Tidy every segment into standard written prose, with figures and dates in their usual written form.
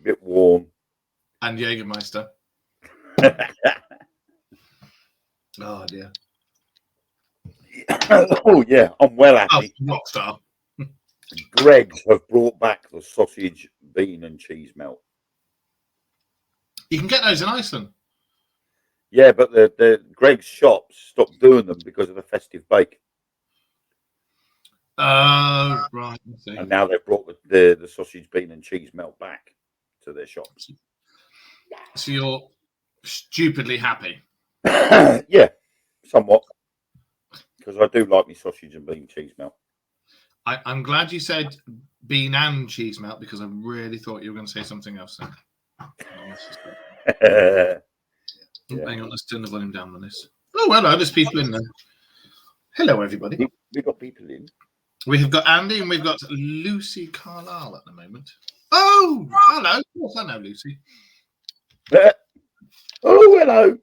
bit warm. And Jägermeister. Oh, dear. Oh, yeah, I'm well happy. Rockstar. Greggs have brought back the sausage, bean and cheese melt. You can get those in Iceland. Yeah, but the Greggs shops stopped doing them because of the festive bake. Oh, right. I see. And now they've brought the sausage, bean and cheese melt back to their shops. So you're stupidly happy. Yeah, somewhat. Because I do like my sausage and bean cheese melt. I'm glad you said bean and cheese melt because I really thought you were going to say something else then. Yeah. Hang on, let's turn the volume down on this. Oh, hello, there's people in there. Hello, everybody. We've got people in. We have got Andy and we've got Lucy Carlisle at the moment. Oh, hello. Of course, I know Lucy. Oh, hello.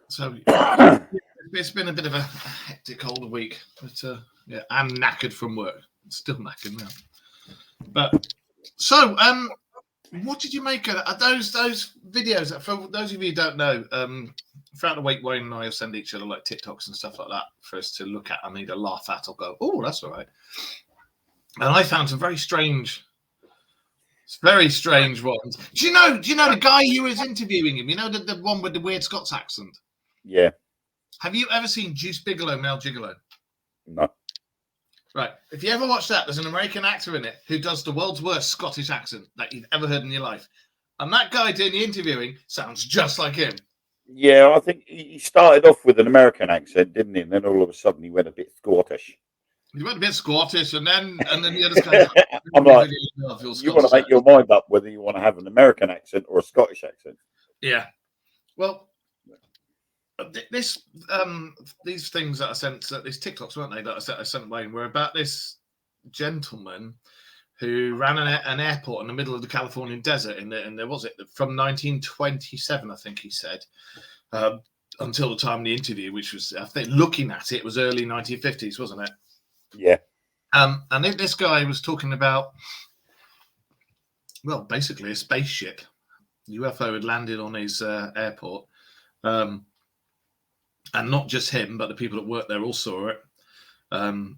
So it's been a bit of a hectic old week, but yeah, I'm knackered from work. Still knackered now. But so, what did you make of those videos? For those of you who don't know, throughout the week, Wayne and I will send each other like TikToks and stuff like that for us to look at and either laugh at or go, "Oh, that's all right." And I found some very strange ones. Do you know the guy who was interviewing him? You know the one with the weird Scots accent. Yeah. Have you ever seen Juice Bigelow, Male Gigolo? No. Right. If you ever watch that, there's an American actor in it who does the world's worst Scottish accent that you've ever heard in your life. And that guy doing the interviewing sounds just like him. Yeah, I think he started off with an American accent, didn't he? And then all of a sudden he went a bit Scottish. He went a bit Scottish, and then the other guy. I'm like, you want to make your mind up whether you want to have an American accent or a Scottish accent. Yeah. Well, these things that I sent, these TikToks, weren't they, that I sent Wayne, were about this gentleman who ran an airport in the middle of the Californian desert in there was it from 1927, I think he said, until the time of the interview, which was, I think, looking at it was early 1950s, wasn't it? Yeah. And this guy was talking about, well, basically a spaceship. UFO had landed on his airport. And not just him, but the people that worked there all saw it.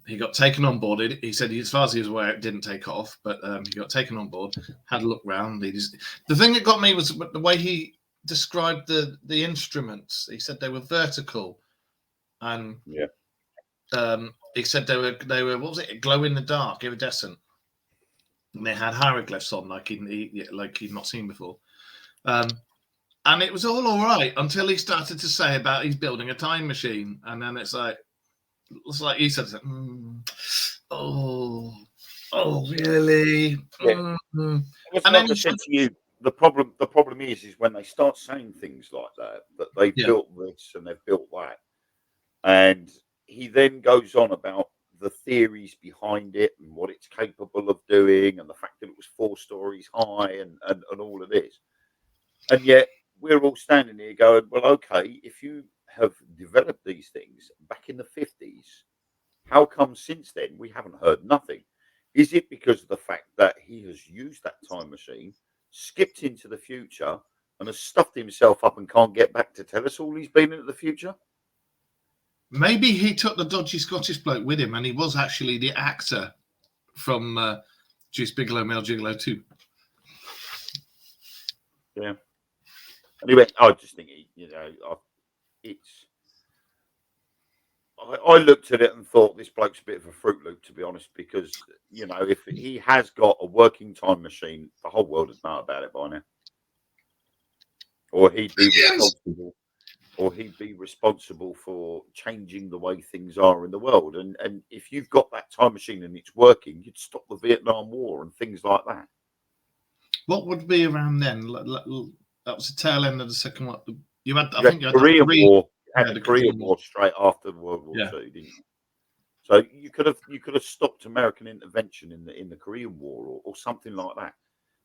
He got taken on board. He said, as far as he was aware, it didn't take off, but he got taken on board, had a look round. The thing that got me was the way he described the instruments. He said they were vertical, and he said they were what was it? Glow in the dark, iridescent. And they had hieroglyphs on, like he'd not seen before. And it was all right until he started to say about he's building a time machine, and then it's like he said, oh, really? Yeah. And then I said to you, the problem is when they start saying things like that they've built this and they've built that, and he then goes on about the theories behind it and what it's capable of doing, and the fact that it was 4 stories high, and all of this, and yet we're all standing here going, well, okay, if you have developed these things back in the 50s, how come since then we haven't heard nothing? Is it because of the fact that he has used that time machine, skipped into the future, and has stuffed himself up and can't get back to tell us all he's been into the future? Maybe he took the dodgy Scottish bloke with him, and he was actually the actor from Juice Bigelow, Male Gigolo 2. Yeah. Anyway, I just think I looked at it and thought this bloke's a bit of a Fruit Loop, to be honest, because if he has got a working time machine, the whole world would know about it by now, or he'd be responsible for changing the way things are in the world. And if you've got that time machine and it's working, you'd stop the Vietnam War and things like that. What would be around then? That was the tail end of the second one. You had the Korean War. You had the Korean War straight after World War II, didn't you? So you could have stopped American intervention in the Korean War or something like that,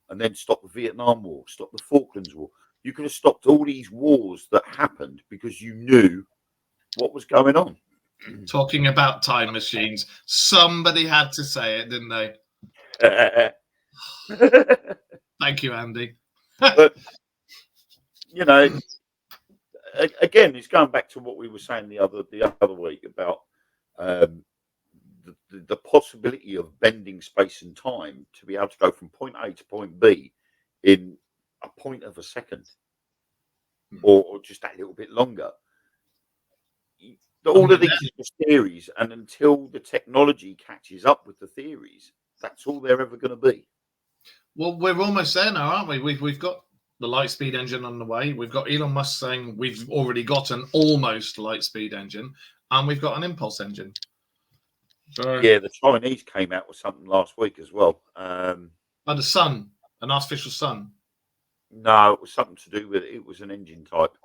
and then stop the Vietnam War, stop the Falklands War. You could have stopped all these wars that happened because you knew what was going on. Talking about time machines, somebody had to say it, didn't they? Thank you, Andy. But again, it's going back to what we were saying the other week about the possibility of bending space and time to be able to go from point A to point B in a point of a second, or just that little bit longer. All of these are just theories, and until the technology catches up with the theories, that's all they're ever going to be. Well, we're almost there now, aren't we? We've got the Lightspeed engine on the way. We've got Elon Musk saying we've already got an almost Lightspeed engine, and we've got an impulse engine. So, yeah, the Chinese came out with something last week as well. The sun, an artificial sun. No, it was something to do with it was an engine type.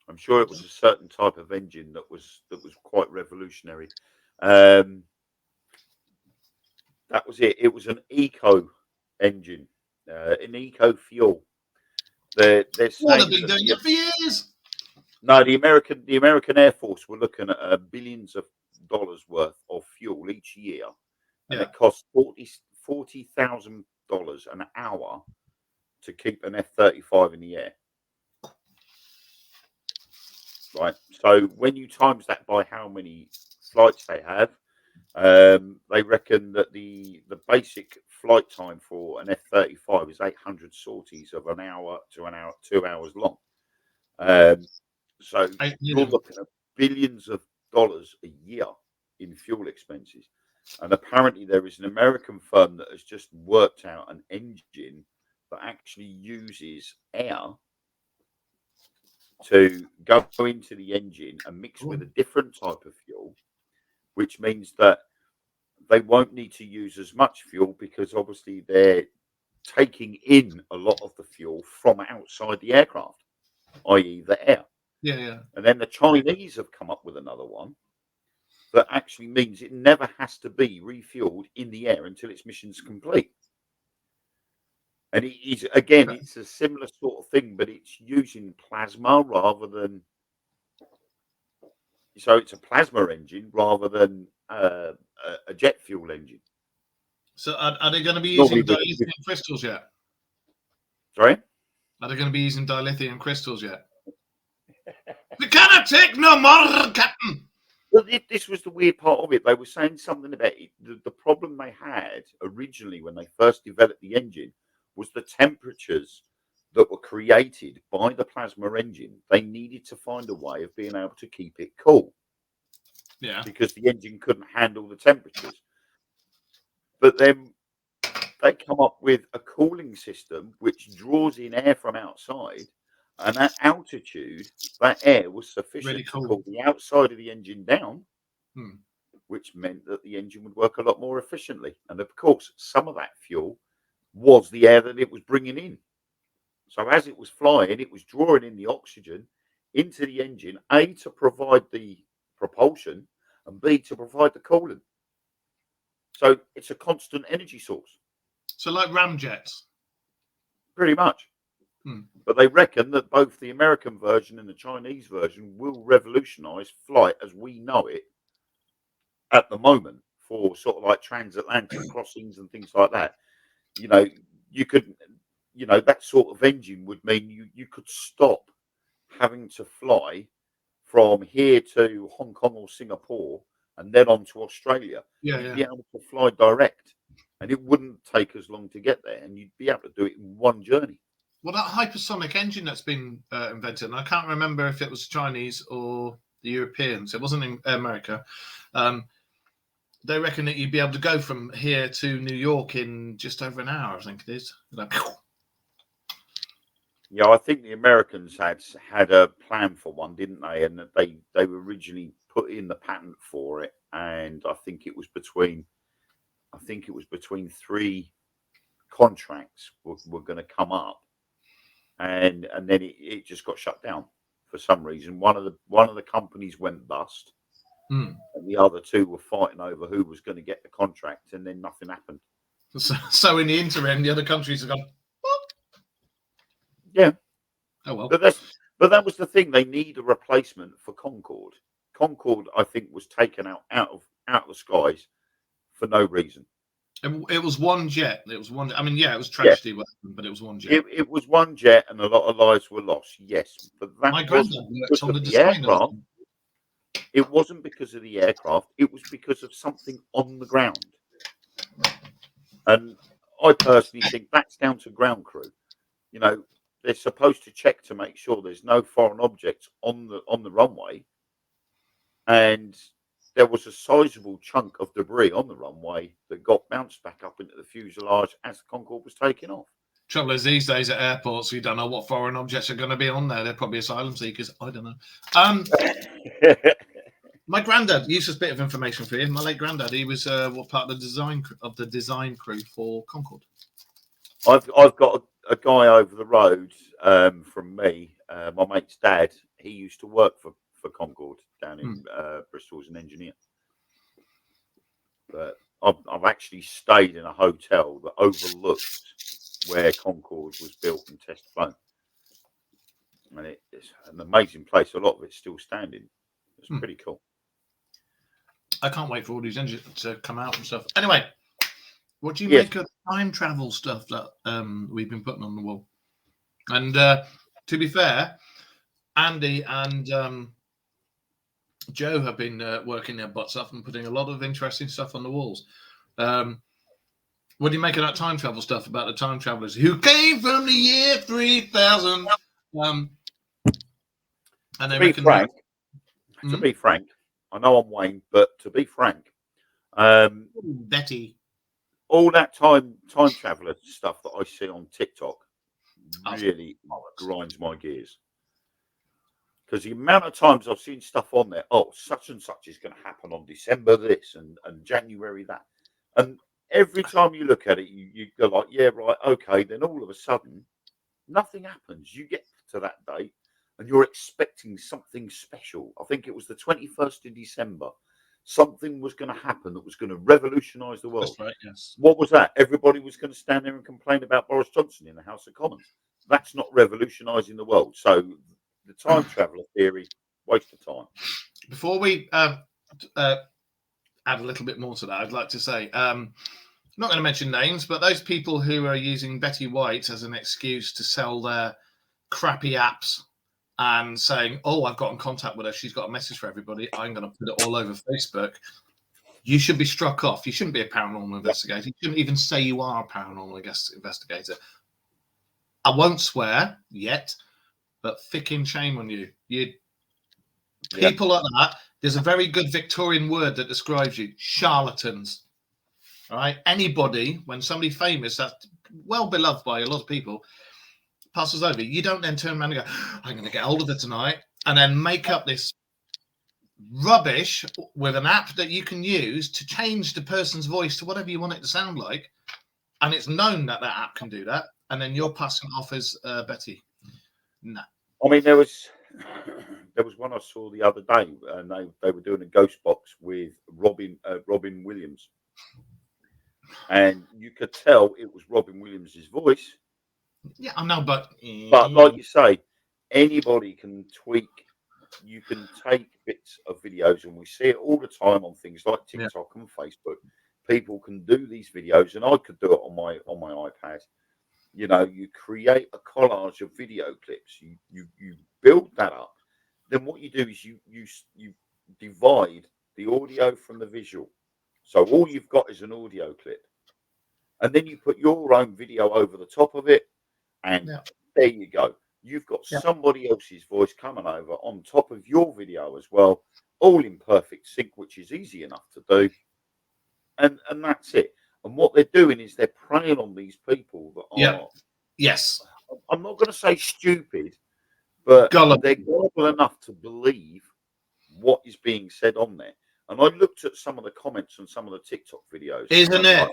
I'm sure it was a certain type of engine that was quite revolutionary. That was it. It was an eco engine, an eco fuel. They're saying they've been doing it for years. No, the American Air Force were looking at billions of dollars worth of fuel each year, and it costs $40,000 an hour to keep an F-35 in the air. Right. So when you times that by how many flights they have, they reckon that the basic flight time for an F-35 is 800 sorties of an hour to 2 hours long. So you're looking at billions of dollars a year in fuel expenses. And apparently there is an American firm that has just worked out an engine that actually uses air to go into the engine and mix with a different type of fuel, which means that they won't need to use as much fuel because obviously they're taking in a lot of the fuel from outside the aircraft, i.e. the air. Yeah. And then the Chinese have come up with another one that actually means it never has to be refueled in the air until its mission's complete. And it's a similar sort of thing, but it's using plasma rather than. So it's a plasma engine rather than a jet fuel engine. So are they going to be using dilithium crystals yet? Sorry? Are they going to be using dilithium crystals yet? We cannot take no more, Captain. Well, this was the weird part of it. They were saying something about it. The problem they had originally when they first developed the engine was the temperatures that were created by the plasma engine. They needed to find a way of being able to keep it cool. Yeah. Because the engine couldn't handle the temperatures. But then they come up with a cooling system which draws in air from outside, and at altitude, that air was sufficient to cool the outside of the engine down, which meant that the engine would work a lot more efficiently. And of course, some of that fuel was the air that it was bringing in. So as it was flying, it was drawing in the oxygen into the engine, A, to provide the propulsion, and B, to provide the cooling. So it's a constant energy source. So like ramjets? Pretty much. But they reckon that both the American version and the Chinese version will revolutionize flight as we know it at the moment for sort of like transatlantic crossings and things like that. You could, that sort of engine would mean you could stop having to fly from here to Hong Kong or Singapore and then on to Australia. You'd be able to fly direct, and it wouldn't take as long to get there, and you'd be able to do it in one journey. Well, that hypersonic engine that's been invented, and I can't remember if it was Chinese or the Europeans. It wasn't in America. They reckon that you'd be able to go from here to New York in just over an hour, I think it is. Yeah, I think the Americans had a plan for one, didn't they? And that they originally put in the patent for it, and I think it was between 3 contracts were going to come up, and then it just got shut down for some reason. One of the companies went bust. And the other 2 were fighting over who was going to get the contract, and then nothing happened. So in the interim, the other countries have gone, what? Yeah. Oh, well. But that was the thing. They need a replacement for Concorde. Concorde, I think, was taken out of the skies for no reason. It was one jet. It was one. I mean, yeah, it was tragedy, but it was one jet. It was one jet, and a lot of lives were lost. Yes, but that My wasn't granddad worked because on of the the design of aircraft. them. It wasn't because of the aircraft. It was because of something on the ground. And I personally think that's down to ground crew. You know, they're supposed to check to make sure there's no foreign objects on the runway, and there was a sizable chunk of debris on the runway that got bounced back up into the fuselage as the Concorde was taking off. Trouble is, these days at airports, we don't know what foreign objects are going to be on there. They're probably asylum seekers. I don't know. My granddad, useless bit of information for you. My late granddad, he was what part of the design crew for Concorde. I've got a guy over the road from me, my mate's dad. He used to work for Concorde down in Bristol as an engineer. But I've actually stayed in a hotel that overlooked where Concorde was built and test flown. And it's an amazing place. A lot of it's still standing. It's pretty cool. I can't wait for all these engines to come out and stuff. Anyway, what do you make of time travel stuff that we've been putting on the wall? And to be fair, Andy and Joe have been working their butts off and putting a lot of interesting stuff on the walls. What do you make of that time travel stuff about the time travelers who came from the year 3000? And they reckon to be frank, I know I'm Wayne, but to be frank, Betty, all that time traveler stuff that I see on TikTok really grinds my gears. Because the amount of times I've seen stuff on there, such and such is going to happen on December this and January that. And every time you look at it, you go like, yeah, right, okay. Then all of a sudden, nothing happens. You get to that date and you're expecting something special. I think it was the 21st of December. Something was going to happen that was going to revolutionise the world. That's right, yes. What was that? Everybody was going to stand there and complain about Boris Johnson in the House of Commons. That's not revolutionising the world. So the time traveller theory, waste of time. Before we add a little bit more to that, I'd like to say, I'm not going to mention names, but those people who are using Betty White as an excuse to sell their crappy apps and saying, I've got in contact with her, she's got a message for everybody, I'm going to put it all over Facebook. You should be struck off. You shouldn't be a paranormal investigator. You shouldn't even say you are a paranormal investigator. I won't swear yet, but ficking shame on you. People like that, there's a very good Victorian word that describes you: charlatans. All right? Anybody, when somebody famous, that's well beloved by a lot of people, passes over, you don't then turn around and go, I'm going to get hold of it tonight, and then make up this rubbish with an app that you can use to change the person's voice to whatever you want it to sound like. And it's known that app can do that. And then you're passing off as Betty. No. I mean, there was one I saw the other day, and they were doing a ghost box with Robin Williams, and you could tell it was Robin Williams' voice. Yeah, I know, but like you say, anybody can tweak. You can take bits of videos, and we see it all the time on things like TikTok and Facebook. People can do these videos, and I could do it on my iPad. You know, you create a collage of video clips. You build that up. Then what you do is you divide the audio from the visual. So all you've got is an audio clip, and then you put your own video over the top of it, and there you go. You've got somebody else's voice coming over on top of your video as well, all in perfect sync, which is easy enough to do. And that's it. And what they're doing is they're preying on these people that are, I'm not going to say stupid, but they're gullible enough to believe what is being said on there. And I looked at some of the comments on some of the TikTok videos. Isn't it?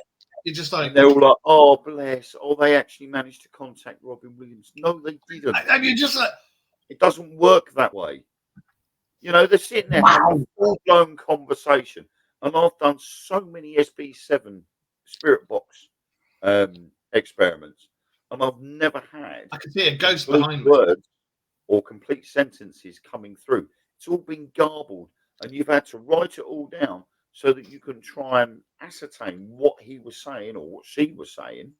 You're just like, they're all like, oh, bless. Oh, they actually managed to contact Robin Williams. No, they didn't. And you're just like, it doesn't work that way. You know, they're sitting there having a full-blown conversation. And I've done so many SB7 Spirit Box experiments, and I've never had I can see a ghost behind words or complete sentences coming through. It's all been garbled, and you've had to write it all down so that you can try and ascertain what he was saying or what she was saying.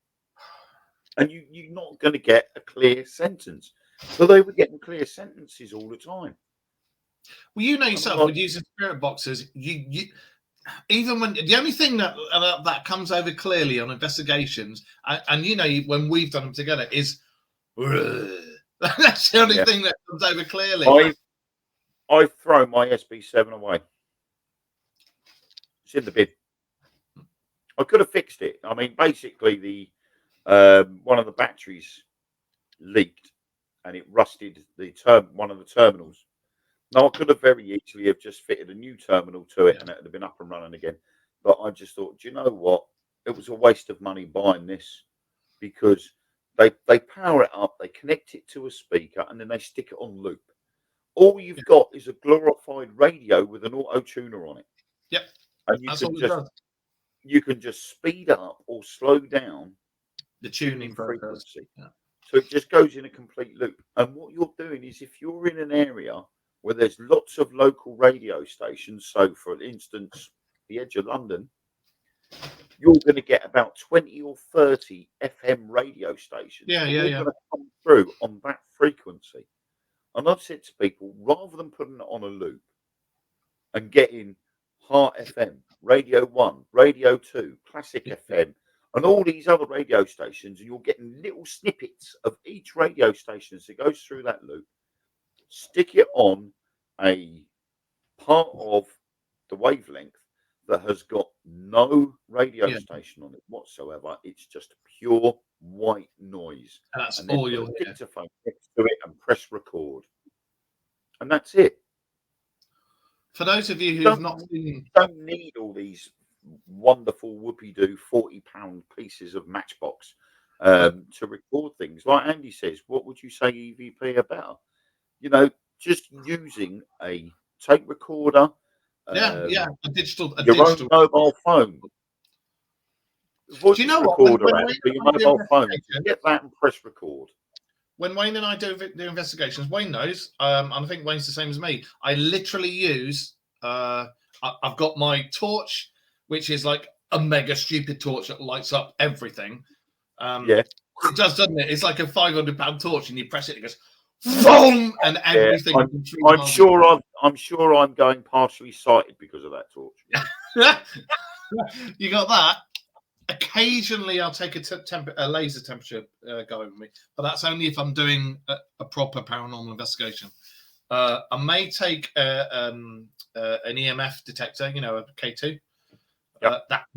And you're not going to get a clear sentence. So they were getting clear sentences all the time. Well, you know yourself, with using spirit boxes, you even when the only thing that comes over clearly on investigations, and you know when we've done them together, is that's the only thing that comes over clearly. I've thrown my SB7 away. It's in the bin. I could have fixed it. I mean, basically, the one of the batteries leaked and it rusted one of the terminals. Now, I could have very easily have just fitted a new terminal to it and it would have been up and running again. But I just thought, do you know what? It was a waste of money buying this, because they power it up, they connect it to a speaker, and then they stick it on loop. All you've got is a glorified radio with an auto tuner on it. Yep. And you can just speed up or slow down the tuning frequency. Yeah. So it just goes in a complete loop. And what you're doing is, if you're in an area where there's lots of local radio stations, so for instance, the edge of London, you're going to get about 20 or 30 FM radio stations. Yeah. Going to come through on that frequency. And I've said to people, rather than putting it on a loop and getting Heart FM, Radio 1, Radio 2, Classic FM, and all these other radio stations, and you're getting little snippets of each radio station as it goes through that loop, stick it on a part of the wavelength that has got no radio station on it whatsoever. It's just pure white noise. That's and all you'll hear. Dictaphone next to it and press record. And that's it. For those of you who have not seen... don't need all these wonderful whoopie-doo £40 pieces of Matchbox to record things. Like Andy says, what would you say EVP about? You know, just using a tape recorder. A digital own mobile phone. Voice do you know recorder for your mobile phone. Get that and press record. When Wayne and I do investigations, Wayne knows, and I think Wayne's the same as me. I literally use, I've got my torch, which is like a mega stupid torch that lights up everything. It does, doesn't it? It's like a £500 torch, and you press it, it goes, boom, and everything. I'm sure I'm going partially sighted because of that torch. You got that. Occasionally, I'll take a laser temperature going with me, but that's only if I'm doing a proper paranormal investigation. I may take an EMF detector, you know, a K2.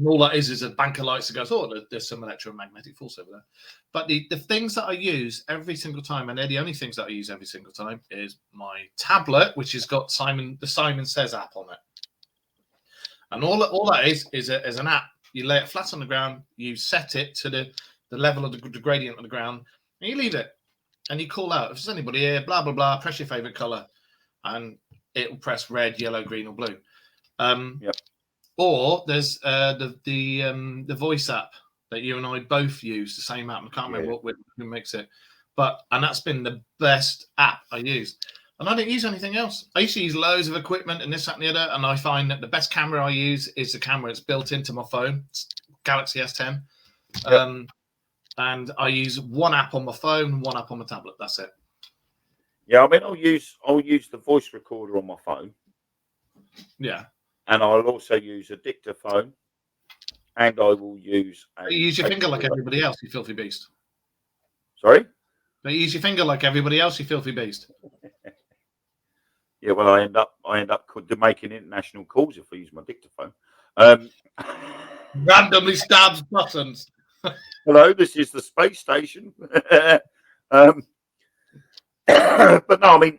All that is a bank of lights that goes, there's some electromagnetic force over there. But the things that I use every single time, and they're the only things that I use every single time, is my tablet, which has got the Simon Says app on it. And all that is an app. You lay it flat on the ground, you set it to the level of the gradient of the ground, and you leave it. And you call out, if there's anybody here, blah, blah, blah, press your favorite color. And it will press red, yellow, green, or blue. Or there's the voice app that you and I both use, the same app. I can't remember who makes it. And that's been the best app I use. And I don't use anything else. I used to use loads of equipment and this, that, and the other. And I find that the best camera I use is the camera that's built into my phone, it's Galaxy S10. And I use one app on my phone, one app on my tablet. That's it. Yeah, I mean, I'll use the voice recorder on my phone. Yeah. And I'll also use a dictaphone. And I will use... You use your finger like everybody else, you filthy beast. Sorry? But you use your finger like everybody else, you filthy beast. Yeah, well, I end up making international calls if I use my dictaphone. Randomly stabs buttons. Hello, this is the space station. But no, I mean,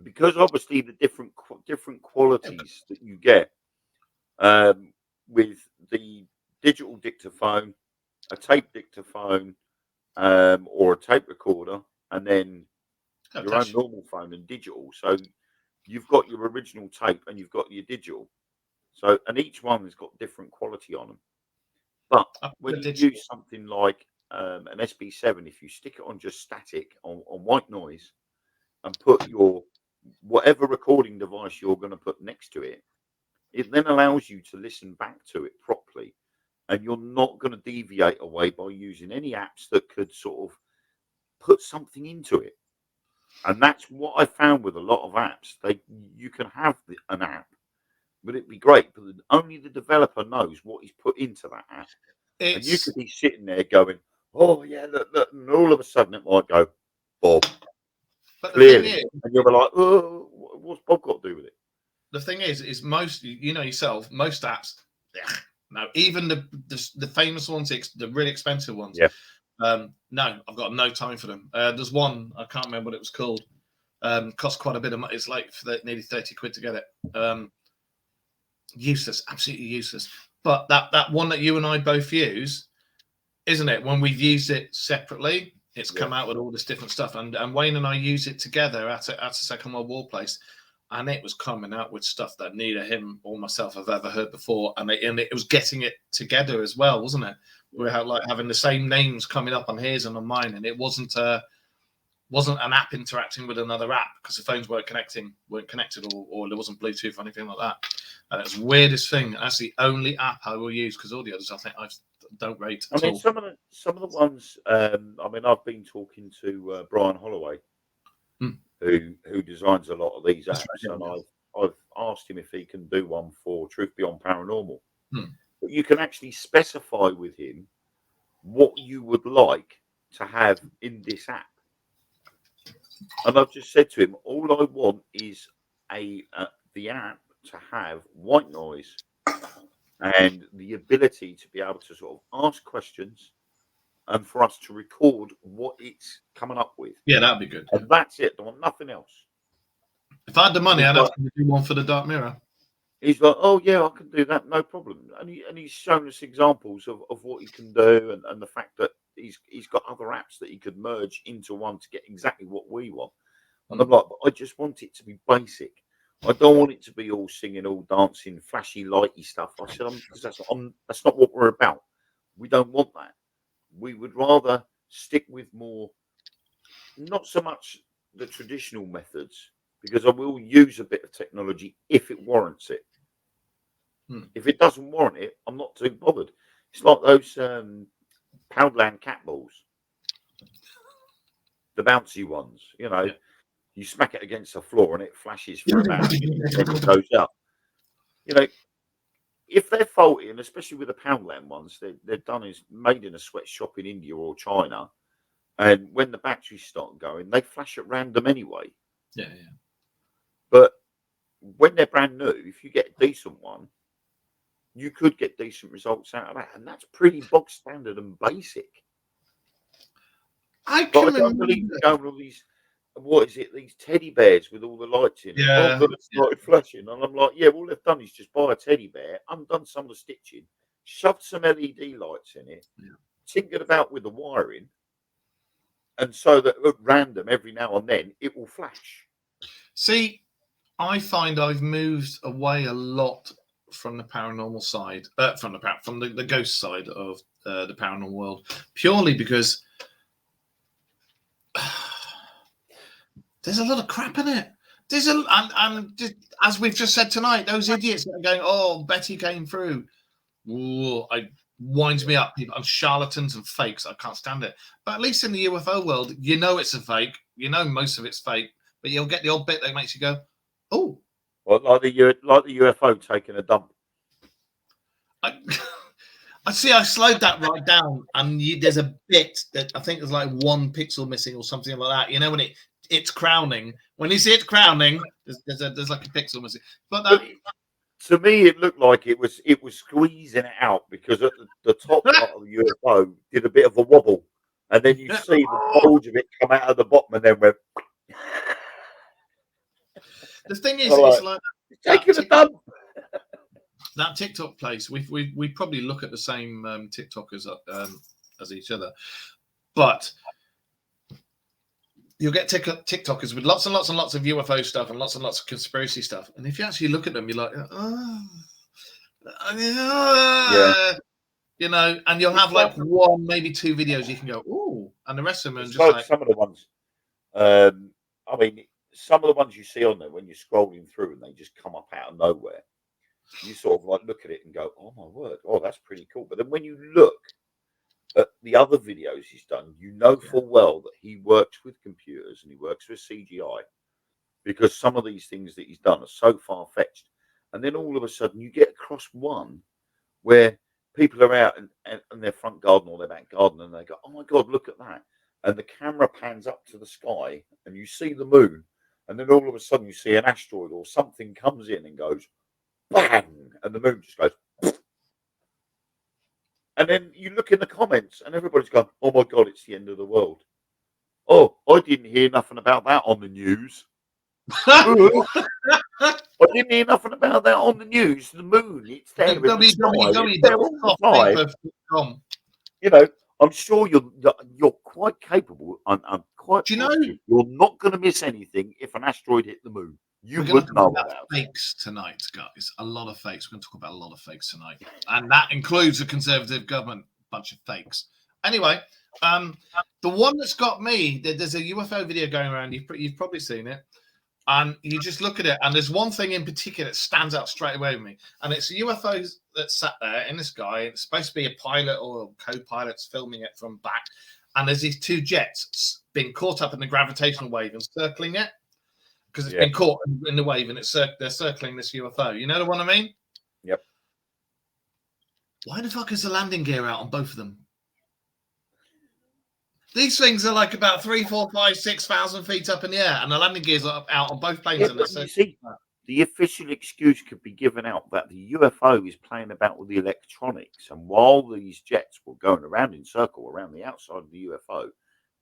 because obviously the different qualities that you get with the digital dictaphone, a tape dictaphone, or a tape recorder, and then your own normal phone and digital. So you've got your original tape and you've got your digital. So, and each one has got different quality on them. But when you use something like an SB7, if you stick it on just static on white noise and put your whatever recording device you're going to put next to it, it then allows you to listen back to it properly, and you're not going to deviate away by using any apps that could sort of put something into it. And that's what I found with a lot of apps. You can have an app, but it'd be great, but only the developer knows what he's put into that app. And you could be sitting there going, "Oh yeah, look," and all of a sudden it might go, "Bob," but clearly, and you're like, "Oh, what's Bob got to do with it?" The thing is most, you know yourself, most apps, no, even the famous ones, the really expensive ones. Yeah. No, I've got no time for them. There's one, I can't remember what it was called. Cost quite a bit of money. It's like nearly 30 quid to get it. Useless, absolutely useless. But that one that you and I both use, isn't it? When we've used it separately, it's come out with all this different stuff. And Wayne and I use it together at a Second World War place. And it was coming out with stuff that neither him or myself have ever heard before. And it was getting it together as well, wasn't it? We were like having the same names coming up on his and on mine. And it wasn't an app interacting with another app because the phones weren't connected or there wasn't Bluetooth or anything like that. And it's the weirdest thing. That's the only app I will use because all the others I think I don't rate at all. Some of the ones. I've been talking to Brian Holloway, who designs a lot of these apps, and I've asked him if he can do one for Truth Beyond Paranormal. But you can actually specify with him what you would like to have in this app. And I've just said to him, all I want is the app to have white noise and the ability to be able to sort of ask questions and for us to record what it's coming up with. Yeah, that'd be good. And that's it. I want nothing else. If I had the money, I'd have to do one for the Dark Mirror. He's like, "Oh yeah, I can do that, no problem." And he's shown us examples of what he can do, and the fact that he's got other apps that he could merge into one to get exactly what we want. And I'm like, but I just want it to be basic. I don't want it to be all singing, all dancing, flashy, lighty stuff. I said, that's not what we're about. We don't want that. We would rather stick with more, not so much the traditional methods, because I will use a bit of technology if it warrants it. If it doesn't warrant it, I'm not too bothered. It's like those Poundland cat balls, the bouncy ones. You know, you smack it against the floor and it flashes for about a minute and it goes up. You know, if they're faulty, and especially with the Poundland ones, they're done is made in a sweatshop in India or China, and when the batteries start going, they flash at random anyway. Yeah. But when they're brand new, if you get a decent one, you could get decent results out of that, and that's pretty bog standard and basic. I don't believe they're going with all these. What is it? These teddy bears with all the lights in. Yeah. Oh, it's started flashing, and I'm like, yeah. All they've done is just buy a teddy bear, undone some of the stitching, shoved some LED lights in it, tinkered about with the wiring, and so that at random, every now and then, it will flash. See, I find I've moved away a lot from the paranormal side, from the ghost side of the paranormal world, purely because there's a lot of crap in it. As we've just said tonight, those idiots that are going, "Oh, Betty came through." Ooh, it winds me up. People, charlatans and fakes. I can't stand it. But at least in the UFO world, you know it's a fake. You know most of it's fake, but you'll get the odd bit that makes you go, "Oh." Well, like the UFO taking a dump. I see. I slowed that right down, and there's a bit that I think there's like 1 pixel missing or something like that. You know, when it's crowning. When you see it crowning, there's like a pixel missing. But to me, it looked like it was squeezing it out because at the top part of the UFO did a bit of a wobble, and then you see the bulge of it come out of the bottom, and then went. The thing is, it's like taking a dump. That TikTok place, we probably look at the same TikTokers as each other, but you'll get TikTokers with lots and lots and lots of UFO stuff and lots of conspiracy stuff. And if you actually look at them, you're like, you know, and you'll have like 1, maybe 2 videos you can go, "Ooh," and the rest of them are just like some of the ones. Some of the ones you see on there when you're scrolling through and they just come up out of nowhere. you sort of like look at it and go, oh my word, oh, that's pretty cool. But then when you look at the other videos he's done, you know full well that he works with computers and he works with CGI, because some of these things that he's done are so far fetched. And then all of a sudden you get across one where people are out in their front garden or their back garden and they go, oh my God, look at that. And the camera pans up to the sky and you see the moon. And then all of a sudden you see an asteroid or something comes in and goes, bang. And the moon just goes, pfft. And then you look in the comments and everybody's going, oh my God, it's the end of the world. Oh, I didn't hear nothing about that on the news. I didn't hear nothing about that on the news. The moon, it's there in the sky. It's there all the time. You know, I'm sure you're quite capable. I'm quite. Do you know you're not going to miss anything if an asteroid hit the moon? You would know about fakes tonight, guys. A lot of fakes. We're going to talk about a lot of fakes tonight, and that includes a Conservative government bunch of fakes. Anyway, the one that's got me, there's a UFO video going around. You've probably seen it. And you just look at it, and there's one thing in particular that stands out straight away with me, and it's a UFO that's sat there in the sky. It's supposed to be a pilot or co-pilot's filming it from back, and there's these two jets being caught up in the gravitational wave and circling it because it's been caught in the wave, and they're circling this UFO. You know the one I mean? Yep. Why the fuck is the landing gear out on both of them? These things are like about 3, 4, 5, 6,000 feet up in the air, and the landing gears are out on both planes. Yeah, you see, the official excuse could be given out that the UFO is playing about with the electronics, and while these jets were going around in circle around the outside of the UFO,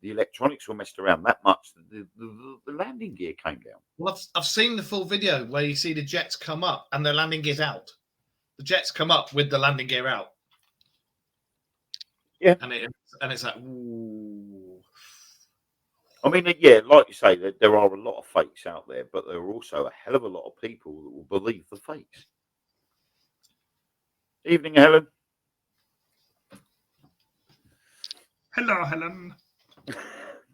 the electronics were messed around that much that the landing gear came down. Well, I've seen the full video where you see the jets come up and the landing gear's out. The jets come up with the landing gear out. Yeah, and it's like, ooh. I mean, yeah, like you say, there are a lot of fakes out there, but there are also a hell of a lot of people that will believe the fakes. Evening, Helen. Hello, Helen.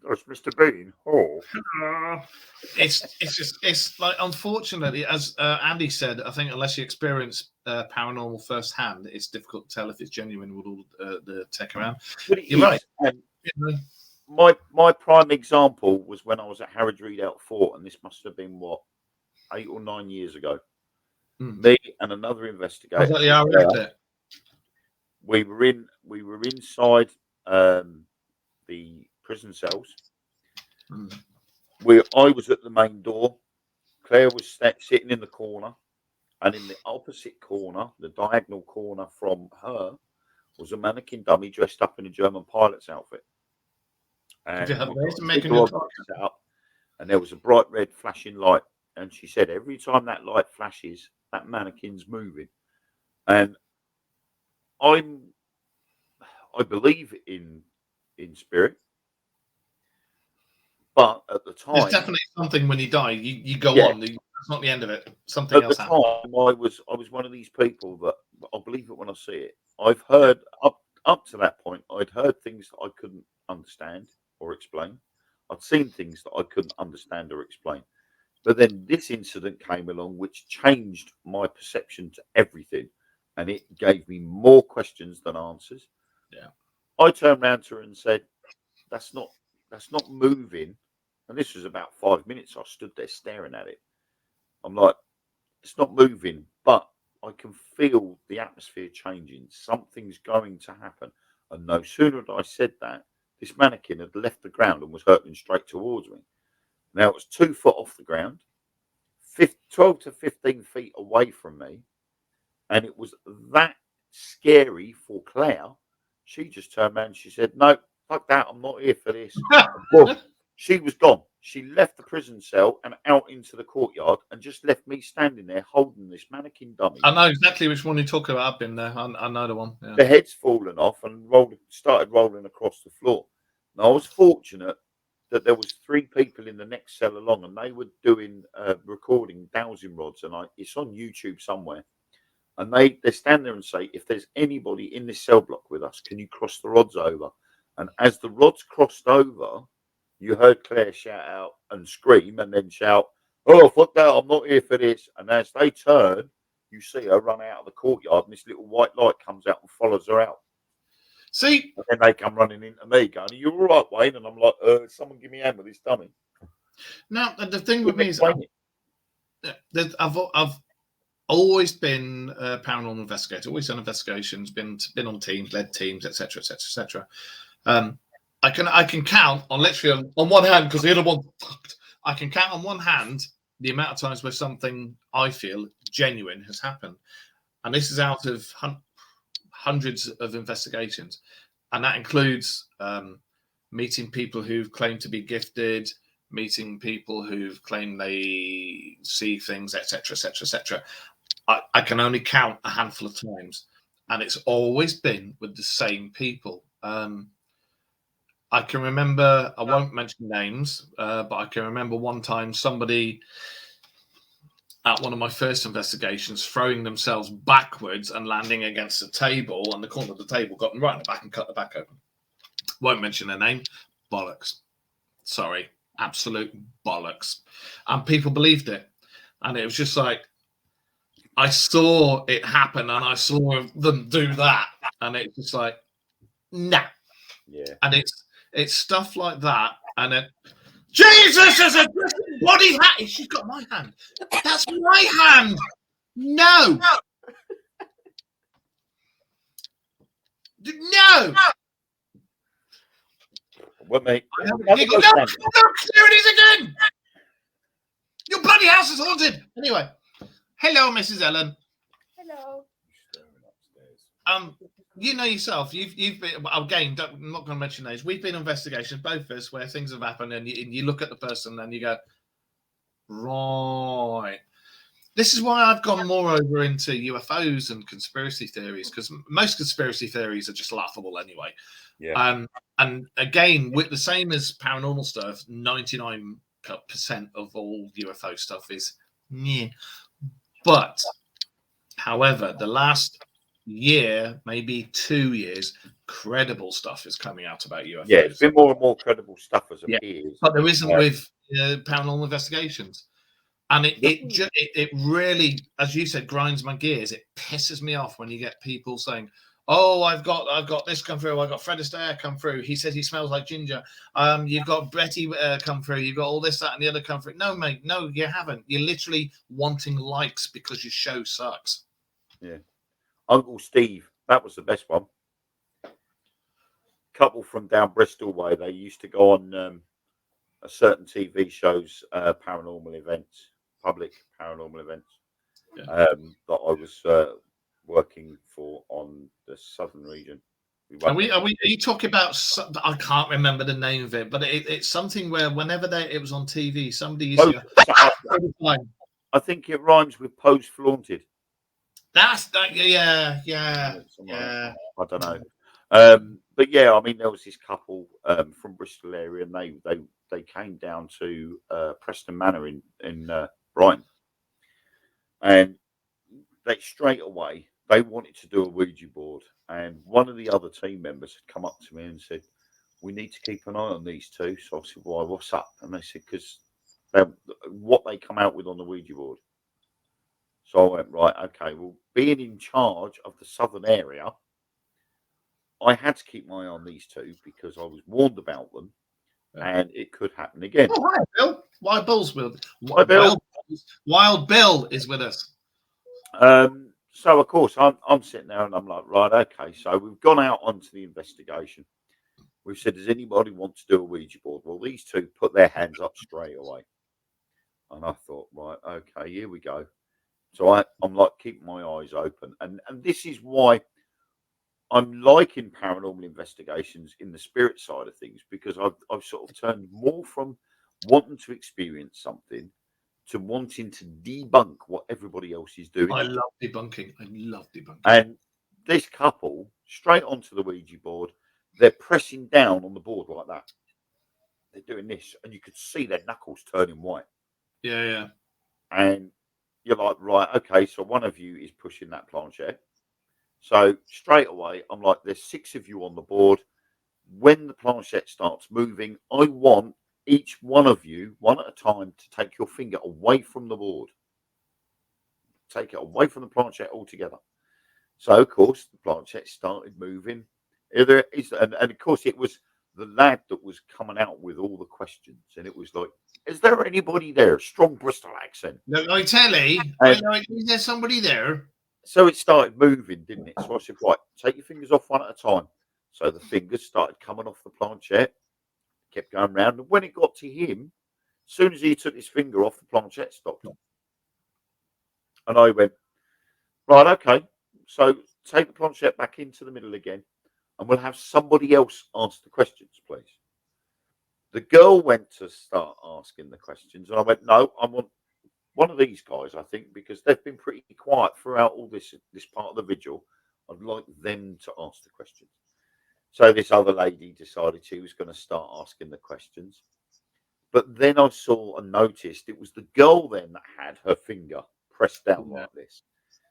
That's Mr. Bean. Oh, hello. It's like, unfortunately, as Andy said, I think unless you experience paranormal firsthand, it's difficult to tell if it's genuine with all the tech around. You're right. My prime example was when I was at Harrods Redoubt Fort, and this must have been 8 or 9 years ago. Me and another investigator. Was that the RAF bit? We were inside the prison cells. I was at the main door. Claire was sitting in the corner, and in the opposite corner, the diagonal corner from her, was a mannequin dummy dressed up in a German pilot's outfit. And there was a bright red flashing light, and she said every time that light flashes, that mannequin's moving. And I believe in spirit, but at the time, there's definitely something when you die. You go on. That's not the end of it. Something else happened. At the time, I was one of these people that I'll believe it when I see it. I've heard up to that point, I'd heard things that I couldn't understand or explain. I'd seen things that I couldn't understand or explain. But then this incident came along, which changed my perception to everything, and it gave me more questions than answers. Yeah. I turned around to her and said, that's not moving. And this was about 5 minutes. I stood there staring at it. I'm like, it's not moving, but I can feel the atmosphere changing. Something's going to happen. And no sooner had I said that, this mannequin had left the ground and was hurtling straight towards me. Now it was 2 foot off the ground, 12 to 15 feet away from me. And it was that scary for Claire. She just turned around and she said, no, fuck that. I'm not here for this. She was gone. She left the prison cell and out into the courtyard and just left me standing there holding this mannequin dummy. I know exactly which one you're talking about. I've been there. I know the one. Yeah. The head's fallen off and started rolling across the floor. Now, I was fortunate that there was 3 people in the next cell along, and they were doing recording dowsing rods, and it's on YouTube somewhere. And they stand there and say, if there's anybody in this cell block with us, can you cross the rods over? And as the rods crossed over, you heard Claire shout out and scream and then shout, oh, fuck that, I'm not here for this. And as they turned, you see her run out of the courtyard, and this little white light comes out and follows her out. See, and then they come running into me, going, "Are you all right, Wayne?" And I'm like, "Someone give me a hand with this dummy." now the thing with me is, I've always been a paranormal investigator, always done investigations, been on teams, led teams, etc., etc., etc. I can count on literally on one hand, because the other one, I can count on one hand the amount of times where something I feel genuine has happened, and this is out of hundreds of investigations, and that includes meeting people who've claimed to be gifted, meeting people who've claimed they see things, etc., etc., etc. I can only count a handful of times, and it's always been with the same people. I can remember, I won't mention names, but I can remember one time somebody at one of my first investigations throwing themselves backwards and landing against the table, and the corner of the table got them right in the back and cut the back open. Won't mention their name. Bollocks. Sorry. Absolute bollocks. And people believed it. And it was just like, I saw it happen and I saw them do that. And it's just like, nah. Yeah. And it's stuff like that. And then, Jesus is a body hand. She's got my hand. That's my hand. No. No. Well, mate. No, there it is again. Your bloody house is haunted. Anyway, hello, Mrs. Ellen. Hello. You know yourself. You've been, again. I'm not going to mention names. We've been investigations, both of us, where things have happened, and you look at the person and you go, right. This is why I've gone more over into UFOs and conspiracy theories, because most conspiracy theories are just laughable anyway. Yeah. And again, with the same as paranormal stuff, 99% of all UFO stuff is yeah. But, however, the last year, maybe 2 years, credible stuff is coming out about UFOs. Yeah, it's been more and more credible stuff as appears. But there isn't with paranormal investigations. And it really, as you said, grinds my gears. It pisses me off when you get people saying, "Oh, I've got this come through. I've got Fred Astaire come through. He says he smells like ginger. You've got Betty come through. You've got all this, that, and the other come through." No, mate, no, you haven't. You're literally wanting likes because your show sucks. Yeah. Uncle Steve, that was the best one. Couple from down Bristol way. They used to go on a certain TV shows, paranormal events, public paranormal events, that I was working for on the southern region. Are you talking about? I can't remember the name of it, but it's something where whenever it was on TV, somebody used to go, I think it rhymes with post flaunted. That's that. Yeah. I don't know. But yeah, I mean, there was this couple from Bristol area, and they came down to Preston Manor in Brighton, and they straight away they wanted to do a Ouija board. And one of the other team members had come up to me and said, "We need to keep an eye on these two." So I said, "Why? What's up?" And they said, "Because what they come out with on the Ouija board." So I went, right, okay. Well, being in charge of the southern area, I had to keep my eye on these two because I was warned about them, and it could happen again. Oh, hi, Bill. Wild Bill's with Wild Bill. Wild Bill is with us. So of course I'm sitting there and I'm like, right, okay. So we've gone out onto the investigation. We've said, does anybody want to do a Ouija board? Well, these two put their hands up straight away, and I thought, right, okay, here we go. So I'm like keeping my eyes open, and this is why I'm liking paranormal investigations in the spirit side of things, because I've sort of turned more from wanting to experience something to wanting to debunk what everybody else is doing. I love debunking. And this couple, straight onto the Ouija board, they're pressing down on the board like that. They're doing this, and you could see their knuckles turning white. Yeah. And you're like, right, okay, so one of you is pushing that planchette. So straight away, I'm like, there's 6 of you on the board. When the planchette starts moving, I want each one of you, one at a time, to take your finger away from the board. take it away from the planchette altogether. So, of course, the planchette started moving. And of course, it was the lad that was coming out with all the questions. And it was like, is there anybody there? Strong Bristol accent. No, I tell you, is there somebody there? So it started moving, didn't it? So I said, right, take your fingers off one at a time. So the fingers started coming off the planchette, kept going round. And when it got to him, as soon as he took his finger off, the planchette stopped. And I went, right, okay. So take the planchette back into the middle again, and we'll have somebody else ask the questions, please. The girl went to start asking the questions, and I went, no, I want one of these guys, I think, because they've been pretty quiet throughout all this part of the vigil. I'd like them to ask the questions. So this other lady decided she was going to start asking the questions. But then I saw and noticed it was the girl then that had her finger pressed down like this. So,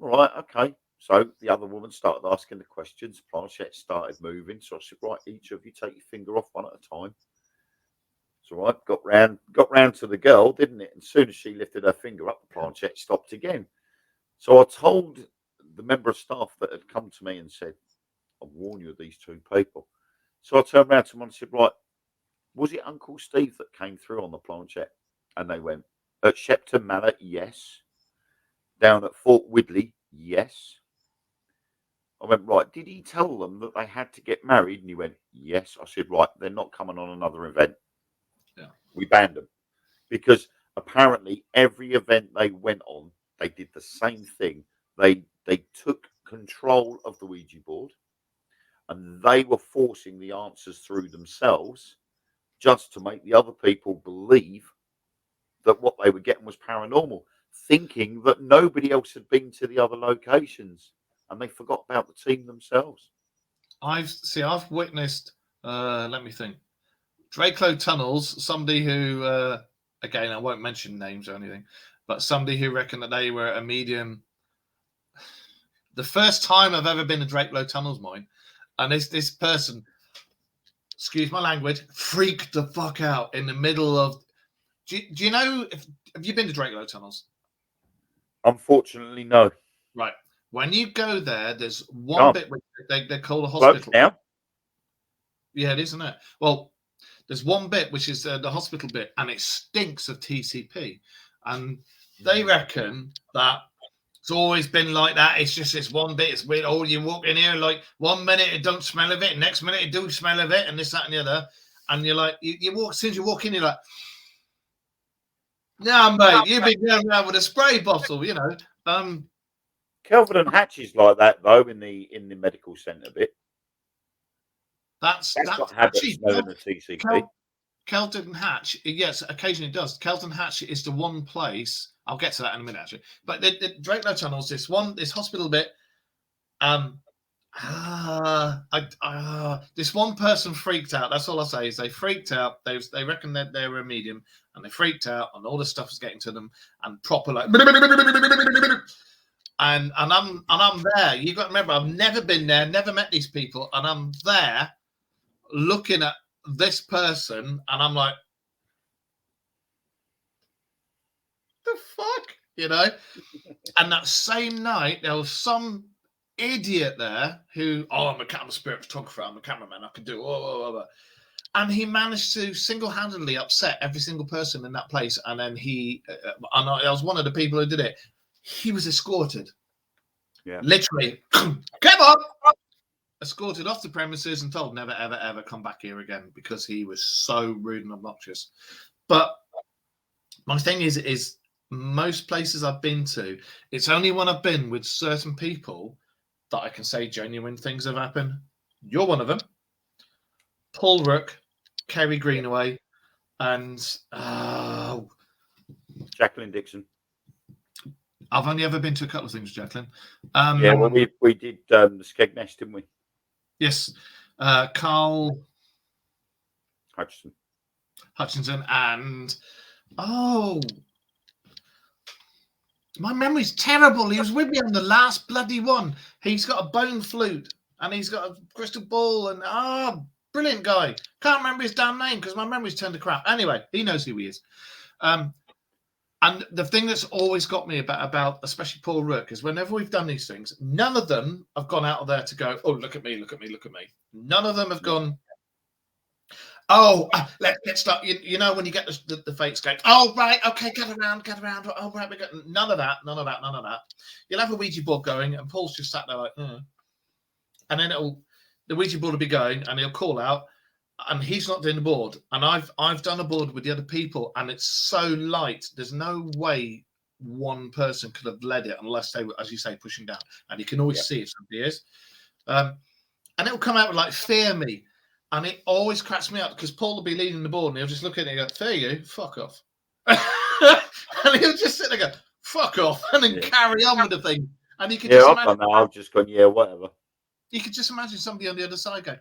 all right, okay. So the other woman started asking the questions. Planchette started moving. So I said, right, each of you take your finger off one at a time. So right, got round to the girl, didn't it? And as soon as she lifted her finger up, the planchette stopped again. So I told the member of staff that had come to me and said, I warn you of these two people. So I turned around to them and said, right, was it Uncle Steve that came through on the planchette? And they went, at Shepton Manor, yes. Down at Fort Widley, yes. I went, right, did he tell them that they had to get married? And he went, yes. I said, right, they're not coming on another event. Yeah. We banned them because apparently every event they went on, they did the same thing. They took control of the Ouija board and they were forcing the answers through themselves just to make the other people believe that what they were getting was paranormal, thinking that nobody else had been to the other locations, and they forgot about the team themselves. I've witnessed, let me think, Drakelow Tunnels, somebody who, again, I won't mention names or anything, but somebody who reckoned that they were a medium. The first time I've ever been to Drakelow Tunnels, mine, and this person, excuse my language, freaked the fuck out in the middle of. Do you know? Have you been to Drakelow Tunnels? Unfortunately, no. Right. When you go there, there's one bit which they call a hospital. Now? Yeah, it is, isn't it? Well, there's one bit which is the hospital bit, and it stinks of TCP. And they reckon that it's always been like that. It's just this one bit. It's weird. Oh, you walk in here, like 1 minute it don't smell of it, next minute it do smell of it, and this, that, and the other. And you're like, you walk, as soon as you walk in, you're like, yeah, mate, you've been going around with a spray bottle, you know. Kelvin and Hatch is like that though in the medical centre bit. That's got habits smelling the TCP. Kelton Hatch, yes, occasionally it does. Kelton Hatch is the one place. I'll get to that in a minute, actually. But the Drakelow Tunnels, this hospital bit. This one person freaked out. That's all I'll say is they freaked out. They reckon that they were a medium, and they freaked out, and all this stuff was getting to them, and proper like. And I'm there. You got to remember, I've never been there, never met these people, and I'm there looking at this person, and I'm like, the fuck, you know? And that same night, there was some idiot there who, I'm a spirit photographer, I'm a cameraman, I can do and he managed to single-handedly upset every single person in that place. And then I was one of the people who did it. He was escorted. Yeah. Literally, come on! Escorted off the premises and told never, ever, ever come back here again because he was so rude and obnoxious. But my thing is most places I've been to, it's only when I've been with certain people that I can say genuine things have happened. You're one of them. Paul Rook, Kerry Greenaway, and Jacqueline Dixon. I've only ever been to a couple of things, Jacqueline. Yeah, well, we did the Skegness, didn't we? Yes. Carl Hutchinson, and my memory's terrible. He was with me on the last bloody one. He's got a bone flute and he's got a crystal ball and brilliant guy. Can't remember his damn name because my memory's turned to crap. Anyway, he knows who he is. And the thing that's always got me about especially Paul Rook is whenever we've done these things, none of them have gone out of there to go, oh, look at me, look at me, look at me. None of them have gone, oh, let's start. You know, when you get the fakes going, oh, right, okay, get around. Oh, right, we got none of that. You'll have a Ouija board going, and Paul's just sat there like, and then the Ouija board will be going, and he'll call out, and he's not doing the board. And I've done a board with the other people, and it's so light. There's no way one person could have led it unless they were, as you say, pushing down. And you can always see if somebody is. And it'll come out with like, fear me. And it always cracks me up because Paul will be leading the board and he'll just look at it and go, fear you? Fuck off. And he'll just sit there and go, fuck off, and then carry on with the thing. And you can just imagine. I've just gone, whatever. You could just imagine somebody on the other side going,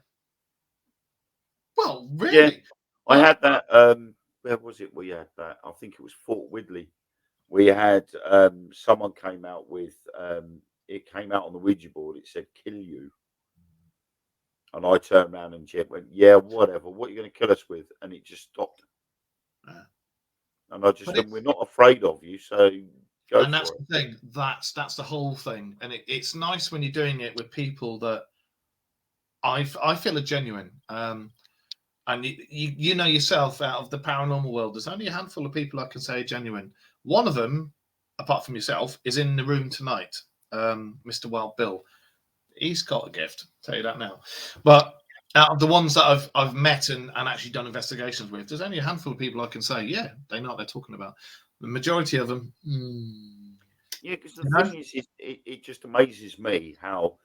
well, really? Yeah, I had that. Where was it? We had that. I think it was Fort Widley. We had someone came out with. It came out on the Ouija board. It said "kill you," and I turned around and Jet went, "Yeah, whatever. What are you going to kill us with?" And it just stopped. And I just said, "We're not afraid of you, so go." And that's the thing. That's the whole thing. And it's nice when you're doing it with people that I feel are genuine. And you know yourself, out of the paranormal world, there's only a handful of people I can say are genuine. One of them, apart from yourself, is in the room tonight, Mr. Wild Bill. He's got a gift, I'll tell you that now. But out of the ones that I've met and actually done investigations with, there's only a handful of people I can say, yeah, they know what they're talking about. The majority of them... Yeah, because the thing is, it just amazes me how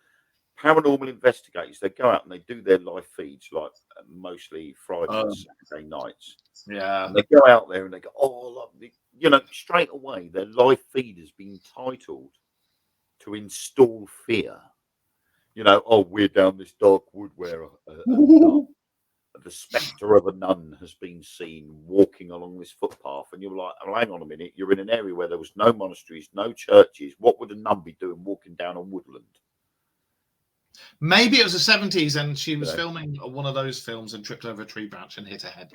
paranormal investigators, they go out and they do their live feeds, like mostly Friday and Saturday nights. Yeah. And they go out there and they go, oh, straight away, their live feed has been titled to install fear. We're down this dark wood where the spectre of a nun has been seen walking along this footpath. And you're like, oh, hang on a minute, you're in an area where there was no monasteries, no churches. What would a nun be doing walking down a woodland? Maybe it was the 70s and she was filming one of those films and tripped over a tree branch and hit her head.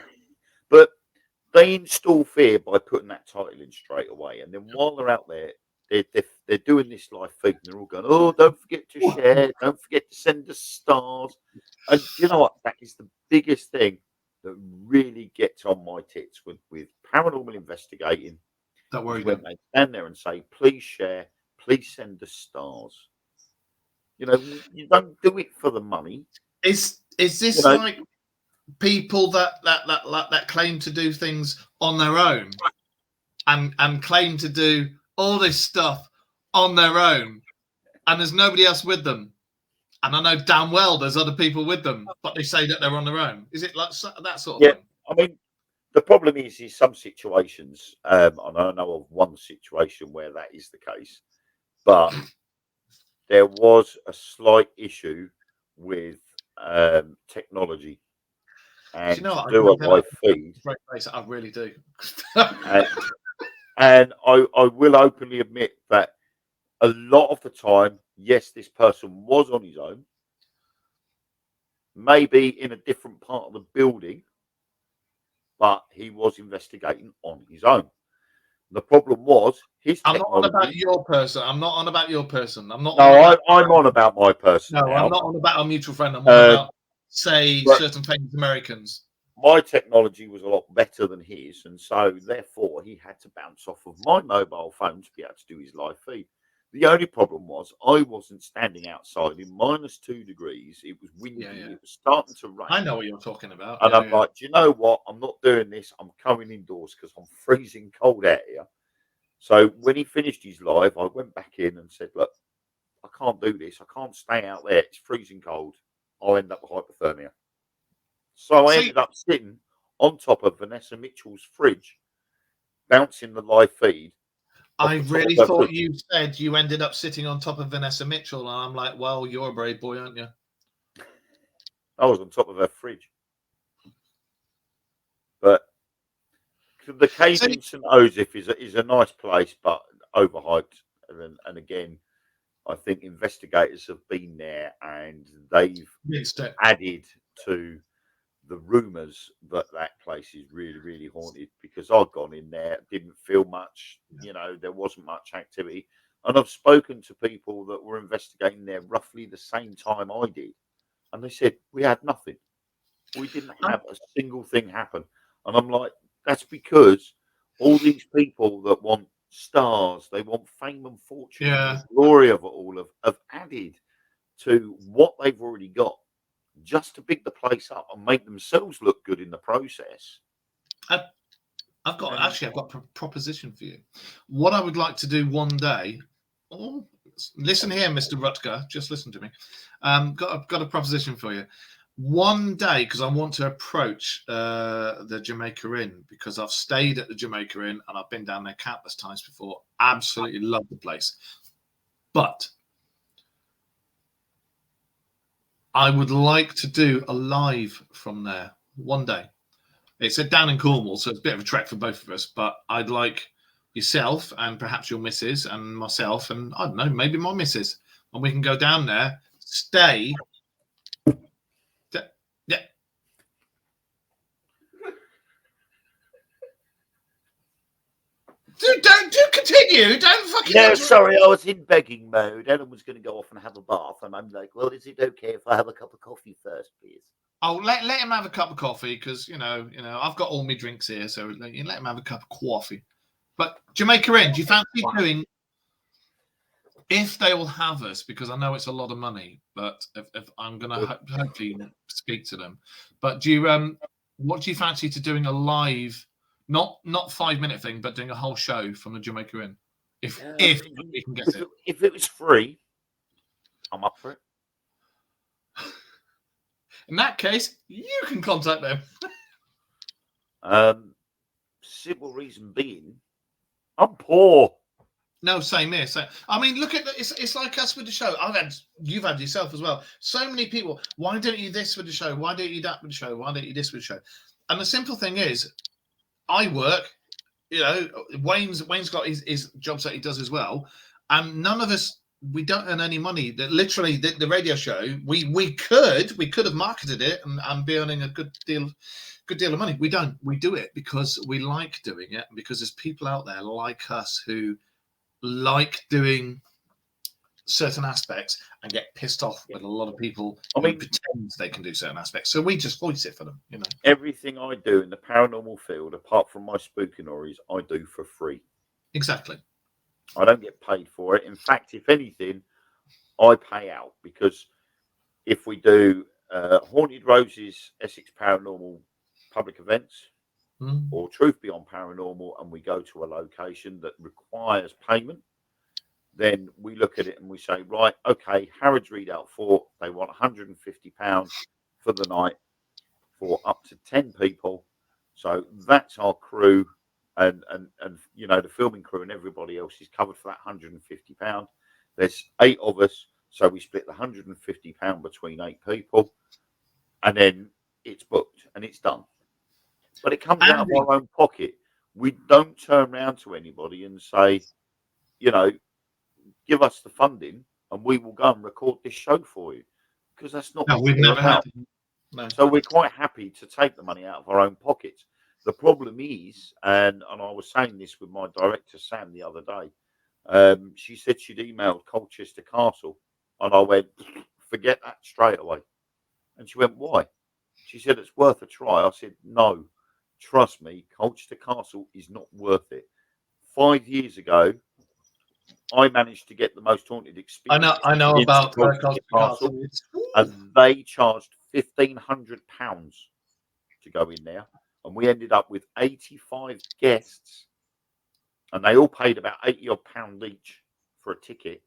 But they install fear by putting that title in straight away. And then while they're out there, they're doing this live feed and they're all going, oh, don't forget to share. Don't forget to send us stars. And you know what? That is the biggest thing that really gets on my tits with paranormal investigating. Don't worry. When they stand there and say, please share, please send us stars. You don't do it for the money. Is this like people that claim to do things on their own and claim to do all this stuff on their own, and there's nobody else with them? And I know damn well there's other people with them, but they say that they're on their own. Is it like that sort of thing? I mean, the problem is some situations, and I know of one situation where that is the case, but there was a slight issue with technology. And do you know to do a live feed. I really do. And I will openly admit that a lot of the time, yes, this person was on his own, maybe in a different part of the building, but he was investigating on his own. The problem was his technology. I'm not on about your person. I'm not on about your person. I'm not. No, I'm on about my person. No, now. I'm not on about our mutual friend. I'm on about, say, certain famous Americans. My technology was a lot better than his, and so therefore he had to bounce off of my mobile phone to be able to do his live feed. The only problem was I wasn't standing outside in -2 degrees. It was windy. It was starting to rain. I know what you're talking about. And I'm like, do you know what? I'm not doing this. I'm coming indoors because I'm freezing cold out here. So when he finished his live, I went back in and said, look, I can't do this. I can't stay out there. It's freezing cold. I'll end up with hypothermia. So I ended up sitting on top of Vanessa Mitchell's fridge, bouncing the live feed. I really thought you said you ended up sitting on top of Vanessa Mitchell, and I'm like, well, you're a brave boy, aren't you? I was on top of her fridge. But the cave in St. Joseph is a nice place, but overhyped. And again, I think investigators have been there and they've added to the rumours that place is really, really haunted, because I've gone in there, didn't feel much, there wasn't much activity. And I've spoken to people that were investigating there roughly the same time I did. And they said, we had nothing. We didn't have a single thing happen. And I'm like, that's because all these people that want stars, they want fame and fortune, and the glory of it all, have added to what they've already got, just to big the place up and make themselves look good in the process. I've got a proposition for you. What I would like to do one day. Oh, listen here, Mr. Rutger. Just listen to me. Got a proposition for you. One day, because I want to approach the Jamaica Inn, because I've stayed at the Jamaica Inn and I've been down there countless times before. Absolutely love the place. But I would like to do a live from there one day. It's down in Cornwall, so it's a bit of a trek for both of us. But I'd like yourself and perhaps your missus and myself and, I don't know, maybe my missus. And we can go down there, stay. Yeah. Don't continue. Don't fucking. No, sorry, I was in begging mode. Ellen was going to go off and have a bath, and I'm like, well, is it okay if I have a cup of coffee first, please? Oh, let him have a cup of coffee, because I've got all my drinks here, so let him have a cup of coffee. But Jamaica Inn, do you fancy doing? If they will have us, because I know it's a lot of money, but if I'm going to hopefully speak to them. But do you what do you fancy to doing a live, not 5-minute thing, but doing a whole show from the Jamaica Inn? If we can get it. If it was free, I'm up for it. In that case, you can contact them. Simple reason being, I'm poor. No, same here. So, I mean, look at it's like us with the show. You've had yourself as well. So many people. Why don't you this with the show? Why don't you that with the show? Why don't you this with the show? And the simple thing is, I work. Wayne's got his jobs that he does as well, and none of us. We don't earn any money. Literally, the radio show. We could have marketed it and be earning a good deal of money. We don't. We do it because we like doing it. Because there's people out there like us who like doing certain aspects and get pissed off with a lot of people who pretend they can do certain aspects. So we just voice it for them. Everything I do in the paranormal field, apart from my spooky stories, I do for free. Exactly. I don't get paid for it. In fact, if anything, I pay out, because if we do Haunted Roses, Essex Paranormal public events, or Truth Beyond Paranormal, and we go to a location that requires payment, then we look at it and we say, right, okay, Harrods Redoubt Fort, they want £150 for the night for up to 10 people. So that's our crew, and the filming crew and everybody else is covered for that £150. There's 8 of us, so we split the £150 between 8 people, and then it's booked and it's done. But it comes out of our own pocket. We don't turn around to anybody and say, give us the funding and we will go and record this show for you, because that's not what we've never had. No. So we're quite happy to take the money out of our own pockets. The problem is, and I was saying this with my director Sam the other day, she said she'd emailed Colchester Castle, and I went, forget that straight away. And she went, why? She said, it's worth a try. I said, no. Trust me, Colchester Castle is not worth it. 5 years ago, I managed to get the most haunted experience. I know about Colchester Castle. And they charged £1,500 to go in there. And we ended up with 85 guests. And they all paid about £80 each for a ticket,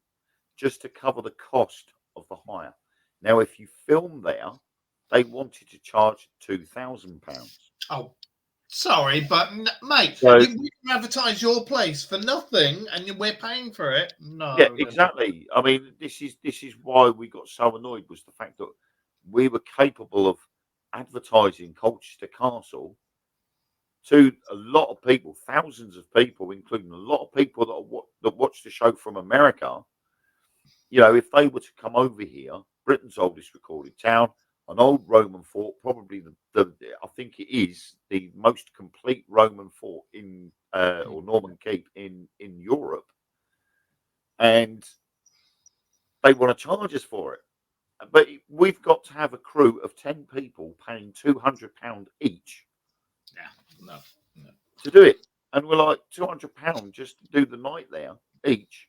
just to cover the cost of the hire. Now, if you film there, they wanted to charge £2,000. Oh, sorry, but mate, so, you can advertise your place for nothing, and we're paying for it. No, yeah, exactly. I mean, this is why we got so annoyed, was the fact that we were capable of advertising Colchester Castle to a lot of people, thousands of people, including a lot of people that watch the show from America. If they were to come over here, Britain's oldest recorded town, an old Roman fort, probably I think it is the most complete Roman fort in or Norman keep in Europe, and they want to charge us for it. But we've got to have a crew of 10 people paying £200 each. No. To do it, and we're like £200 just to do the night there each.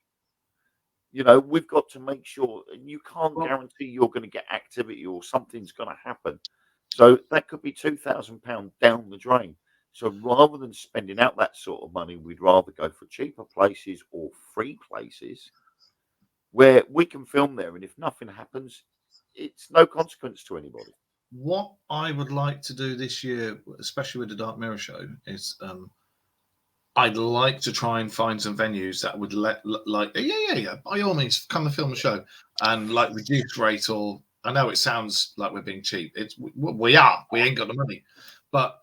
We've got to make sure, and you can't guarantee you're going to get activity or something's going to happen. So that could be £2,000 down the drain. So rather than spending out that sort of money, we'd rather go for cheaper places or free places where we can film there. And if nothing happens, it's no consequence to anybody. What I would like to do this year, especially with the Dark Mirror show, is I'd like to try and find some venues that would by all means come and film a show and like reduce rate, or I know it sounds like we're being cheap. We ain't got the money, but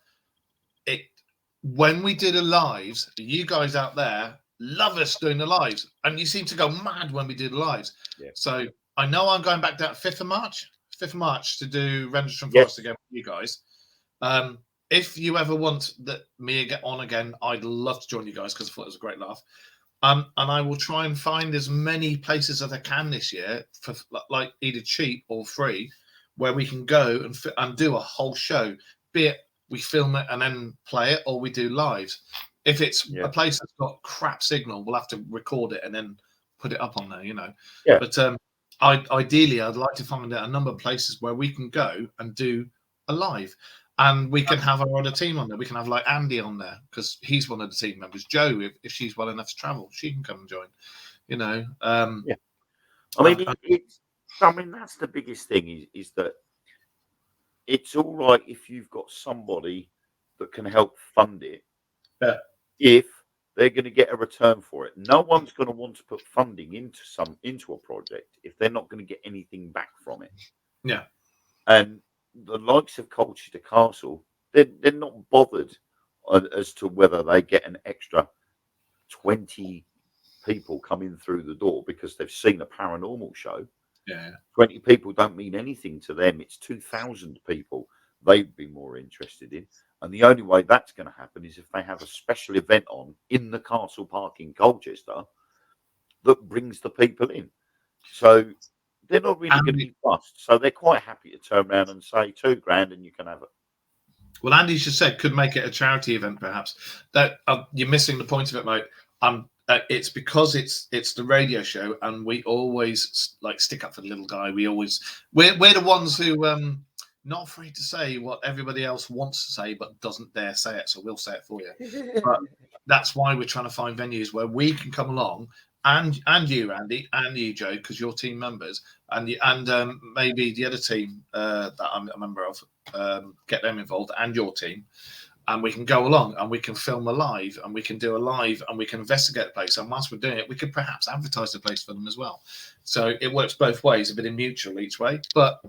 when we do the lives, you guys out there love us doing the lives, and you seem to go mad when we do the lives. Yeah. So I know I'm going back down 5th of March to do Renders from Forest again with you guys. If you ever want me to get on again, I'd love to join you guys because I thought it was a great laugh. And I will try and find as many places as I can this year for like either cheap or free, where we can go and do a whole show. Be it we film it and then play it, or we do lives. If it's a place that's got crap signal, we'll have to record it and then put it up on there. Yeah. But ideally, I'd like to find out a number of places where we can go and do a live. And we can have our other team on there. We can have like Andy on there because he's one of the team members. Joe, if she's well enough to travel, she can come and join. I mean, that's the biggest thing is that it's all right if you've got somebody that can help fund it. Yeah. If they're going to get a return for it, no one's going to want to put funding into a project if they're not going to get anything back from it. Yeah. And the likes of Colchester Castle, they're not bothered as to whether they get an extra 20 people coming through the door because they've seen a paranormal show. Yeah. 20 people don't mean anything to them. It's 2,000 people they'd be more interested in. And the only way that's going to happen is if they have a special event on in the Castle Park in Colchester that brings the people in. So they're not really going to be fussed. So they're quite happy to turn around and say £2,000 and you can have it. Well, Andy just said could make it a charity event, perhaps. That you're missing the point of it, mate. It's because it's the radio show, and we always like stick up for the little guy. We're the ones who not afraid to say what everybody else wants to say, but doesn't dare say it. So we'll say it for you. But that's why we're trying to find venues where we can come along. And you, Andy, and you, Joe, because you're team members, and maybe the other team that I'm a member of, get them involved, and your team, and we can go along and we can film a live, and we can do a live, and we can investigate the place. And whilst we're doing it, we could perhaps advertise the place for them as well. So it works both ways, a bit mutual each way. But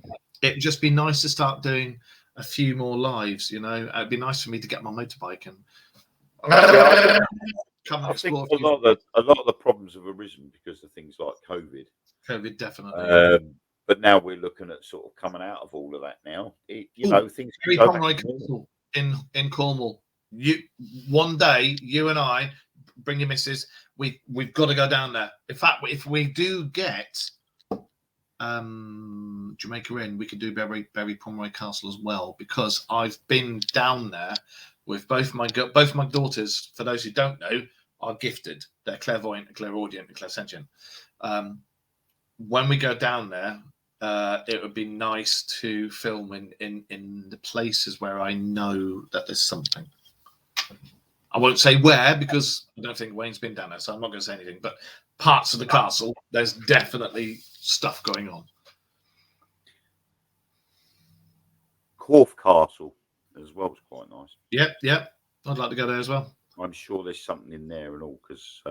it'd just be nice to start doing a few more lives. It'd be nice for me to get my motorbike and. I think a lot of the problems have arisen because of things like COVID. COVID, definitely. But now we're looking at sort of coming out of all of that now. Things Barry Pomeroy Castle in Cornwall. One day, you and I, bring your missus. We've got to go down there. In fact, if we do get Jamaica in, we could do Barry Pomeroy Castle as well, because I've been down there with both my daughters. For those who don't know, are gifted. They're clairvoyant, clairaudient, and clairsentient. When we go down there, it would be nice to film in the places where I know that there's something. I won't say where, because I don't think Wayne's been down there, so I'm not going to say anything. But parts of the castle, there's definitely stuff going on. Corfe Castle as well is quite nice. Yep. I'd like to go there as well. I'm sure there's something in there and all, because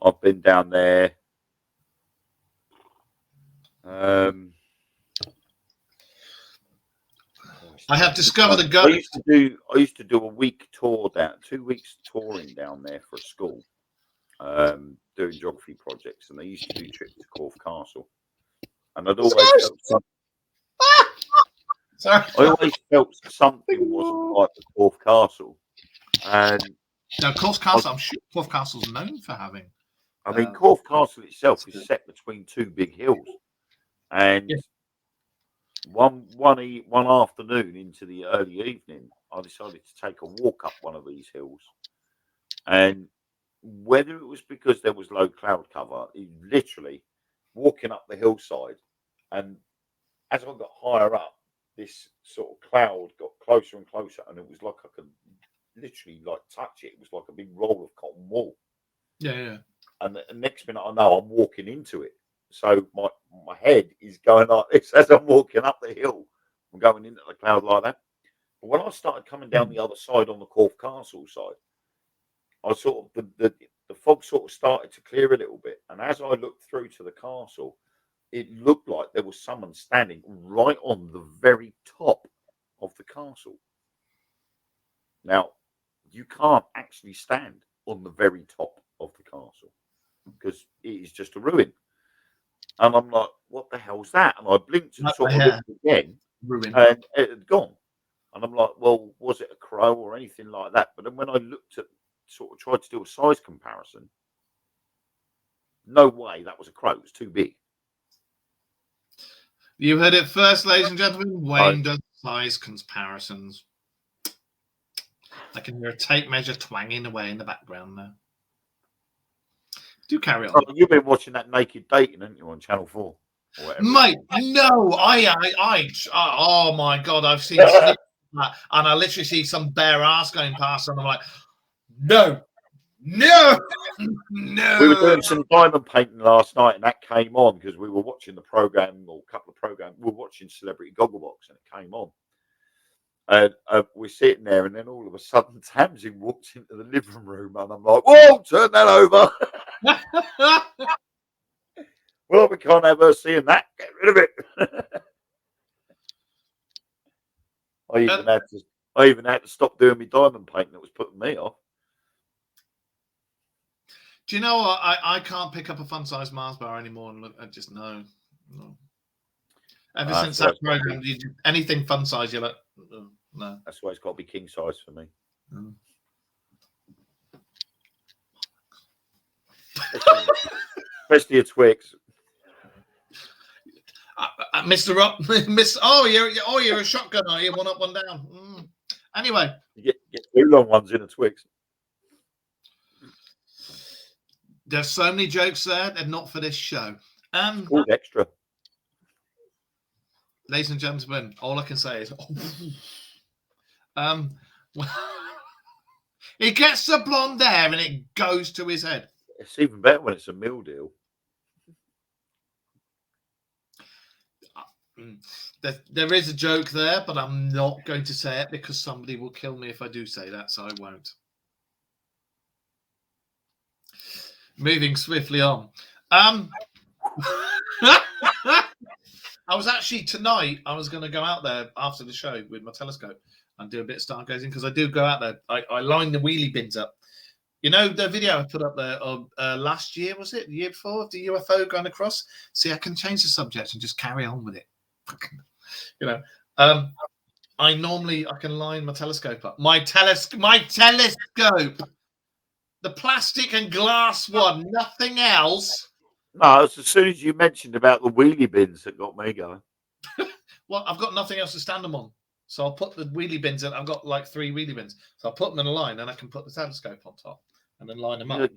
I've been down there. I have discovered a go. I used to do a week tour 2 weeks touring down there for a school, doing geography projects, and they used to do trips to Corfe Castle. And I'd always Sorry. I always felt something wasn't right with Corfe Castle, and Now, Corfe Castle, I'm sure Corfe Castle's known for having. I mean, Corfe Castle itself is set between two big hills, and Yeah. one afternoon into the early evening, I decided to take a walk up one of these hills, and whether it was because there was low cloud cover, literally walking up the hillside, and as I got higher up, this sort of cloud got closer and closer, and it was like I could literally like touch it. It was like a big roll of cotton wool. Yeah. And the next minute I know I'm walking into it. So my head is going like this as I'm walking up the hill. I'm going into the cloud like that. But when I started coming down the other side on the Corfe Castle side, I sort of the fog sort of started to clear a little bit. And as I looked through to the castle, it looked like there was someone standing right on the very top of the castle. Now, you can't actually stand on the very top of the castle because it is just a ruin. And I'm like, what the hell's that? And I blinked and sort of looked again, Ruin. and it had gone. And I'm like, well, was it a crow or anything like that? But then when I looked at, sort of tried to do a size comparison, no way that was a crow. It was too big. You heard it first, ladies and gentlemen. Wayne does size comparisons. I can hear a tape measure twanging away in the background now. Do carry on. Oh, you've been watching that Naked Dating, haven't you, on Channel 4? Mate, no, oh my God, I've seen that, and I literally see some bare ass going past, and I'm like, no. We were doing some diamond painting last night, and that came on because we were watching the program, or a couple of programs. We were watching Celebrity Gogglebox, and it came on. And we're sitting there, and then all of a sudden, Tamsin walks into the living room, and I'm like, "Whoa, turn that over!" Well, we can't have her seeing that. Get rid of it. I even had to stop doing my diamond painting. That was putting me off. Do you know what? I can't pick up a fun size Mars bar anymore, and I just no. Ever since that program, anything fun size, you're like, no. That's why it's got to be king size for me. Especially a Twix. Mr. Up, Miss. Oh, you're a shotgun, are you? One up, one down. Anyway, you get two long ones in a Twix. There's so many jokes there. They're not for this show. Called extra. Ladies and gentlemen, all I can say is, he gets the blonde hair and it goes to his head. It's even better when it's a meal deal. There is a joke there, but I'm not going to say it because somebody will kill me if I do say that, so I won't. Moving swiftly on. I was actually tonight, I was going to go out there after the show with my telescope and do a bit of stargazing because I do go out there. I line the wheelie bins up. You know, the video I put up there of last year, was it? The year before, of the UFO going across? See, I can change the subject and just carry on with it. You know, I can line my telescope up. My telescope. The plastic and glass one, nothing else. No, it's as soon as you mentioned about the wheelie bins that got me going. Well, I've got nothing else to stand them on. So I'll put the wheelie bins in. I've got like 3 wheelie bins. So I'll put them in a line and I can put the telescope on top and then line them up.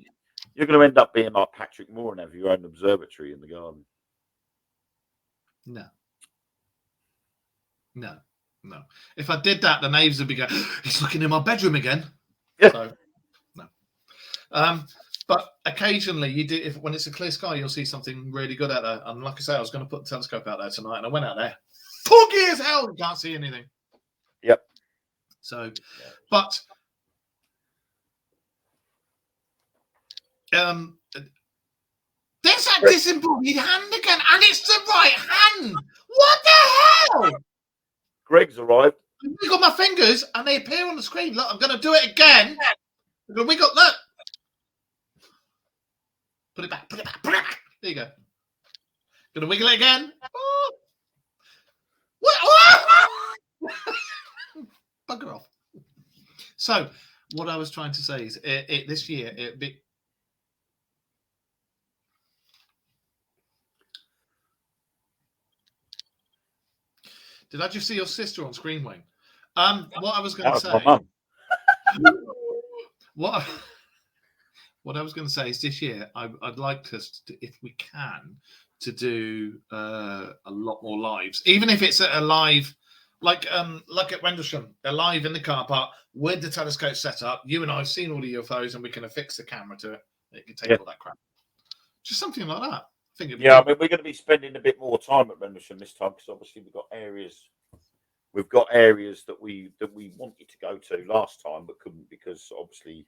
You're going to end up being like Patrick Moore and have your own observatory in the garden. No. If I did that, the knaves would be going, he's looking in my bedroom again. Yeah. So, no. But occasionally, when it's a clear sky, you'll see something really good out there. And like I say, I was going to put the telescope out there tonight, and I went out there, foggy as hell, you can't see anything. Yep. So, but there's that disembodied hand again, and it's the right hand. What the hell? Greg's arrived. I wiggle my fingers, and they appear on the screen. Look, I'm going to do it again. I'm going to wiggle. Look. Put it back. There you go. Gonna wiggle it again. Oh. Bugger off. So, what I was trying to say is, this year, Did I just see your sister on screen, Wayne? What I was going to say. My mum. What I was going to say is, this year I'd like us to, if we can, to do a lot more lives, even if it's a live, like at Rendlesham, a live in the car park with the telescope set up. You and I have seen all the UFOs, and we can affix the camera to it. It can take all that crap. Just something like that. I think. I mean, we're going to be spending a bit more time at Rendlesham this time because obviously we've got areas that we wanted to go to last time but couldn't because obviously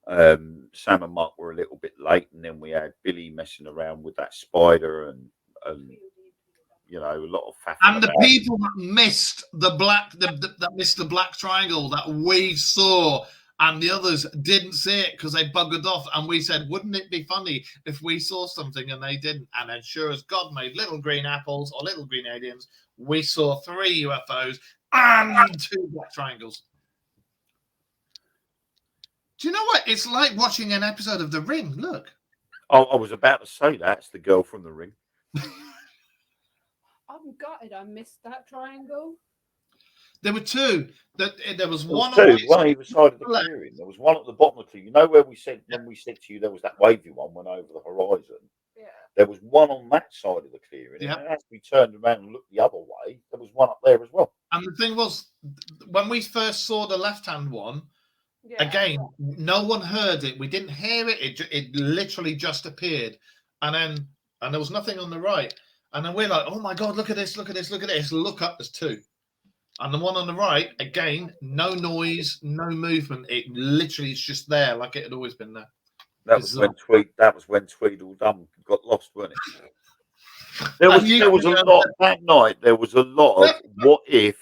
Sam and Mark were a little bit late, and then we had Billy messing around with that spider and you know, a lot of faff. And the people that missed the black triangle that we saw, and the others didn't see it because they buggered off. And we said, wouldn't it be funny if we saw something and they didn't? And then, sure as God made little green apples or little green aliens, we saw 3 UFOs and 2 black triangles. Do you know what? It's like watching an episode of The Ring. Look. Oh, I was about to say that. It's the girl from The Ring. I'm gutted I missed that triangle. There were 2. There was one on either side of the left. clearing. There was one at the bottom of the clearing. You know where we said when we said to you there was that wavy one went over the horizon. Yeah. There was one on that side of the clearing. Yeah. And as we turned around and looked the other way, there was one up there as well. And the thing was, when we first saw the left-hand one, again, no one heard it. We didn't hear it. It literally just appeared, and there was nothing on the right. And then we're like, oh my God, look at this, look at this, look at this. Look up, there's 2. And the one on the right, again, no noise, no movement. It literally is just there, like it had always been there. That was when Tweedledum got lost, wasn't it? There was a lot that night. There was a lot of what if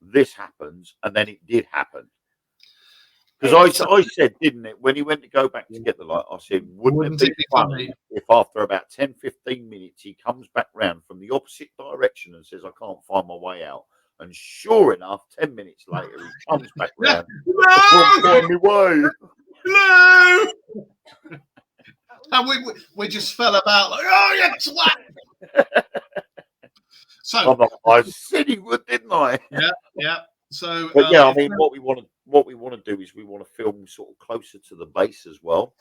this happens, and then it did happen. Because I said, didn't it, when he went to go back to get the light, I said, wouldn't it be funny if after about 10, 15 minutes, he comes back round from the opposite direction and says, I can't find my way out. And sure enough, 10 minutes later, he comes back round. I can't find my way. No! And we just fell about like, oh, you twat! So I said he would, didn't I? Yeah. So, but yeah, I mean, what we want to do is we want to film sort of closer to the base as well.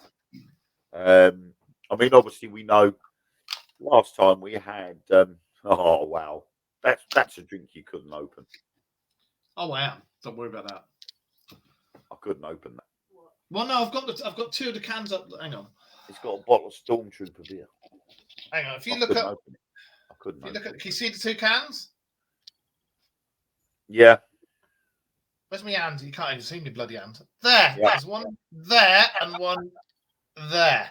I mean, obviously, we know last time we had. Oh wow, that's a drink you couldn't open. Oh wow, don't worry about that. I couldn't open that. Well, no, I've got 2 of the cans up. Hang on. It's got a bottle of Stormtrooper beer. Hang on. If you look up, I couldn't. Can you see the 2 cans? Yeah. Where's my hand? You can't even see me bloody hand. There. Yeah. There's one there and one there.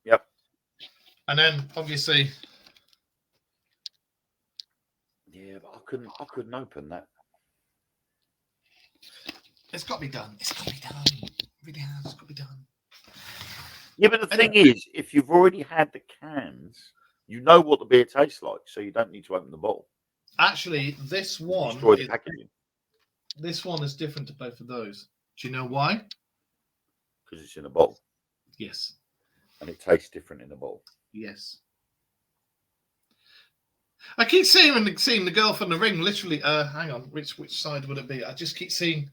Yep. And then obviously. Yeah, but I couldn't open that. It's got to be done. It's got to be done. It really has. It's got to be done. Yeah, but the thing is, if you've already had the cans, you know what the beer tastes like, so you don't need to open the bottle. Actually, this one. Destroy the packaging. This one is different to both of those. Do you know why? Because it's in a bottle. Yes. And it tastes different in a bottle. Yes. I keep seeing the girl from The Ring. Literally, hang on, which side would it be? I just keep seeing.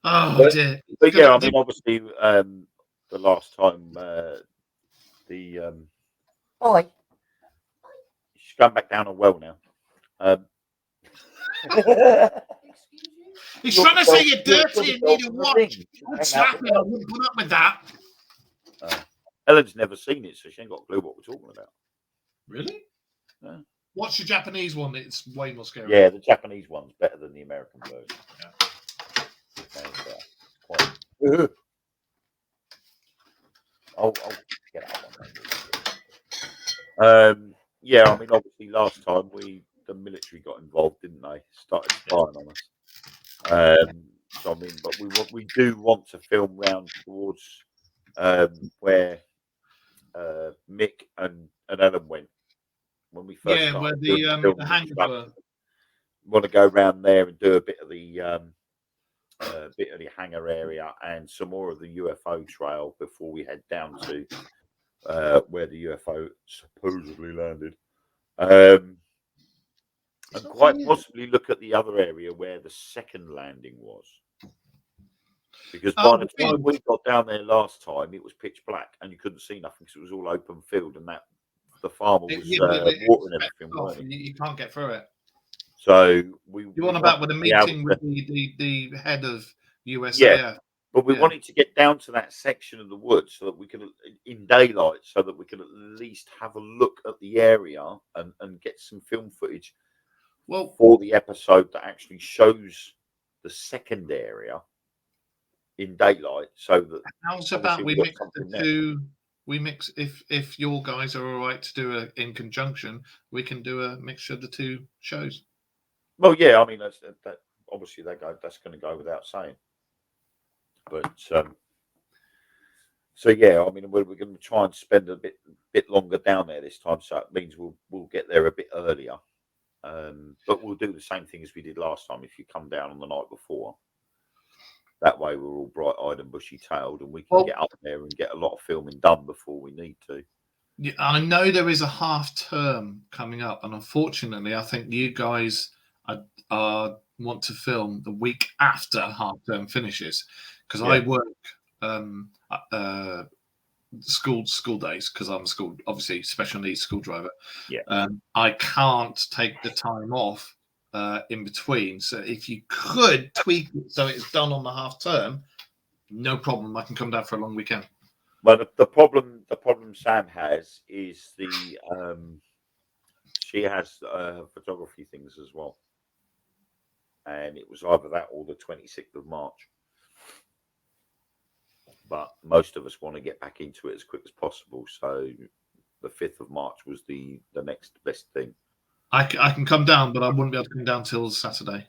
Oh dear. But yeah, I mean, obviously, the last time Oi. She's going back down a well now. He's trying to say you're dirty and need a watch. What's happening? I wouldn't put up with that. Ellen's never seen it, so she ain't got a clue what we're talking about. Really? Yeah. Watch the Japanese one. It's way more scary. Yeah, the Japanese one's better than the American version. Yeah. I'll get out. Yeah, I mean, obviously, last time the military got involved, didn't they? Started spying on us. So I mean, but we do want to film round towards where Mick and Alan went when we first Yeah, where started doing the film hangers were. construction. Want to go around there and do a bit of the hangar area and some more of the UFO trail before we head down to where the UFO supposedly landed. And quite possibly look at the other area where the second landing was. Because by the time we got down there last time, it was pitch black and you couldn't see nothing because it was all open field and that the farmer was watering everything. You can't get through it. So you want about with a meeting with the head of USAF. Yeah, but we wanted to get down to that section of the woods so that we could, in daylight, so that we could at least have a look at the area and get some film footage. Well, for the episode that actually shows the second area in daylight, so that how's about we mix the two? We mix if your guys are all right to do it in conjunction, we can do a mixture of the two shows. Well, yeah, I mean that obviously that's going to go without saying. But so yeah, I mean we're going to try and spend a bit longer down there this time, so it means we'll get there a bit earlier. But we'll do the same thing as we did last time. If you come down on the night before, that way we're all bright-eyed and bushy-tailed, and we can get up there and get a lot of filming done before we need to. Yeah, I know there is a half term coming up, and unfortunately, I think you guys want to film the week after half term finishes because I work school days because I'm obviously special needs school driver. Yeah. I can't take the time off in between. So if you could tweak it so it's done on the half term, no problem. I can come down for a long weekend. Well, the problem Sam has is she has photography things as well, and it was either that or the 26th of March. But most of us want to get back into it as quick as possible. So the 5th of March was the next best thing. I can come down, but I wouldn't be able to come down till Saturday.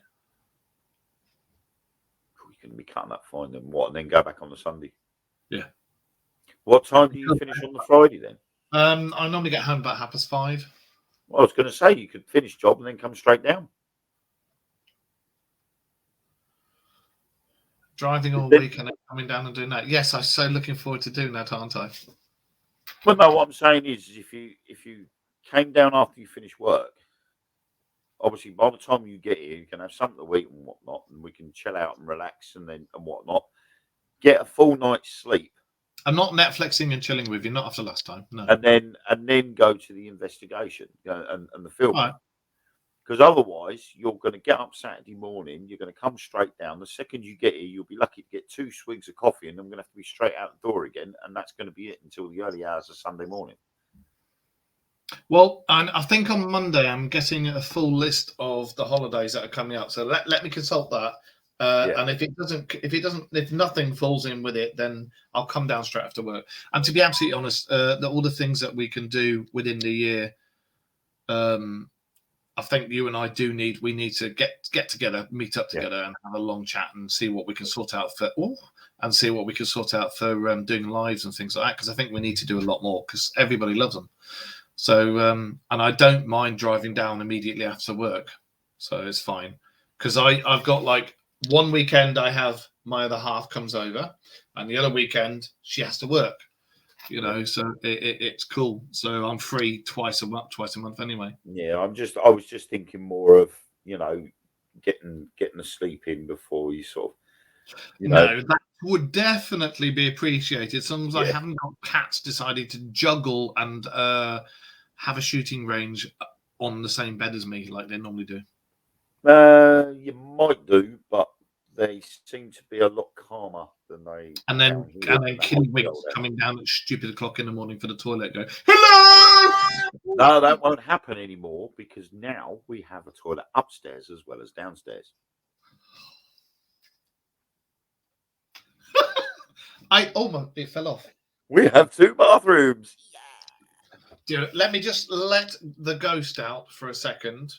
We can be cutting that fine then. What? And then go back on the Sunday? Yeah. What time do you finish on the Friday then? I normally get home about 5:30. Well, I was going to say you could finish job and then come straight down. Driving all week and then coming down and doing that. Yes, I'm so looking forward to doing that, aren't I? Well, no, what I'm saying is if you came down after you finish work, obviously by the time you get here, you can have something to eat and whatnot, and we can chill out and relax and whatnot. Get a full night's sleep. I'm not Netflixing and chilling with you, not after last time. No. And then go to the investigation and the film. Right. Because otherwise, you're going to get up Saturday morning, you're going to come straight down. The second you get here, you'll be lucky to get 2 swigs of coffee, and I'm going to have to be straight out the door again, and that's going to be it until the early hours of Sunday morning. Well, and I think on Monday I'm getting a full list of the holidays that are coming up. So let me consult that. And if nothing falls in with it, then I'll come down straight after work. And to be absolutely honest, all the things that we can do within the year, I think you and I we need to get together, meet up together, and have a long chat and see what we can sort out for doing lives and things like that. Because I think we need to do a lot more because everybody loves them. So and I don't mind driving down immediately after work, so it's fine. Because I've got like one weekend I have my other half comes over, and the other weekend she has to work. So it's cool. So I'm free twice a month anyway. Yeah, I was just thinking more of getting the sleep in before you sort of. No, that would definitely be appreciated. Sometimes I haven't got cats decided to juggle and have a shooting range on the same bed as me like they normally do. You might do, but they seem to be a lot calmer than they. And then Killywigs coming down at stupid o'clock in the morning for the toilet. Go, hello. No, that won't happen anymore because now we have a toilet upstairs as well as downstairs. It fell off. We have 2 bathrooms. Let me just let the ghost out for a second.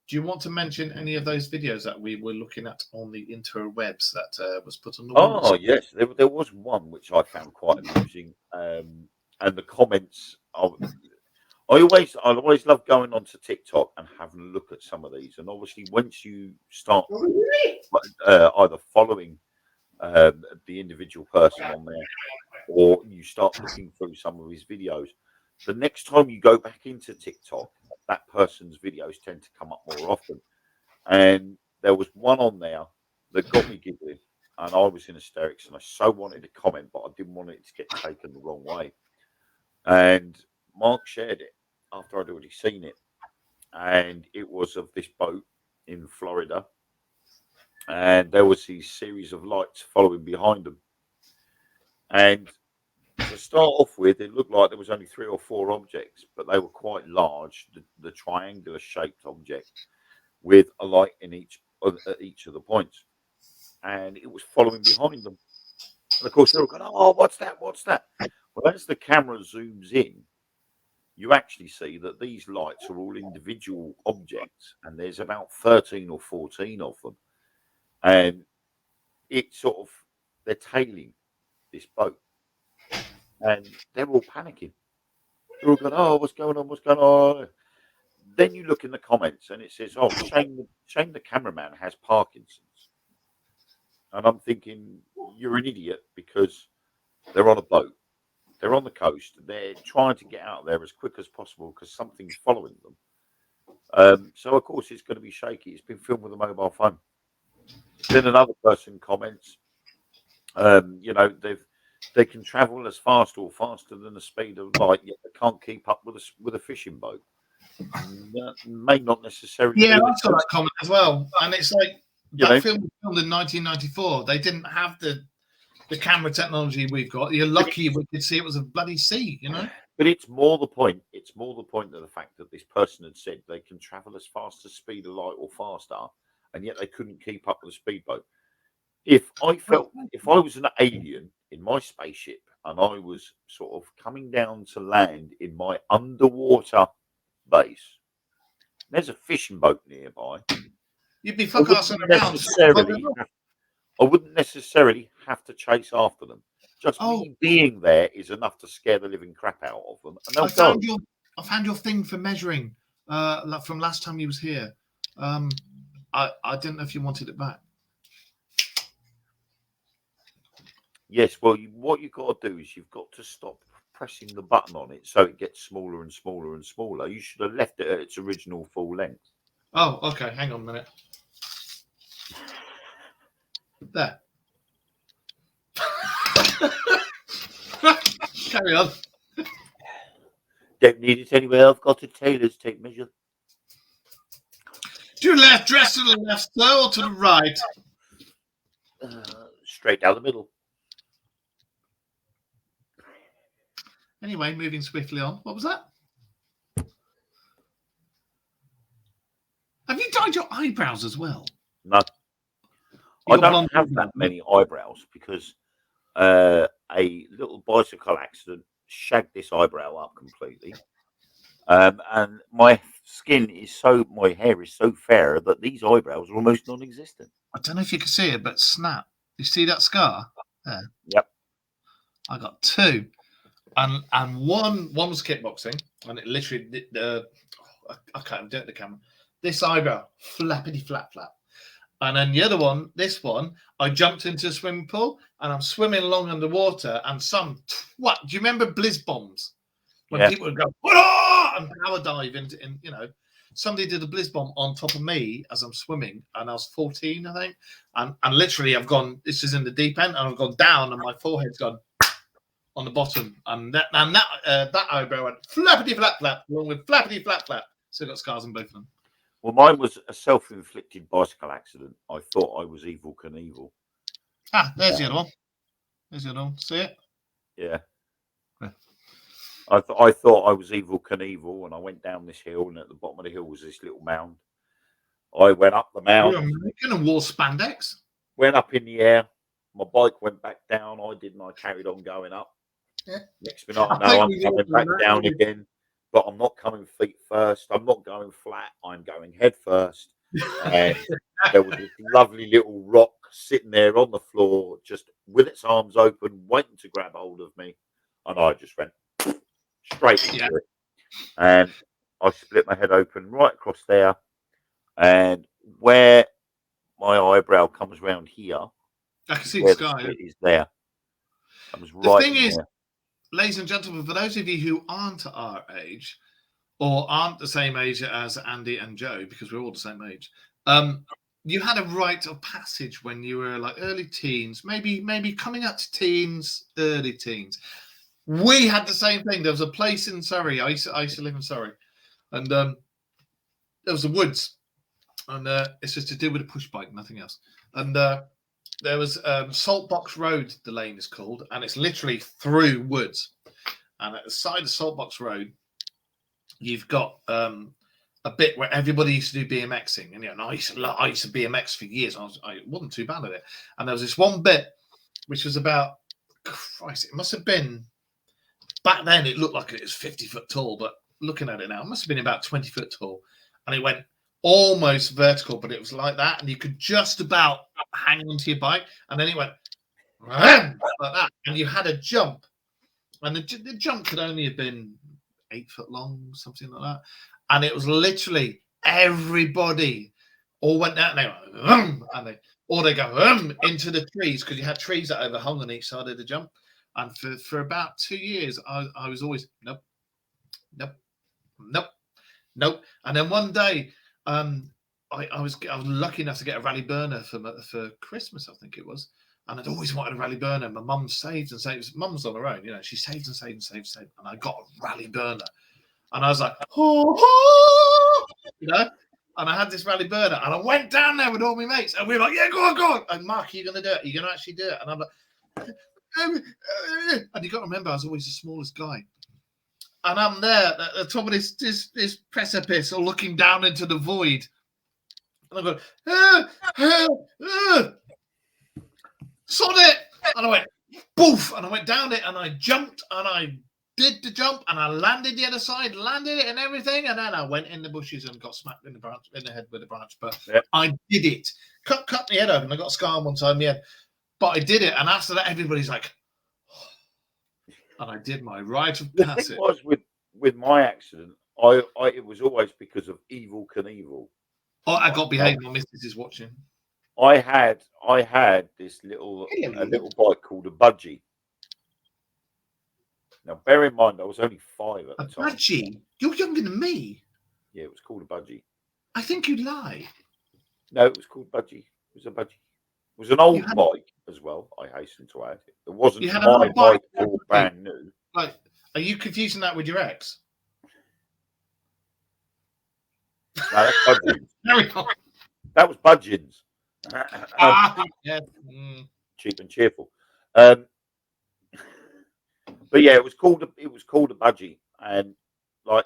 Do you want to mention any of those videos that we were looking at on the interwebs that was put on the walls? Oh yes, there was one which I found quite amusing, and the comments. I always love going onto TikTok and having a look at some of these. And obviously, once you start either following the individual person on there, or you start looking through some of his videos, the next time you go back into TikTok, that person's videos tend to come up more often. And there was one on there that got me giggling, and I was in hysterics, and I so wanted to comment, but I didn't want it to get taken the wrong way. And Mark shared it after I'd already seen it, and it was of this boat in Florida, and there was these series of lights following behind them. And to start off with, it looked like there was only 3 or 4 objects, but they were quite large, the triangular shaped object with a light in each of the points, and it was following behind them. And of course, they were going, "Oh, what's that? What's that?" Well, as the camera zooms in, you actually see that these lights are all individual objects, and there's about 13 or 14 of them, and they're tailing this boat, and they're all panicking. They're all going, "Oh, what's going on? What's going on?" Then you look in the comments, and it says, "Oh, shame the cameraman has Parkinson's." And I'm thinking, you're an idiot, because they're on a boat. They're on the coast. They're trying to get out there as quick as possible because something's following them. So, of course, it's going to be shaky. It's been filmed with a mobile phone. Then another person comments, they can travel as fast or faster than the speed of light, yet they can't keep up with a fishing boat. That may not necessarily. Yeah, I saw that comment as well. And it's like, that film was filmed in 1994. They didn't have the camera technology we've got. You're lucky we could see it was a bloody sea, But it's more the point. It's more the point of the fact that this person had said they can travel as fast as speed of light or faster, and yet they couldn't keep up with a speedboat. If I was an alien in my spaceship and I was sort of coming down to land in my underwater base, there's a fishing boat nearby. You'd be fuck-assing around. I wouldn't necessarily have to chase after them. Just me being there is enough to scare the living crap out of them. And I found your thing for measuring from last time you was here. I didn't know if you wanted it back. Yes, well, what you've got to do is you've got to stop pressing the button on it so it gets smaller and smaller and smaller. You should have left it at its original full length. Oh, okay. Hang on a minute. There. Carry on. Don't need it anywhere. I've got a tailor's tape measure. To your left, dress to the left, sir, or to the right? Straight down the middle. Anyway, moving swiftly on. What was that? Have you dyed your eyebrows as well? No. I don't have that many eyebrows because a little bicycle accident shagged this eyebrow up completely. And my hair is so fair that these eyebrows are almost non-existent. I don't know if you can see it, but snap. You see that scar? There. Yep. I got 2. And one was kickboxing, and it literally I can't do it to the camera. This eyebrow, flappity flap flap. And then the other one, this one, I jumped into a swimming pool and I'm swimming along underwater, and some twat. Do you remember Blizz bombs? When people would go, "Whoa!" and power dive into, somebody did a Blizz bomb on top of me as I'm swimming, and I was 14, I think. And literally I've gone, this is in the deep end, and I've gone down and my forehead's gone on the bottom. And that eyebrow went flappity flap flap, along with flappity flap flap. So got scars on both of them. Well, mine was a self-inflicted bicycle accident. I thought I was Evel Knievel. There's the other one. There's the other one. See it? Yeah. I thought I was Evel Knievel, and I went down this hill, and at the bottom of the hill was this little mound. I went up the mound. You're American and wore spandex. Went up in the air. My bike went back down. I carried on going up. Yeah. Next minute I know I'm coming back down again. but I'm not coming feet first. I'm not going flat. I'm going head first. And there was this lovely little rock sitting there on the floor, just with its arms open, waiting to grab hold of me. And I just went straight into it. And I split my head open right across there. And where my eyebrow comes round here, I can see the sky. It is there. I was The right thing is, there. ladies and gentlemen, for those of you who aren't our age or aren't the same age as Andy and Joe, because we're all the same age, you had a rite of passage when you were like early teens, maybe coming up to teens, early teens. We had the same thing. There was a place in Surrey. I used to live in Surrey, and there was the woods, and it's just to do with a push bike, nothing else. And there was Saltbox Road, the lane is called, and it's literally through woods. And at the side of Saltbox Road, you've got a bit where everybody used to do BMXing. And I used to BMX for years. I wasn't too bad at it. And there was this one bit which was about, Christ, it must have been, back then it looked like it was 50 foot tall, but looking at it now, it must have been about 20 foot tall. And it went almost vertical, but it was like that. And you could just about hang onto your bike. And then it went like that. And you had a jump. And the jump could only have been 8 foot long, something like that. And it was literally everybody all went down and they go into the trees, because you had trees that overhung on each side of the jump. And for about 2 years, I was always nope. And then one day, I was lucky enough to get a rally burner for Christmas, I think it was. And I'd always wanted a rally burner. My mum saved and saved. Mum's on her own, she saved and saved and saved. And I got a rally burner. And I was like, and I had this rally burner. And I went down there with all my mates. And we were like, yeah, go on. And Mark, are you going to do it? Are you going to actually do it? And I'm like, and you got to remember, I was always the smallest guy. And I'm there at the top of this precipice, or looking down into the void. And I'm going, sod it! And I went, boof! And I went down it, and I jumped, and I did the jump, and I landed the other side, landed it and everything, and then I went in the bushes and got smacked in the head with a branch. But I did it. Cut my head open. I got a scar on one side of my head. But I did it, and after that, everybody's like, and I did my rite of passage. The thing was with my accident, it was always because of Evel Knievel. Oh, I got behaved. My missus is watching. I had this a little bike called a budgie. Now, bear in mind, I was only 5 at the time. A budgie? You're younger than me. Yeah, it was called a budgie. I think you lie. No, it was called budgie. It was a budgie. It was an old bike as well, I hasten to add. It wasn't my bike all brand new. Like, are you confusing that with your ex? No, that's Budgeons. Carry on. That was Budgeons. Yeah. Cheap and cheerful. But yeah, it was called a budgie, and like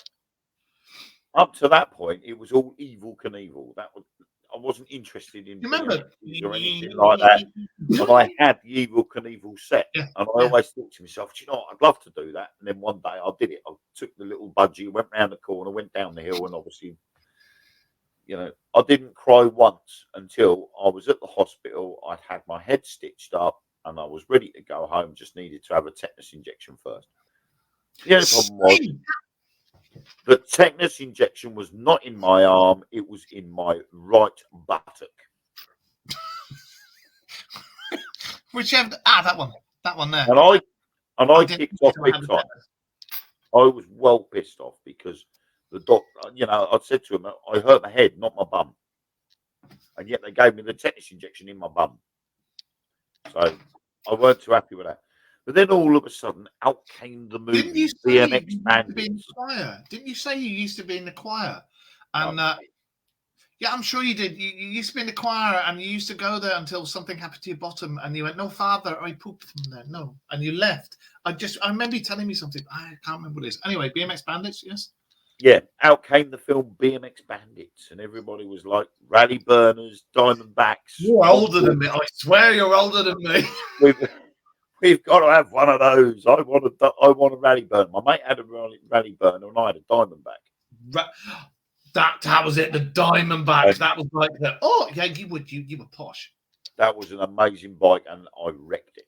up to that point, it was all Evel Knievel. I wasn't interested in remember or anything like that. And I had the Evel Knievel set, and I always thought to myself, you know what, I'd love to do that. And then one day I did it. I took the little budgie, went round the corner, went down the hill, and obviously, I didn't cry once until I was at the hospital. I'd had my head stitched up, and I was ready to go home. Just needed to have a tetanus injection first. The only problem was the tetanus injection was not in my arm; it was in my right buttock. Whichever, that one there. And I kicked off big time. I was well pissed off because the doctor, I said to him, I hurt my head, not my bum, and yet they gave me the tetanus injection in my bum. So I weren't too happy with that. But then all of a sudden, out came the movie BMX Bandits. Didn't you say you used to be in the choir? And yeah, I'm sure you did. You used to be in the choir, and you used to go there until something happened to your bottom, and you went, "No, Father, I pooped from there." No, and you left. I remember you telling me something. I can't remember what it is. Anyway, BMX Bandits, yes. Yeah, out came the film BMX Bandits, and everybody was like rally burners, Diamondbacks. You're older than me. I swear you're older than me. We've got to have one of those. I want a rally burn. My mate had a rally burn, and I had a Diamondback. That was it. The Diamondback. That was like the. Oh yeah, you were posh. That was an amazing bike, and I wrecked it.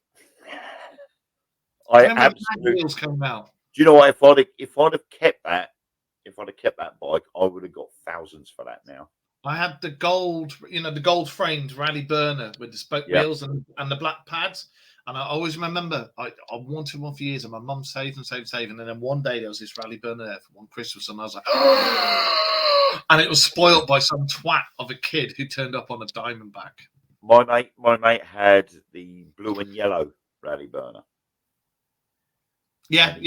I absolutely. Wheels came out. Do you know what? If I'd have kept that bike, I would have got thousands for that now. I had the gold, the gold framed rally burner with the spoke wheels and the black pads. And I always remember I wanted one for years, and my mum saved. And then one day there was this rally burner there for one Christmas, and I was like, oh! And it was spoilt by some twat of a kid who turned up on a Diamondback. My mate had the blue and yellow rally burner. Yeah. With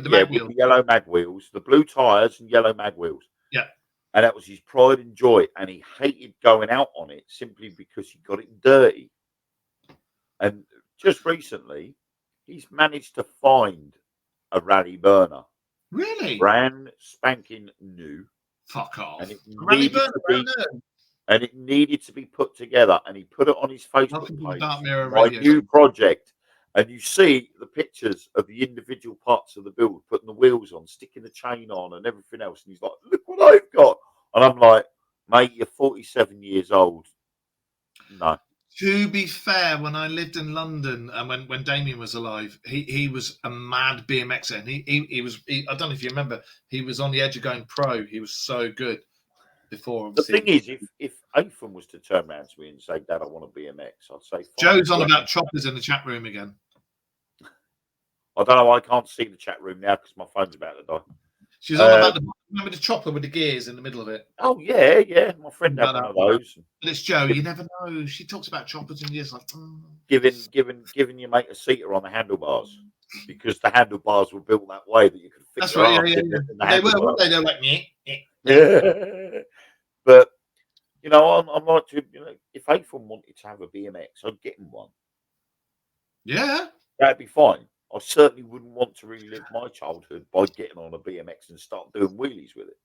the yellow mag wheels, the blue tires and yellow mag wheels. Yeah. And that was his pride and joy. And he hated going out on it simply because he got it dirty. And just recently, he's managed to find a rally burner. Really? Brand spanking new. Fuck off. And it needed to be put together. And he put it on his Facebook page. My new project. And you see the pictures of the individual parts of the build, putting the wheels on, sticking the chain on and everything else. And he's like, look what I've got. And I'm like, mate, you're 47 years old. No. To be fair, when I lived in London and when Damien was alive, he was a mad BMXer. And he was, I don't know if you remember, he was on the edge of going pro. He was so good before. The thing is, if Athan was to turn around to me and say, Dad, I want a BMX, I'd say, Joe's on about choppers in the chat room again. I don't know. I can't see the chat room now because my phone's about to die. She's on about the chopper with the gears in the middle of it. Oh, yeah. My friend had one of those. But it's Joe. You never know. She talks about choppers and gears like... Giving your mate a seater on the handlebars because the handlebars were built that way that you could fit. That's right, yeah. They were, weren't they? They were like, yeah. But, I'm like, if Athan wanted to have a BMX, I'd get him one. Yeah. That'd be fine. I certainly wouldn't want to relive my childhood by getting on a BMX and start doing wheelies with it.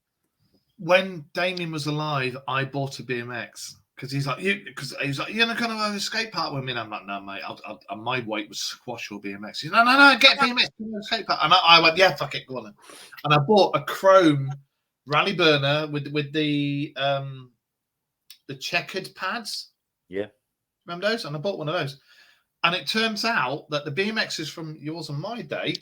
When Damien was alive, I bought a BMX because he's like, you're not going to have a skate park with me. And I'm like, no, mate. My weight was squash your BMX. He's like, no, get BMX, skate park. And I went, yeah, fuck it, go on then. And I bought a chrome rally burner with the checkered pads. Yeah, remember those? And I bought one of those. And it turns out that the BMXs from yours and my day,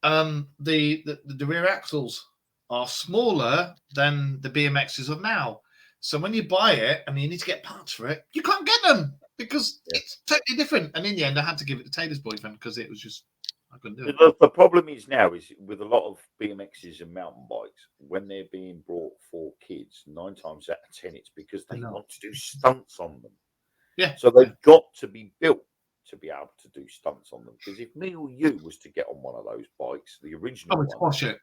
the rear axles are smaller than the BMXs of now. So when you buy it and you need to get parts for it, you can't get them because it's totally different. And in the end, I had to give it to Taylor's boyfriend because it was just, I couldn't do it. The problem is now is with a lot of BMXs and mountain bikes, when they're being brought for kids, 9 times out of 10, it's because they want to do stunts on them. Yeah. So they've got to be built to be able to do stunts on them. Because if me or you was to get on one of those bikes, the original we'd squash it.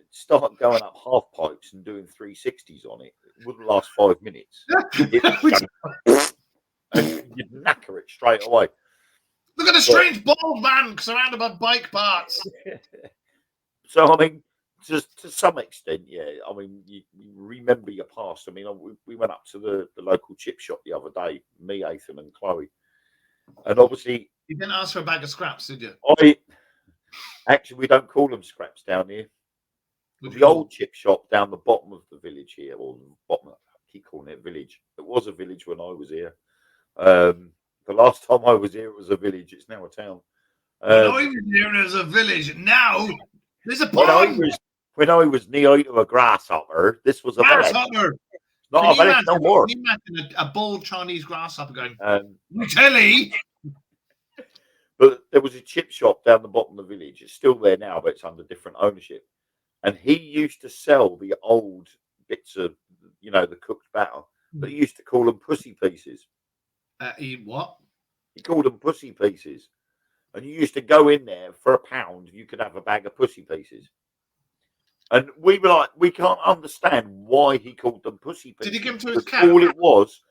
Start going up half pipes and doing 360s on it. It wouldn't last 5 minutes. And you'd knacker it straight away. Look at the strange bald man surrounded by bike parts. So, I mean, to some extent, yeah. I mean, you remember your past. I mean, we went up to the local chip shop the other day, me, Athan, and Chloe. And obviously... You didn't ask for a bag of scraps, did you? Actually, we don't call them scraps down here. The old chip shop down the bottom of the village here, or the bottom, I keep calling it a village. It was a village when I was here. The last time I was here, it was a village. It's now a town. When I was here, it was a village. Now, there's a pond. When I was near to a grasshopper, this was a grasshopper. Not a village no more. Can you imagine a bald Chinese grasshopper going, Telly? But there was a chip shop down the bottom of the village. It's still there now, but it's under different ownership. And he used to sell the old bits of, the cooked batter, but he used to call them pussy pieces. What? He called them pussy pieces. And you used to go in there for £1, you could have a bag of pussy pieces. And we were like, we can't understand why he called them pussy pieces. Did he give them to his cat? All it was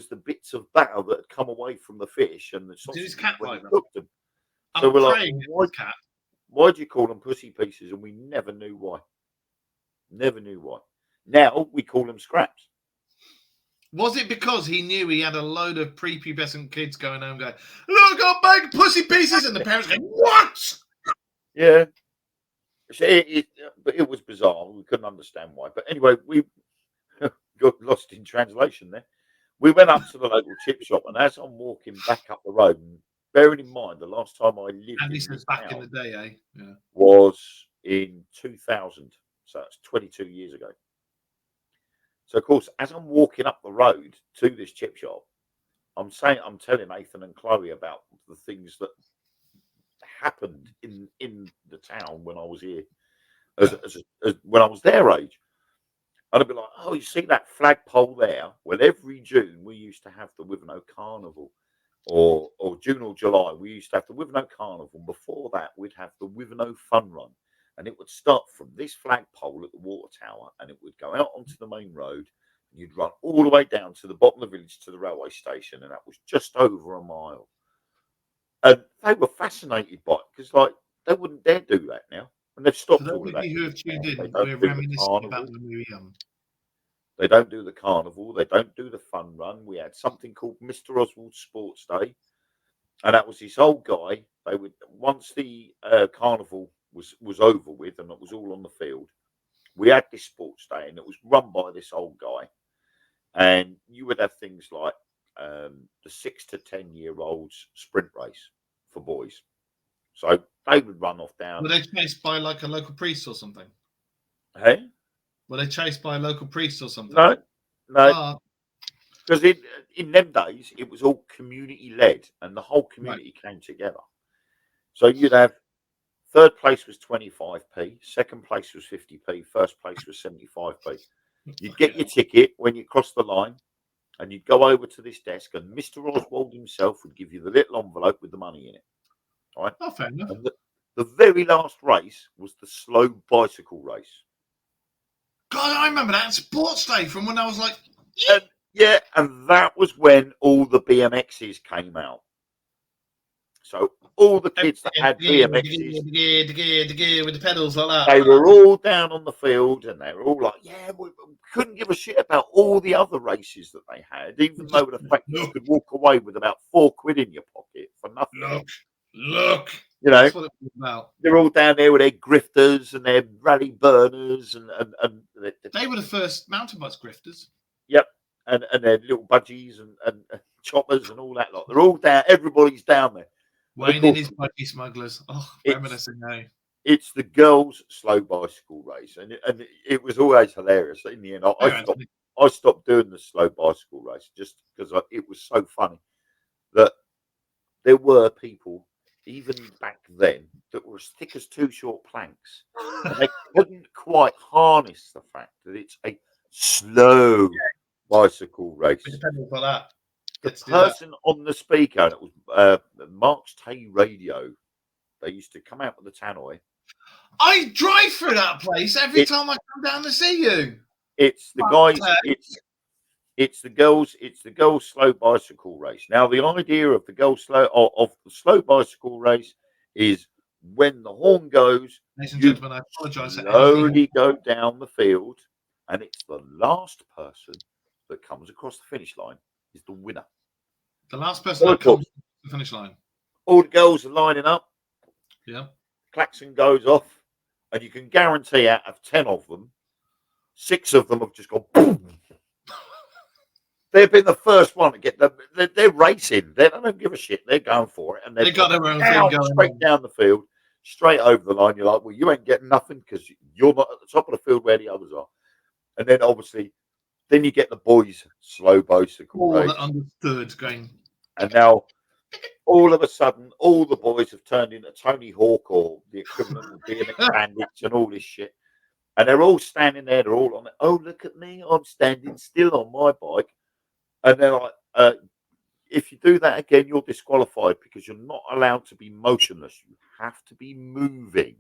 the bits of batter that had come away from the fish and the sausage. Did his cat like them? Cooked them. So we're like, why do you call them pussy pieces? And we never knew why. Never knew why. Now we call them scraps. Was it because he knew he had a load of prepubescent kids going home going, look, I'll make pussy pieces, and the parents going, what? Yeah. But it was bizarre. We couldn't understand why. But anyway, we got lost in translation there. We went up to the local chip shop, and as I'm walking back up the road, and bearing in mind the last time I lived And he in says this back in town the day, eh? Yeah. was in 2000, so it's 22 years ago. So of course, as I'm walking up the road to this chip shop, I'm telling Nathan and Chloe about the things that happened in the town when I was here, as when I was their age. And I'd be like, oh, you see that flagpole there? Well, every June we used to have the Wivenhoe Carnival, or June or July we used to have the Wivenhoe Carnival. Before that, we'd have the Wivenhoe Fun Run, and it would start from this flagpole at the water tower, and it would go out onto the main road. And you'd run all the way down to the bottom of the village to the railway station, and that was just over a mile. And they were fascinated by it because, like, they wouldn't dare do that now. And they've stopped For those all of of that. you who have tuned in, They we're don't do the reminiscing about carnival. when we were young. They don't do the carnival. They don't do the fun run. We had something called Mr. Oswald Sports Day, and that was this old guy. They would, once the carnival was over with and it was all on the field, we had this sports day, and it was run by this old guy. And you would have things like the 6 to 10-year-olds sprint race for boys. So they would run off down. Were they chased by like a local priest or something? Hey? Were they chased by a local priest or something? No. Ah, Because in them days, it was all community led, and the whole community came together. So you'd have third place was 25p, second place was 50p, first place was 75p. You'd get your ticket when you crossed the line, and you'd go over to this desk, and Mr. Oswald himself would give you the little envelope with the money in it. All right? oh, fair enough. And the very last race was the slow bicycle race. God, I remember that sports day from when I was like, Yeah, and that was when all the BMXs came out. So all the kids that had BMXs, with the pedals like that, they were all down on the field, and they were all like, "Yeah, we couldn't give a shit about all the other races that they had, even though the fact that you could walk away with about £4 in your pocket for nothing." Look, you know, that's what it was about. They're all down there with their grifters and their rally burners, and they were the first mountain bike grifters. Yep, and their little budgies and choppers and all that lot. They're all down. Everybody's down there. Wayne and his budgie smugglers. Oh, reminiscing now. It's the girls' slow bicycle race, and it was always hilarious. In the end, I stopped doing the slow bicycle race just because it was so funny that there were people, even back then, that were as thick as two short planks, and they couldn't quite harness the fact that it's a slow bicycle race. For that. The person on the speaker, and it was Mark's Tay Radio. They used to come out with the tannoy. I drive through that place every time I come down to see you. It's the guys. It's the girls. It's the girls' slow bicycle race. Now, the idea of the the slow bicycle race is when the horn goes, ladies and gentlemen, I apologise. Slowly go down the field, and it's the last person that comes across the finish line is the winner. The last person that comes to the finish line. All the girls are lining up. Yeah. Klaxon goes off, and you can guarantee out of 10 of them, 6 of them have just gone boom. They've been the first one to get them. They're racing. They don't give a shit. They're going for it, and they've got their own thing going straight down the field, straight over the line. You're like, well, you ain't getting nothing because you're not at the top of the field where the others are. And then obviously, then you get the boys' slow bicycle race. Understood. Going. And now, all of a sudden, all the boys have turned into Tony Hawk or the equivalent of BMX bandits and all this shit. And they're all standing there. They're all on it. Oh, look at me. I'm standing still on my bike. And they're like, if you do that again, you're disqualified because you're not allowed to be motionless. You have to be moving.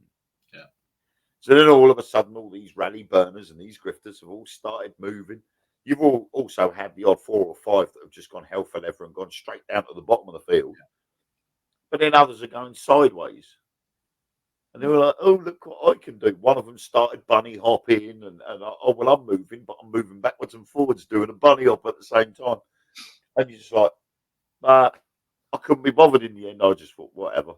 Yeah. So then all of a sudden, all these rally burners and these grifters have all started moving. You've all also had the odd 4 or 5 that have just gone hell for leather and gone straight down to the bottom of the field. Yeah. But then others are going sideways. And they were like, "Oh, look what I can do." One of them started bunny hopping, oh well, I'm moving, but I'm moving backwards and forwards doing a bunny hop at the same time. And you're just like, I couldn't be bothered in the end. I just thought, whatever.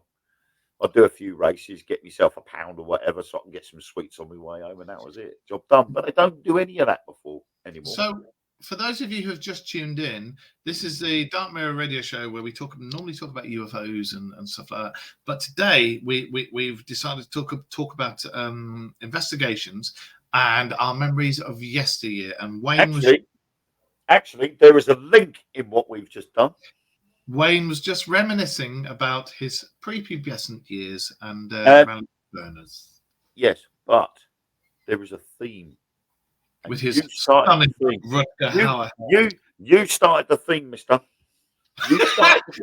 I'll do a few races, get myself a pound or whatever, so I can get some sweets on my way home, and that was it. Job done. But they don't do any of that before anymore. So, for those of you who have just tuned in, this is the Dark Mirror Radio Show where we normally talk about UFOs and stuff like that. But today we've decided to talk about investigations and our memories of yesteryear. And Actually, there is a link in what we've just done. Wayne was just reminiscing about his prepubescent years and rally burners. Yes, but there is a theme. And with his stunning Rutger Hauer. You started the theme, mister. You started the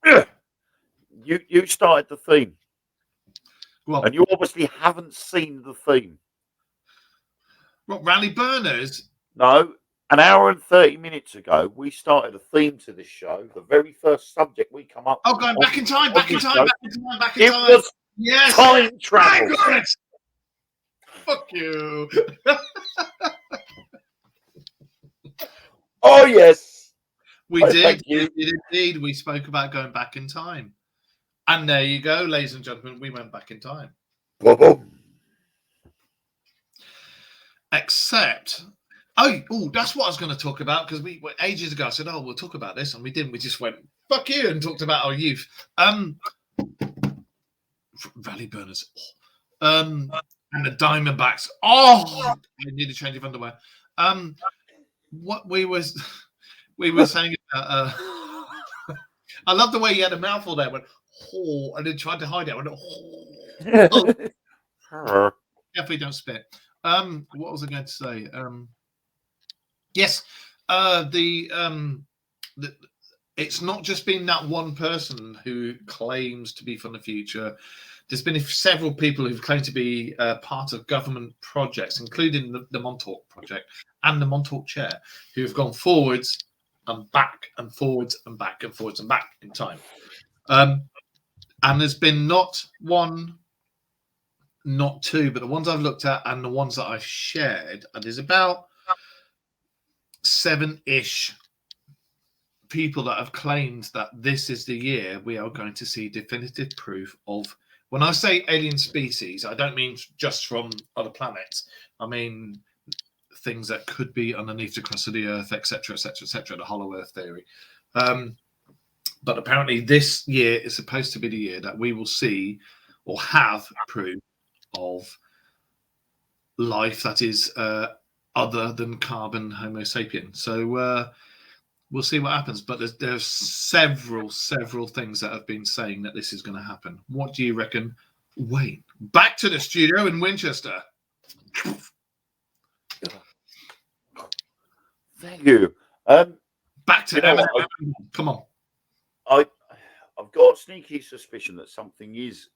theme. You started the theme. Well, and you obviously haven't seen the theme. What, rally burners? No. An hour and 30 minutes ago, we started a theme to this show. The very first subject we come up with. Oh, going back in time, back in time. It was time travel. Fuck you. Oh, yes. We did indeed. We spoke about going back in time. And there you go, ladies and gentlemen. We went back in time. Boom. Except... Oh, that's what I was going to talk about, because we ages ago I said, "Oh, we'll talk about this," and we didn't. We just went "fuck you" and talked about our youth. Rally burners, and the Diamondbacks. Oh, I need a change of underwear. What we were saying about. I love the way you had a mouthful there. Went oh, and then tried to hide it. I went oh. Definitely don't spit. What was I going to say? Yes, it's not just been that one person who claims to be from the future. There's been several people who've claimed to be part of government projects, including the Montauk Project and the Montauk Chair, who have gone forwards and back and forwards and back and forwards and back in time. And there's been not one, not two, but the ones I've looked at and the ones that I've shared, and there's about 7-ish people that have claimed that this is the year we are going to see definitive proof of. When I say alien species, I don't mean just from other planets. I mean things that could be underneath the crust of the Earth, etc., etc., etc. The Hollow Earth theory. But apparently, this year is supposed to be the year that we will see or have proof of life that is other than carbon Homo sapien. So we'll see what happens. But there's several things that have been saying that this is going to happen. What do you reckon, Wayne? Back to the studio in Winchester. Thank you. Back to come on. I've got a sneaky suspicion that something is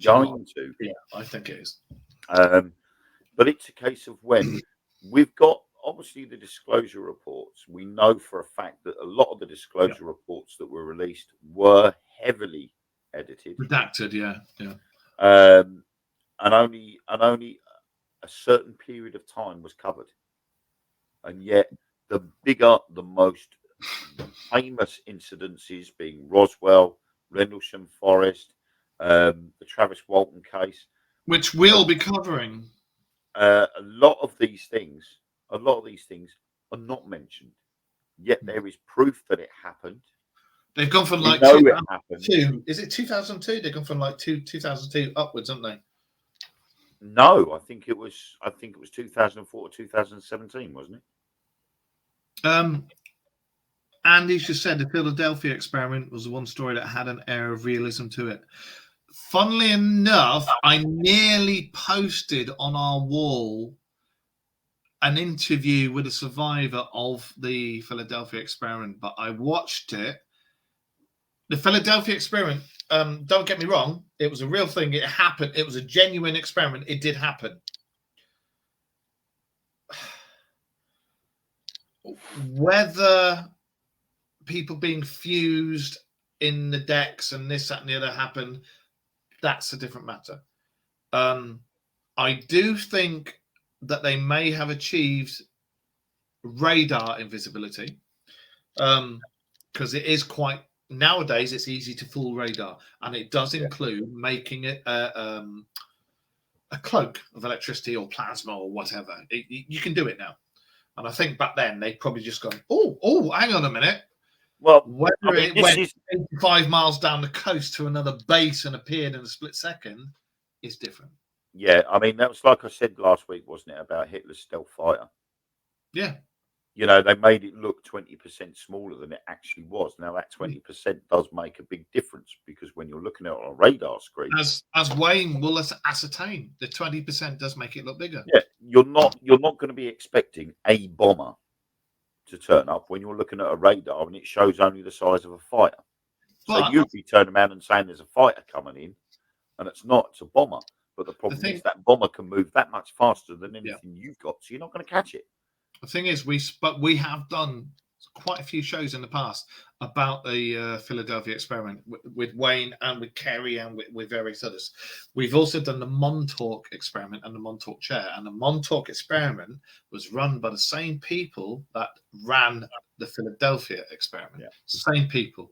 going to. Yeah, I think it is. But it's a case of when we've got obviously the disclosure reports. We know for a fact that a lot of the disclosure reports that were released were heavily edited, redacted. Yeah. And only a certain period of time was covered, and yet the most famous incidences being Roswell, Rendlesham Forest, the Travis Walton case, which we'll be covering. A lot of these things are not mentioned, yet there is proof that it happened. They've gone from like 2002. Is it 2002? They've gone from like 2002 upwards, haven't they? No, I think it was 2004 or 2017, wasn't it? Andy just said the Philadelphia experiment was the one story that had an air of realism to it. Funnily enough, I nearly posted on our wall an interview with a survivor of the Philadelphia experiment, but I watched it. The Philadelphia experiment, don't get me wrong, it was a real thing. It happened. It was a genuine experiment. It did happen. Whether people being fused in the decks and this, that, and the other happened, that's a different matter. I do think that they may have achieved radar invisibility, because it is quite, nowadays it's easy to fool radar, and it does include making it a cloak of electricity or plasma or whatever. You can do it now, and I think back then they probably just gone, oh, hang on a minute. Well, whether it went 85 miles down the coast to another base and appeared in a split second is different. Yeah, I mean, that was like I said last week, wasn't it, about Hitler's stealth fighter? Yeah. You know, they made it look 20% smaller than it actually was. Now, that 20% does make a big difference, because when you're looking at it on a radar screen, as Wayne will ascertain, the 20% does make it look bigger. Yeah, you're not going to be expecting a bomber to turn up when you're looking at a radar and it shows only the size of a fighter. So you'd be turning around and saying there's a fighter coming in, and it's not, it's a bomber. But the problem is that bomber can move that much faster than anything you've got, so you're not going to catch it. The thing is, we have done quite a few shows in the past about the Philadelphia experiment with Wayne and with Kerry and with various others. We've also done the Montauk experiment and the Montauk chair. And the Montauk experiment was run by the same people that ran the Philadelphia experiment. Yeah. Same people.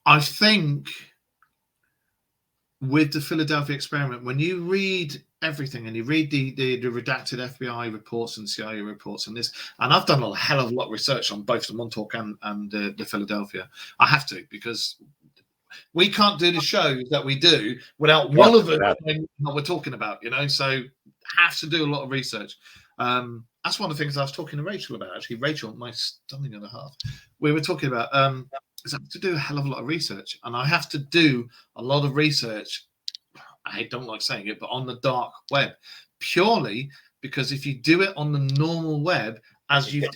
I think with the Philadelphia experiment, when you read everything and you read the redacted FBI reports and CIA reports and this, and I've done a hell of a lot of research on both the Montauk and the Philadelphia. I have to, because we can't do the shows that we do without one of them knowing what we're talking about, you know, so have to do a lot of research. That's one of the things I was talking to Rachel about, actually. Rachel, my stunning other half, we were talking about is I have to do a hell of a lot of research, and I have to do a lot of research, I don't like saying it, but on the dark web, purely because if you do it on the normal web, as you've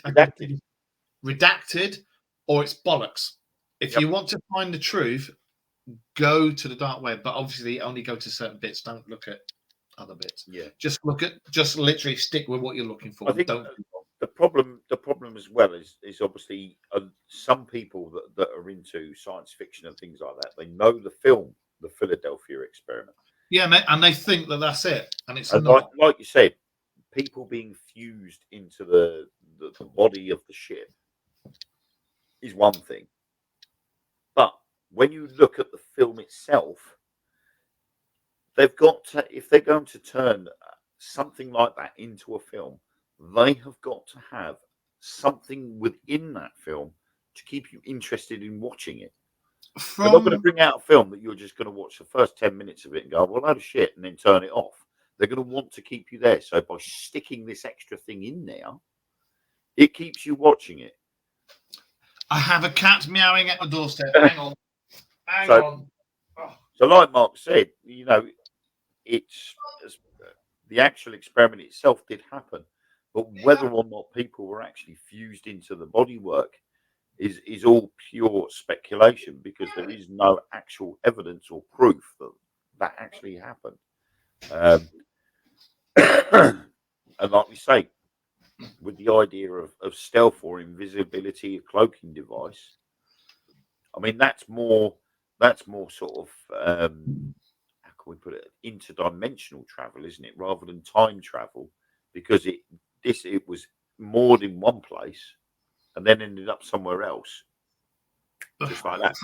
redacted, or it's bollocks. If you want to find the truth, go to the dark web, but obviously only go to certain bits. Don't look at other bits. Yeah, just literally stick with what you're looking for. I think the problem as well is obviously some people that are into science fiction and things like that, they know the film, The Philadelphia Experiment. Yeah, and they think that that's it, and it's not. Like you said, people being fused into the body of the ship is one thing, but when you look at the film itself, they've got to, if they're going to turn something like that into a film, they have got to have something within that film to keep you interested in watching it. They're not going to bring out a film that you're just going to watch the first 10 minutes of it and go, well, load of shit, and then turn it off. They're going to want to keep you there. So by sticking this extra thing in there, it keeps you watching it. I have a cat meowing at the doorstep. Hang on. Hang on. Oh. So like Mark said, you know, it's the actual experiment itself did happen, but whether or not people were actually fused into the bodywork is all pure speculation, because there is no actual evidence or proof that actually happened. And like we say, with the idea of stealth or invisibility, a cloaking device, I mean, that's more sort of how can we put it, interdimensional travel, isn't it, rather than time travel, because it was moored in one place and then ended up somewhere else, just like that.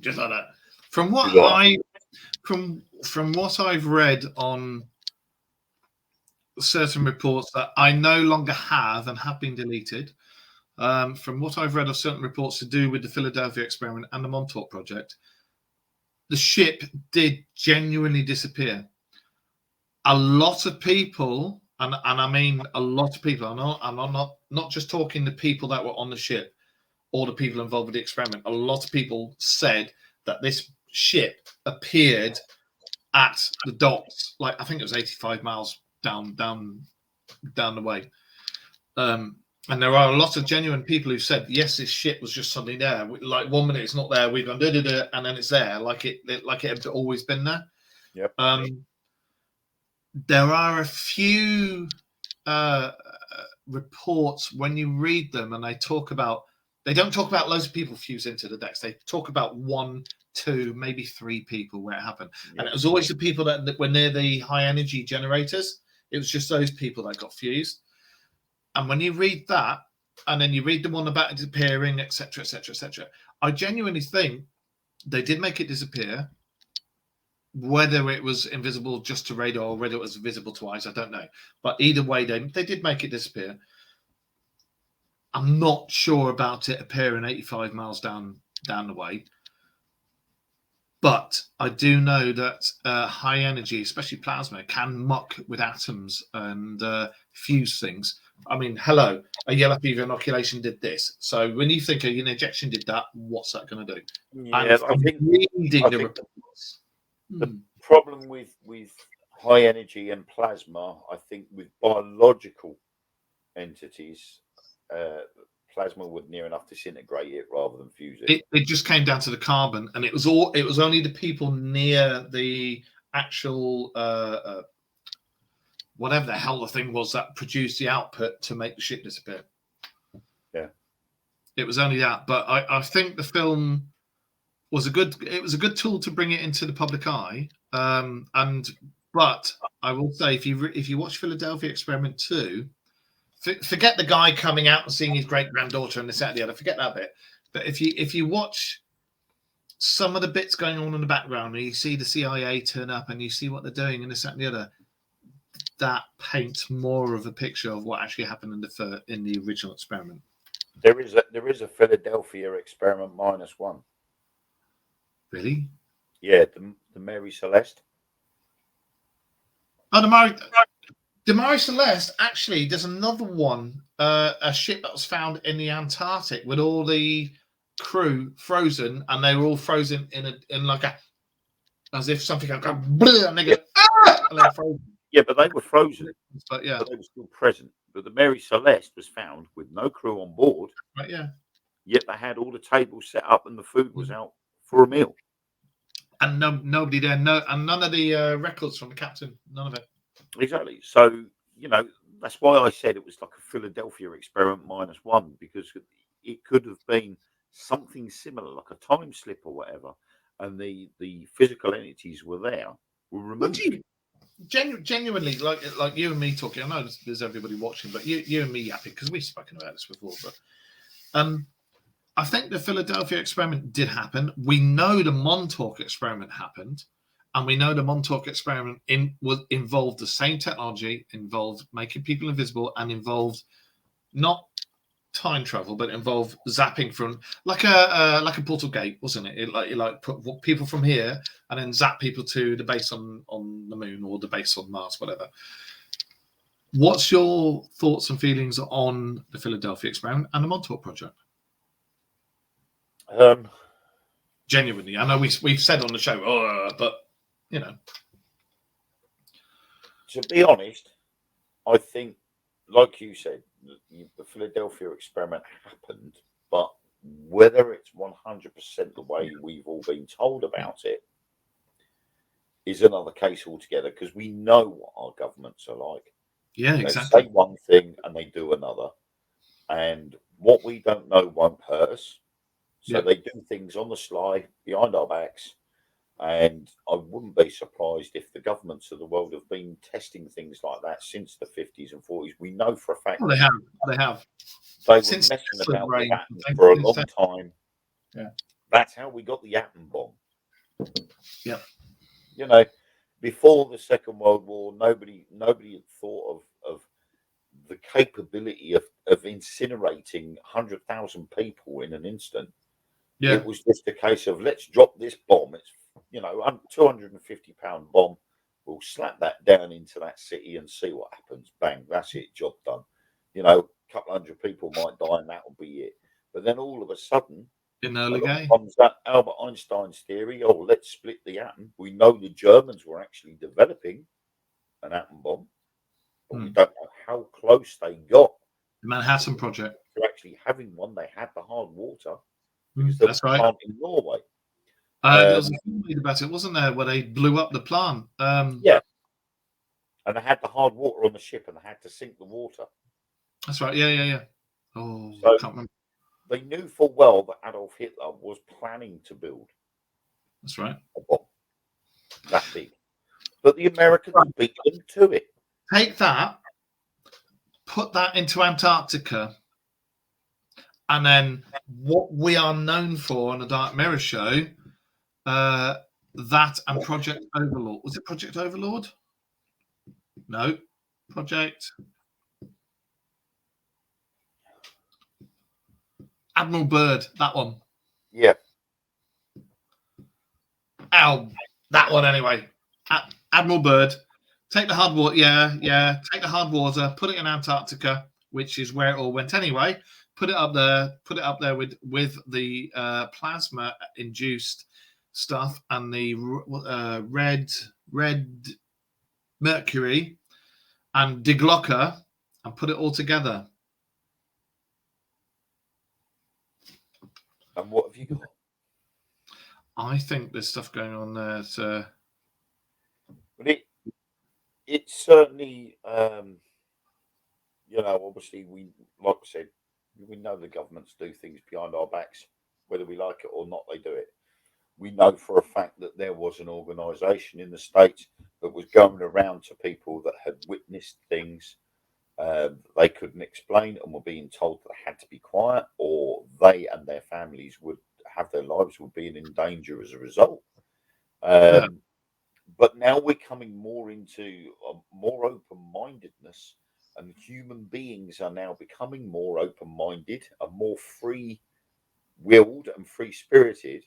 Just like that. From what I've read on certain reports that I no longer have and have been deleted, from what I've read of certain reports to do with the Philadelphia experiment and the Montauk project, the ship did genuinely disappear. A lot of people, and I mean a lot of people, I'm not just talking the people that were on the ship or the people involved with the experiment. A lot of people said that this ship appeared at the docks, like I think it was 85 miles down the way. And there are a lot of genuine people who said, yes, this ship was just suddenly there. Like 1 minute it's not there, we've gone da-da-da, and then it's there, like it had always been there. Yep. There are a few reports when you read them, and they talk about They don't talk about loads of people fuse into the decks. They talk about 1, 2, maybe 3 people where it happened. Yeah. And it was always the people that were near the high energy generators. It was just those people that got fused. And when you read that, and then you read the one about it disappearing, etc., etc., etc., I genuinely think they did make it disappear. Whether it was invisible just to radar or whether it was visible to eyes, I don't know. But either way, they did make it disappear. I'm not sure about it appearing 85 miles down the way. But I do know that high energy, especially plasma, can muck with atoms and fuse things. I mean, hello, a yellow fever inoculation did this. So when you think an injection did that, what's that going to do? Yeah, I think the reports. The problem with high energy and plasma, I think with biological entities, plasma would near enough disintegrate it rather than fuse it. It just came down to the carbon, and it was only the people near the actual whatever the hell the thing was that produced the output to make the shit disappear. Yeah, it was only that. But I think the film was a good tool to bring it into the public eye. But I will say, if you watch Philadelphia Experiment 2. Forget the guy coming out and seeing his great granddaughter and this, that, and the other. Forget that bit. But if you watch some of the bits going on in the background, and you see the CIA turn up, and you see what they're doing and this, that, and the other, that paints more of a picture of what actually happened in the original experiment. There is a Philadelphia Experiment -1. Really? Yeah, the Mary Celeste. Oh, the Mary Celeste, actually, there's another one, a ship that was found in the Antarctic with all the crew frozen, and they were all frozen in like as if something had gone, and they go, ah! And they're frozen. Yeah, but they were frozen. But yeah, but they were still present. But the Mary Celeste was found with no crew on board. Right, yeah. Yet they had all the tables set up and the food was out for a meal. And nobody there, and none of the records from the captain, none of it. Exactly. So, that's why I said it was like a Philadelphia Experiment -1, because it could have been something similar, like a time slip or whatever, and the physical entities were there. Were removed. Genuinely, like you and me talking, I know there's everybody watching, but you and me yapping, because we've spoken about this before, but I think the Philadelphia Experiment did happen. We know the Montauk Experiment happened. And we know the Montauk Experiment involved the same technology, involved making people invisible, and involved not time travel, but involved zapping from like a portal gate, wasn't it? It like put people from here and then zap people to the base on the moon or the base on Mars, whatever. What's your thoughts and feelings on the Philadelphia Experiment and the Montauk Project? Genuinely, I know we've said on the show, but. To be honest, I think, like you said, the Philadelphia Experiment happened, but whether it's 100% the way we've all been told about it is another case altogether, because we know what our governments are like. Yeah, exactly. They say one thing and they do another, and what we don't know won't hurt us. So they do things on the sly, behind our backs. And I wouldn't be surprised if the governments of the world have been testing things like that since the 50s and 40s. We know for a fact. Well, they have. They were messing about with atoms for a long time. Yeah. That's how we got the atom bomb. Yeah. Before the Second World War, nobody had thought of the capability of incinerating 100,000 people in an instant. Yeah. It was just a case of, let's drop this bomb. It's 250-pound bomb. We'll slap that down into that city and see what happens. Bang, that's it, job done. A couple hundred people might die and that'll be it. But then all of a sudden, comes that Albert Einstein's theory, let's split the atom. We know the Germans were actually developing an atom bomb, but we don't know how close they got. The Manhattan Project. To actually having one. They had the hard water. Because there was a plant in Norway. There was a film made about it, wasn't there, where they blew up the plant? Yeah. And they had the hard water on the ship and they had to sink the water. That's right. Yeah. Oh, so, I can't remember. they knew full well that Adolf Hitler was planning to build That's right. a bomb that big, but the Americans beat them to it. Take that, put that into Antarctica, and then what we are known for on the Dark Mirror show, that and Project Overlord. Was it Project Overlord? No. Project Admiral Byrd, that one. Yeah. Ow, that one anyway. Admiral Byrd. Take the hard water. Yeah. Take the hard water. Put it in Antarctica, which is where it all went anyway. Put it up there. Put it up there with the plasma-induced stuff and the red mercury and Die Glocke, and put it all together. And what have you got? I think there's stuff going on there. So, but it's certainly, obviously like I said, we know the governments do things behind our backs, whether we like it or not. They do it. We know for a fact that there was an organisation in the States that was going around to people that had witnessed things they couldn't explain and were being told that they had to be quiet, or they and their families would have their lives would be in danger as a result. But now we're coming more into a more open-mindedness, and human beings are now becoming more open-minded and more free-willed and free-spirited.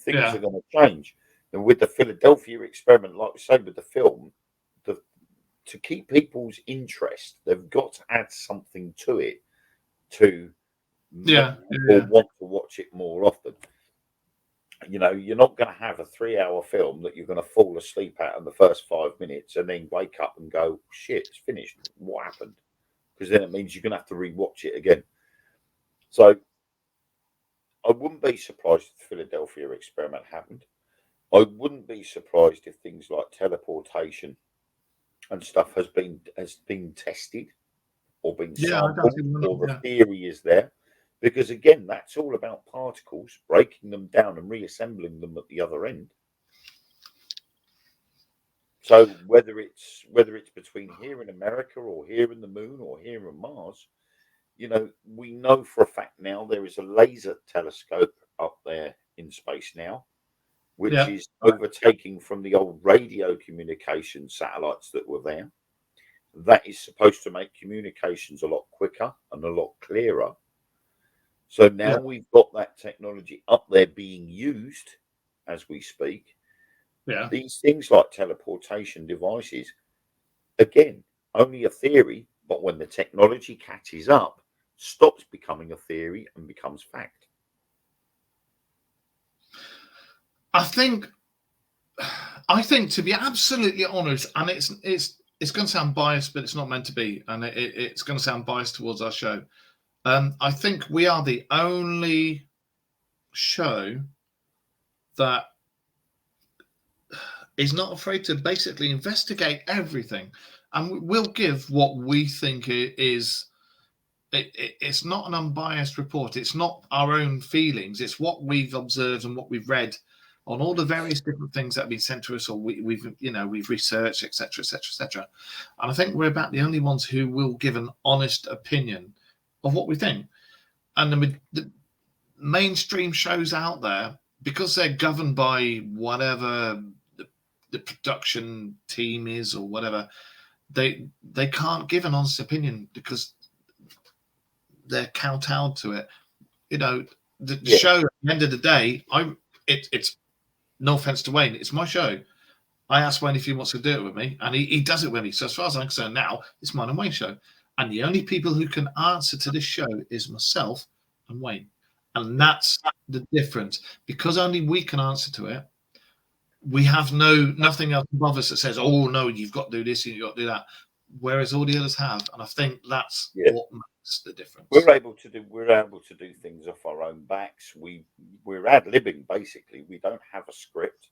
Things are going to change. And with the Philadelphia experiment, like we say with the film, to keep people's interest, they've got to add something to it to want to watch it more often. You're not going to have a 3-hour film that you're going to fall asleep at in the first 5 minutes and then wake up and go, shit, it's finished. What happened? Because then it means you're going to have to rewatch it again. So I wouldn't be surprised if the Philadelphia experiment happened. I wouldn't be surprised if things like teleportation and stuff has been tested or been sampled, or the theory is there. Because again, that's all about particles, breaking them down and reassembling them at the other end. So whether it's between here in America or here in the moon or here in Mars, we know for a fact now there is a laser telescope up there in space now, which is overtaking from the old radio communication satellites that were there. That is supposed to make communications a lot quicker and a lot clearer. So now we've got that technology up there being used as we speak. Yeah. These things like teleportation devices, again, only a theory, but when the technology catches up, stops becoming a theory and becomes fact. I think to be absolutely honest, and it's going to sound biased, but it's not meant to be, and it's going to sound biased towards our show. I think we are the only show that is not afraid to basically investigate everything, and we'll give what we think is. It's not an unbiased report. It's not our own feelings. It's what we've observed and what we've read on all the various different things that have been sent to us, or we've researched, etc., etc., etc. And I think we're about the only ones who will give an honest opinion of what we think. And the mainstream shows out there, because they're governed by whatever the production team is or whatever, they can't give an honest opinion because they're kowtowed to it. The show at the end of the day, it's no offense to Wayne, it's my show. I asked Wayne if he wants to do it with me, and he does it with me. So as far as I'm concerned now, it's mine and Wayne's show. And the only people who can answer to this show is myself and Wayne. And that's the difference. Because only we can answer to it, we have nothing else above us that says, oh, no, you've got to do this, you've got to do that. Whereas all the others have. And I think that's what makes the difference. We're able to do things off our own backs. We're ad-libbing, basically. We don't have a script.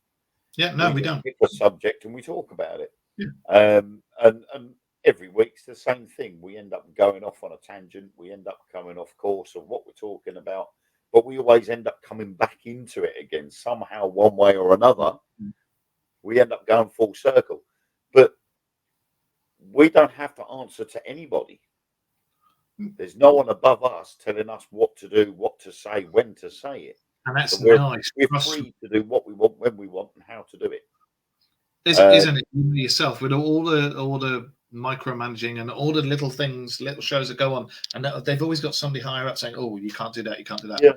Yeah, no, we don't. Pick a subject and we talk about it. Yeah. And every week's the same thing. We end up going off on a tangent. We end up coming off course of what we're talking about, but we always end up coming back into it again somehow, one way or another. We end up going full circle, but we don't have to answer to anybody. There's no one above us telling us what to do, what to say, when to say it. And that's So we're nice. free to do what we want, when we want, and how to do it. Isn't it yourself with all the micromanaging and all the little things, little shows that go on, and they've always got somebody higher up saying, "Oh, you can't do that, you can't do that." Yeah.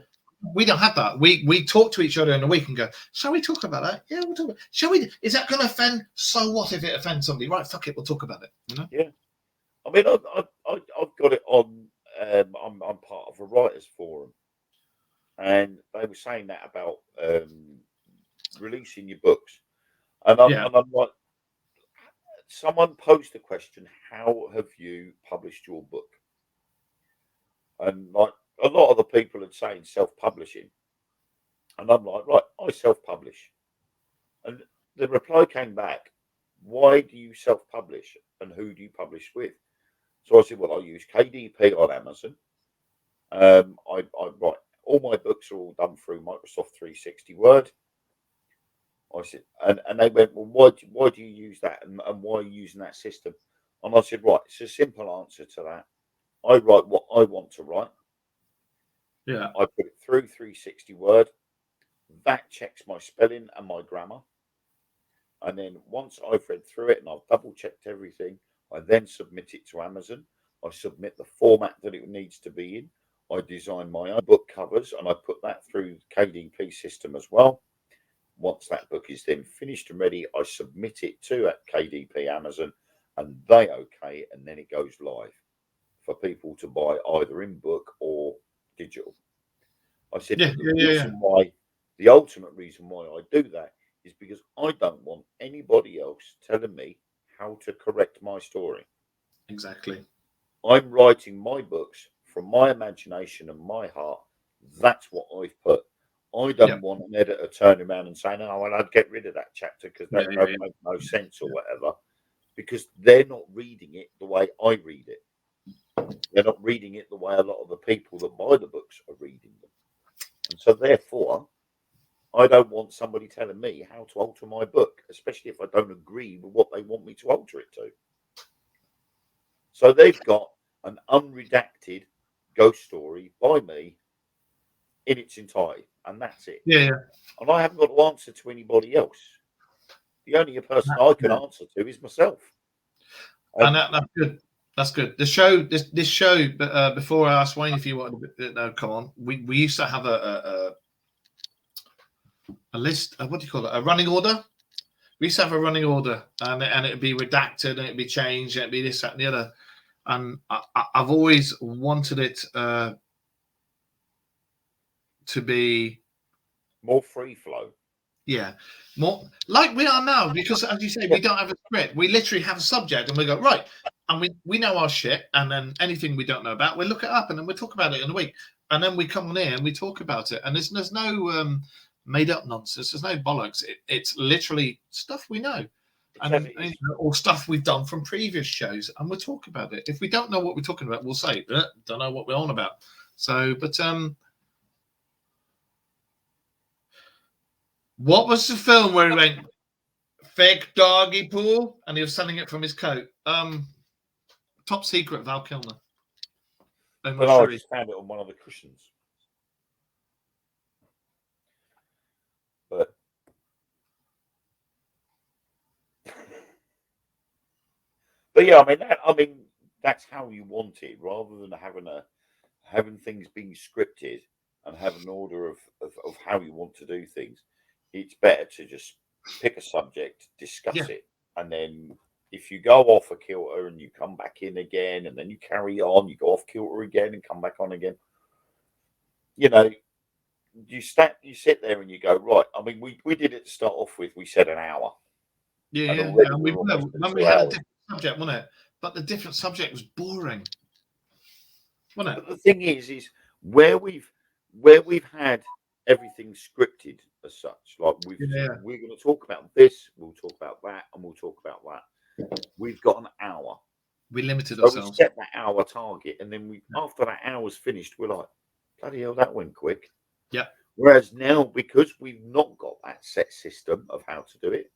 We don't have that. We talk to each other in the week and go, "Shall we talk about that? Yeah, we'll talk about it. Shall we? Is that going to offend? So what if it offends somebody? Right, fuck it, we'll talk about it." You know? Yeah. I mean, I've got it on. I'm part of a writers' forum, and they were saying that about releasing your books, and I'm like, someone posed the question, "How have you published your book?" And like a lot of the people are saying self-publishing, and I'm like, right, I self-publish, and the reply came back, "Why do you self-publish, and who do you publish with?" So I said, well, I use KDP on Amazon. I write all my books are all done through Microsoft 360 Word. I said, and they went, well, why do you use that, and why are you using that system? And I said, right, it's a simple answer to that. I write what I want to write. Yeah. I put it through 360 Word. That checks my spelling and my grammar. And then once I've read through it and I've double checked everything, I then submit it to Amazon. I submit the format that it needs to be in. I design my own book covers and I put that through the KDP system as well. Once that book is then finished and ready, I submit it to KDP Amazon and they okay it, and then it goes live for people to buy either in book or digital. I said the ultimate reason why I do that is because I don't want anybody else telling me how to correct my story. Exactly. I'm writing my books from my imagination and my heart. That's what I've put. I don't want an editor turning around and saying, "Oh, well, I'd get rid of that chapter because that don't make no sense or whatever," because they're not reading it the way I read it. They're not reading it the way a lot of the people that buy the books are reading them. And so therefore, I don't want somebody telling me how to alter my book, especially if I don't agree with what they want me to alter it to. So they've got an unredacted ghost story by me in its entirety, and that's it. Yeah. And I haven't got to answer to anybody else. The only person I can answer to is myself. And that's good. That's good. The show, this show. Before I asked Wayne if you wanted to come on, we used to have a list. What do you call it? A running order. We used to have a running order, and it'd be redacted, and it'd be changed, and it'd be this, that, and the other. And I've always wanted it to be more free flow. Yeah, more like we are now, because as you say, we don't have a script. We literally have a subject, and we go right, and we know our shit, and then anything we don't know about, we look it up, and then we talk about it in a week, and then we come on here and we talk about it, and there's no made up nonsense. There's no bollocks. It's literally stuff we know. And or stuff we've done from previous shows, and we'll talk about it. If we don't know what we're talking about, we'll say, don't know what we're on about. So, but what was the film where he went fake doggy pool and he was selling it from his coat? Top Secret, Val Kilmer. I just found it on one of the cushions. But yeah, I mean that's how you want it, rather than having things being scripted and have an order of how you want to do things. It's better to just pick a subject, discuss it, and then if you go off a kilter and you come back in again, and then you carry on, you go off kilter again and come back on again. You know, you sit there and you go, right. I mean, we did it to start off with. We said an hour. Yeah. And we had a different subject, wasn't it? But the different subject was boring, wasn't it? But the thing is where we've had everything scripted as such. Like we're going to talk about this, we'll talk about that, and we'll talk about that. We've got an hour. We limited So we ourselves. set that hour target, and then after that hour's finished, we're like, bloody hell, that went quick. Yeah. Whereas now, because we've not got that set system of how to do it,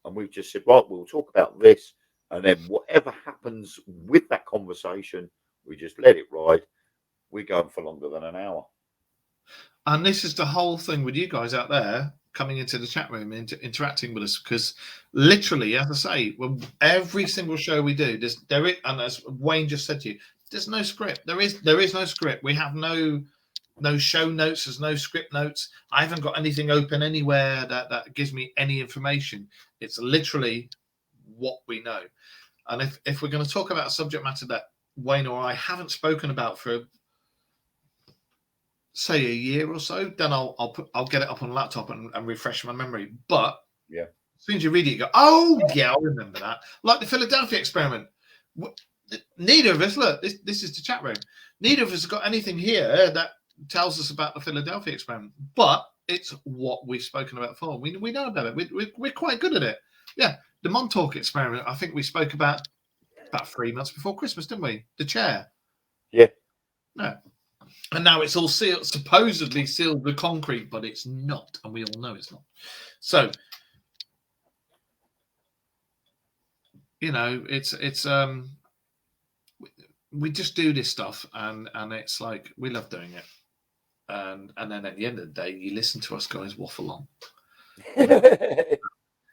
and we've just said, right, we'll talk about this, and then whatever happens with that conversation, we just let it ride. We're going for longer than an hour. And this is the whole thing with you guys out there coming into the chat room, interacting with us, because literally, as I say, every single show we do, there is, and as Wayne just said to you, there's no script. There is no script. We have no show notes. There's no script notes. I haven't got anything open anywhere that gives me any information. It's literally what we know. And if we're going to talk about a subject matter that Wayne or I haven't spoken about for say a year or so, then I'll get it up on a laptop and refresh my memory. But yeah, as soon as you read it, you go, oh yeah, I remember that. Like the Philadelphia experiment. Neither of us, look, this is the chat room. Neither of us has got anything here that tells us about the Philadelphia experiment, but it's what we've spoken about before. We know about it. We're quite good at it. Yeah, the Montauk experiment. I think we spoke about 3 months before Christmas, didn't we? The chair. Yeah. No. And now it's all sealed, supposedly sealed with concrete, but it's not, and we all know it's not. So, you know, it's we just do this stuff, and it's like we love doing it, and then at the end of the day, you listen to us guys waffle on.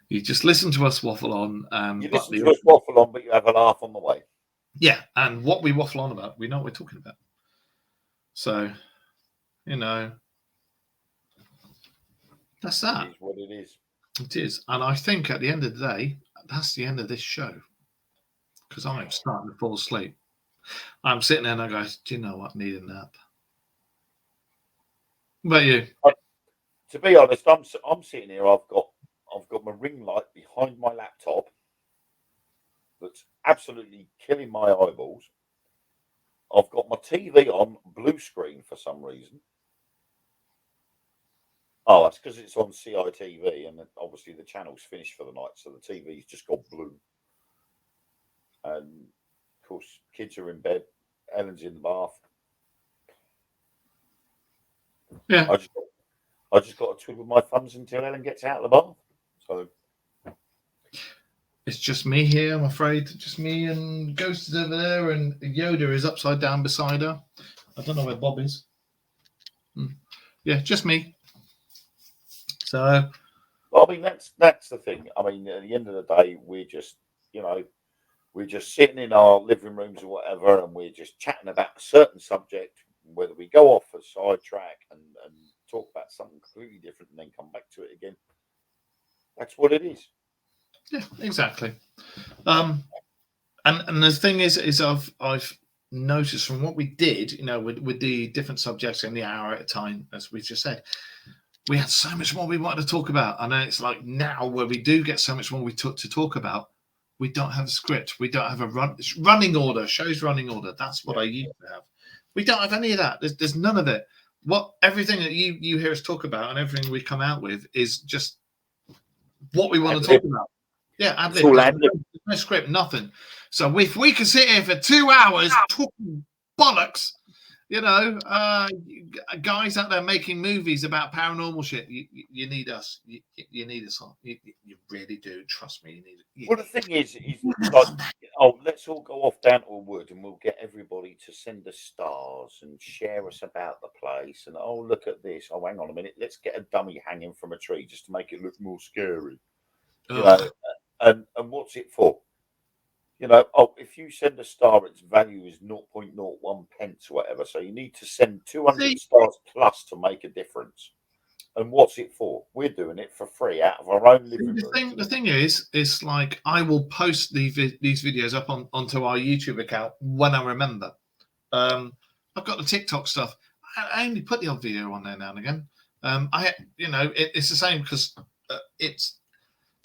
You just listen to us waffle on. You listen to us waffle on, but you have a laugh on the way. Yeah, and what we waffle on about, we know what we're talking about. So, you know, that's that. It is what it is. It is. And I think at the end of the day, that's the end of this show. Because I'm starting to fall asleep. I'm sitting there and I go, do you know what? I need a nap. What about you? To be honest, I'm sitting here. I've got my ring light behind my laptop that's absolutely killing my eyeballs. I've got my TV on blue screen for some reason. Oh, that's because it's on CITV, and obviously the channel's finished for the night, so the TV's just got blue. And of course, kids are in bed. Ellen's in the bath. Yeah. I just got to twiddle my thumbs until Ellen gets out of the bath. So it's just me here, I'm afraid. Just me, and Ghost is over there, and Yoda is upside down beside her. I don't know where Bob is. Yeah, just me. So, well, I mean, that's the thing. I mean, at the end of the day, we're just, you know, we're just sitting in our living rooms or whatever, and we're just chatting about a certain subject, whether we go off a sidetrack and talk about something completely different and then come back to it again. That's what it is. Yeah, exactly. And the thing is I've noticed from what we did, you know, with the different subjects in the hour at a time, as we just said, we had so much more we wanted to talk about. And then it's like now where we do get so much more we took to talk about, we don't have a script. We don't have a running order, show's running order. That's what I used to have. We don't have any of that. There's none of it. Everything that you hear us talk about and everything we come out with is just what we want to talk about. Yeah, ad-lib. There's no script, nothing. So if we can sit here for 2 hours talking bollocks, you know, guys out there making movies about paranormal shit, you need us. You need us on. You really do. Trust me, you need it. Well, the thing is like, let's all go off down to a wood and we'll get everybody to send us stars and share us about the place. And look at this. Oh, hang on a minute. Let's get a dummy hanging from a tree just to make it look more scary. You know, and what's it for? You know, if you send a star, its value is 0.01 pence or whatever. So you need to send 200 stars plus to make a difference. And what's it for? We're doing it for free out of our own living room. The thing is, it's like I will post these videos up onto our YouTube account when I remember. I've got the TikTok stuff. I only put the odd video on there now and again. It's the same because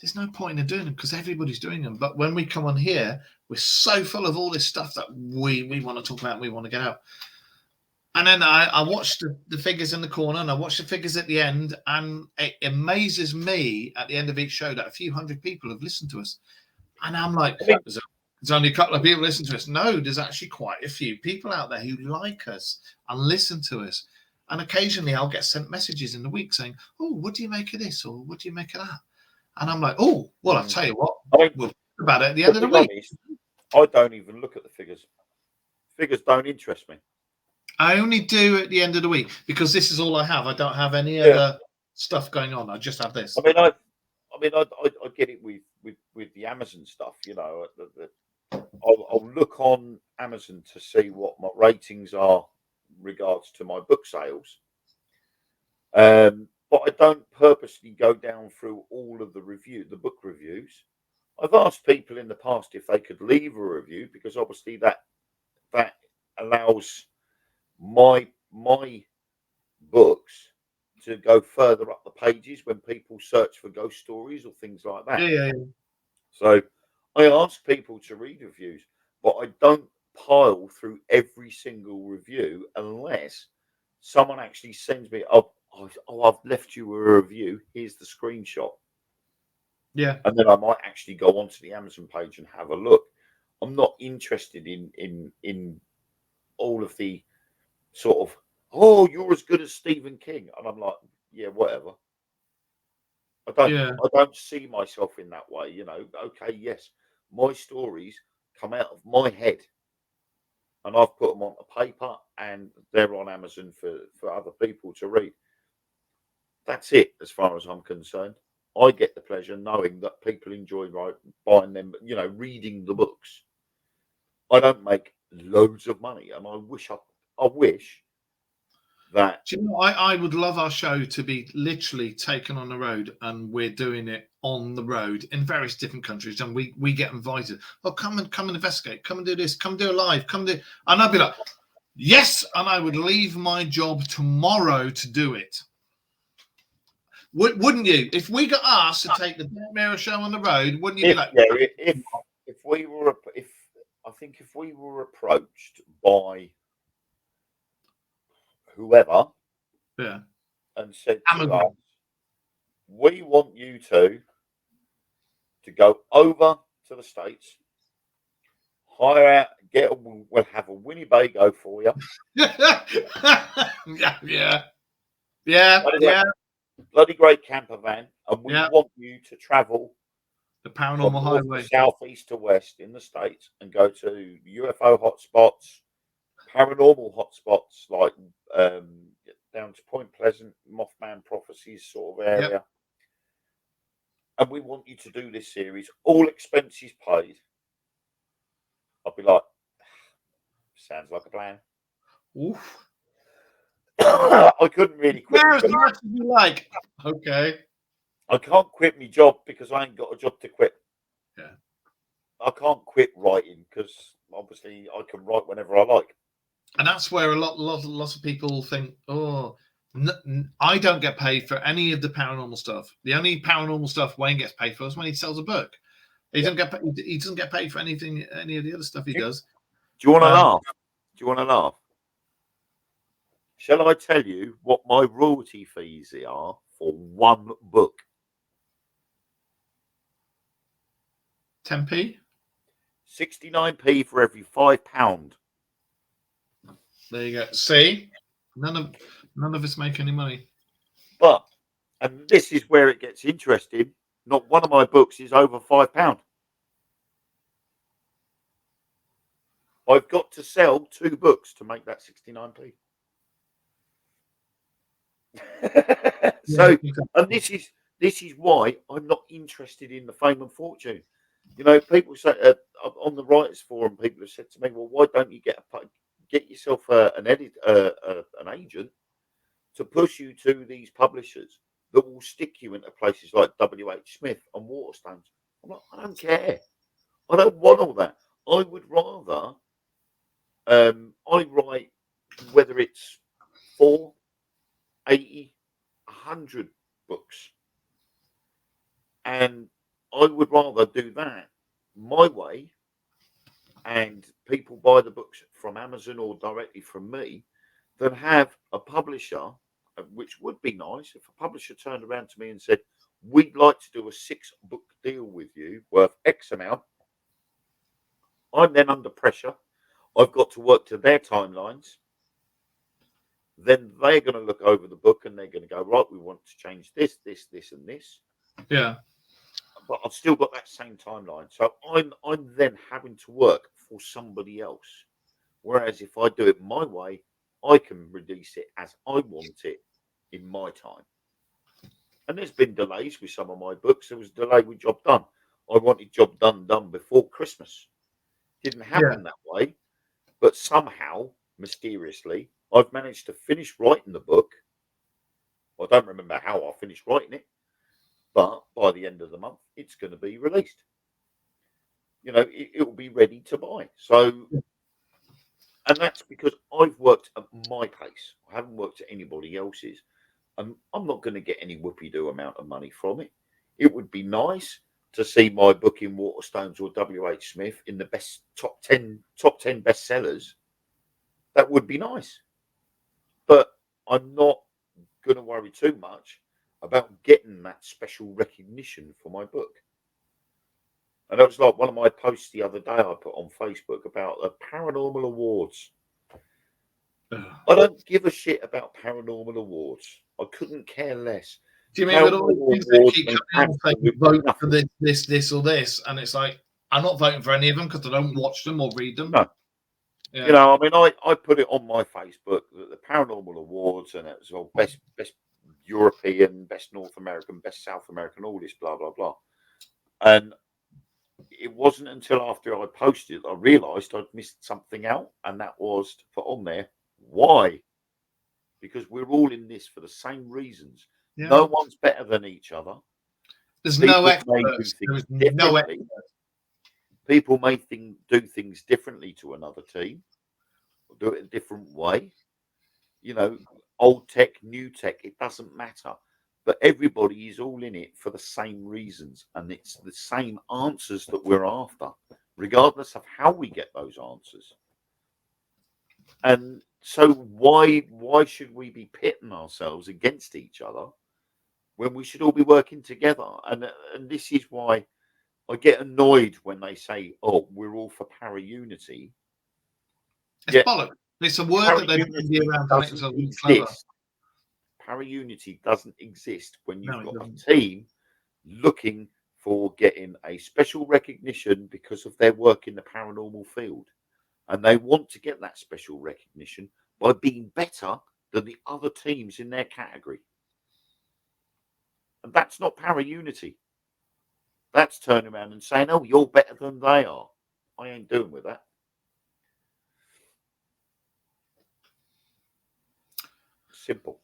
there's no point in doing them because everybody's doing them. But when we come on here, we're so full of all this stuff that we want to talk about and we want to get out. And then I watch the figures in the corner and I watch the figures at the end, and it amazes me at the end of each show that a few hundred people have listened to us. And I'm like, there's there's only a couple of people listen to us. No, there's actually quite a few people out there who like us and listen to us. And occasionally I'll get sent messages in the week saying, "Oh, what do you make of this?" or "What do you make of that?" And I'm like, "Oh, well, I'll tell you what, we'll talk about it at the end of the week." Honest, I don't even look at the figures. Figures don't interest me. I only do at the end of the week because this is all I have. I don't have any other stuff going on. I just have this. I get it with the Amazon stuff. You know, I'll look on Amazon to see what my ratings are regards to my book sales. But I don't purposely go down through all of the book reviews. I've asked people in the past if they could leave a review because obviously that allows my books to go further up the pages when people search for ghost stories or things like that. Yeah. So I ask people to read reviews, but I don't pile through every single review unless someone actually sends me, oh, I've left you a review. Here's the screenshot. Yeah. And then I might actually go onto the Amazon page and have a look. I'm not interested in all of the sort of, oh, you're as good as Stephen King. And I'm like, yeah, whatever. I don't see myself in that way, you know. Okay, yes, my stories come out of my head and I've put them onto paper and they're on Amazon for other people to read. That's it as far as I'm concerned. I get the pleasure knowing that people enjoy buying them, you know, reading the books. I don't make loads of money, and I wish that. Do you know, I would love our show to be literally taken on the road, and we're doing it on the road in various different countries, and we get invited. Oh, come and investigate, come and do this, come do a live, come do, and I'd be like, yes, and I would leave my job tomorrow to do it. Wouldn't you? If we got asked to take the Dark Mirror show on the road, wouldn't you be like, if we were approached by whoever, and said to us, we want you to go over to the States, hire out, we'll have a Winnebago for you. yeah. Bloody great camper van, and we want you to travel the paranormal highway, southeast to west in the States, and go to UFO hotspots, paranormal hotspots like down to Point Pleasant, Mothman Prophecies sort of area. Yep. And we want you to do this series, all expenses paid. I'll be like, sounds like a plan. Oof. I couldn't really quit. As much as you like. Okay. I can't quit my job because I ain't got a job to quit. Yeah. I can't quit writing because obviously I can write whenever I like. And that's where a lot of people think, oh, I don't get paid for any of the paranormal stuff. The only paranormal stuff Wayne gets paid for is when he sells a book. He doesn't get paid for any of the other stuff he does. Do you want to laugh? Do you want to laugh? Shall I tell you what my royalty fees are for one book? 10p? 69p for every £5. There you go. See? None of us make any money. But, and this is where it gets interesting, not one of my books is over £5. I've got to sell 2 books to make that 69p. So, and this is why I'm not interested in the fame and fortune. You know, people say on the writers' forum, people have said to me, "Well, why don't you get yourself an agent to push you to these publishers that will stick you into places like WH Smith and Waterstones?" I'm like, I don't care. I don't want all that. I would rather I write, whether it's 4, 80, 100 books, and I would rather do that my way, and people buy the books from Amazon or directly from me, than have a publisher, which would be nice if a publisher turned around to me and said, "We'd like to do a 6-book deal with you worth X amount, I'm then under pressure. I've got to work to their timelines. Then they're going to look over the book and they're going to go, right, we want to change this, this, this, and this. Yeah. But I've still got that same timeline. So I'm then having to work for somebody else. Whereas if I do it my way, I can release it as I want it in my time. And there's been delays with some of my books. There was a delay with Job Done. I wanted Job Done before Christmas. Didn't happen that way. But somehow, mysteriously, I've managed to finish writing the book. I don't remember how I finished writing it. But by the end of the month, it's going to be released. You know, it will be ready to buy. So, and that's because I've worked at my pace. I haven't worked at anybody else's. I'm not going to get any whoopee-doo amount of money from it. It would be nice to see my book in Waterstones or WH Smith in the best top 10 bestsellers. That would be nice. But I'm not going to worry too much about getting that special recognition for my book. And that was like one of my posts the other day I put on Facebook about the paranormal awards. I don't give a shit about paranormal awards. I couldn't care less. Do you mean with all the things that keep coming on saying vote for this, or this? And it's like, I'm not voting for any of them because I don't watch them or read them. No. Yeah. You know, I mean, I put it on my Facebook, the paranormal awards, and it was all best European, best North American, best South American, all this blah, blah, blah. And it wasn't until after I posted I realised I'd missed something out, and that was to put on there, why? Because we're all in this for the same reasons. Yeah. No one's better than each other. There's no experts. There's no experts. People may do things differently to another team, or do it a different way. You know, old tech, new tech, it doesn't matter. But everybody is all in it for the same reasons, and it's the same answers that we're after, regardless of how we get those answers. And so why should we be pitting ourselves against each other when we should all be working together? And this is why I get annoyed when they say, "Oh, we're all for para-unity." It's bollocks. It's a word that they've been around to make themselves clever. Para-unity doesn't exist when you've got a team looking for getting a special recognition because of their work in the paranormal field. And they want to get that special recognition by being better than the other teams in their category. And that's not para-unity. That's turning around and saying, "Oh, you're better than they are." I ain't doing with that. Simple.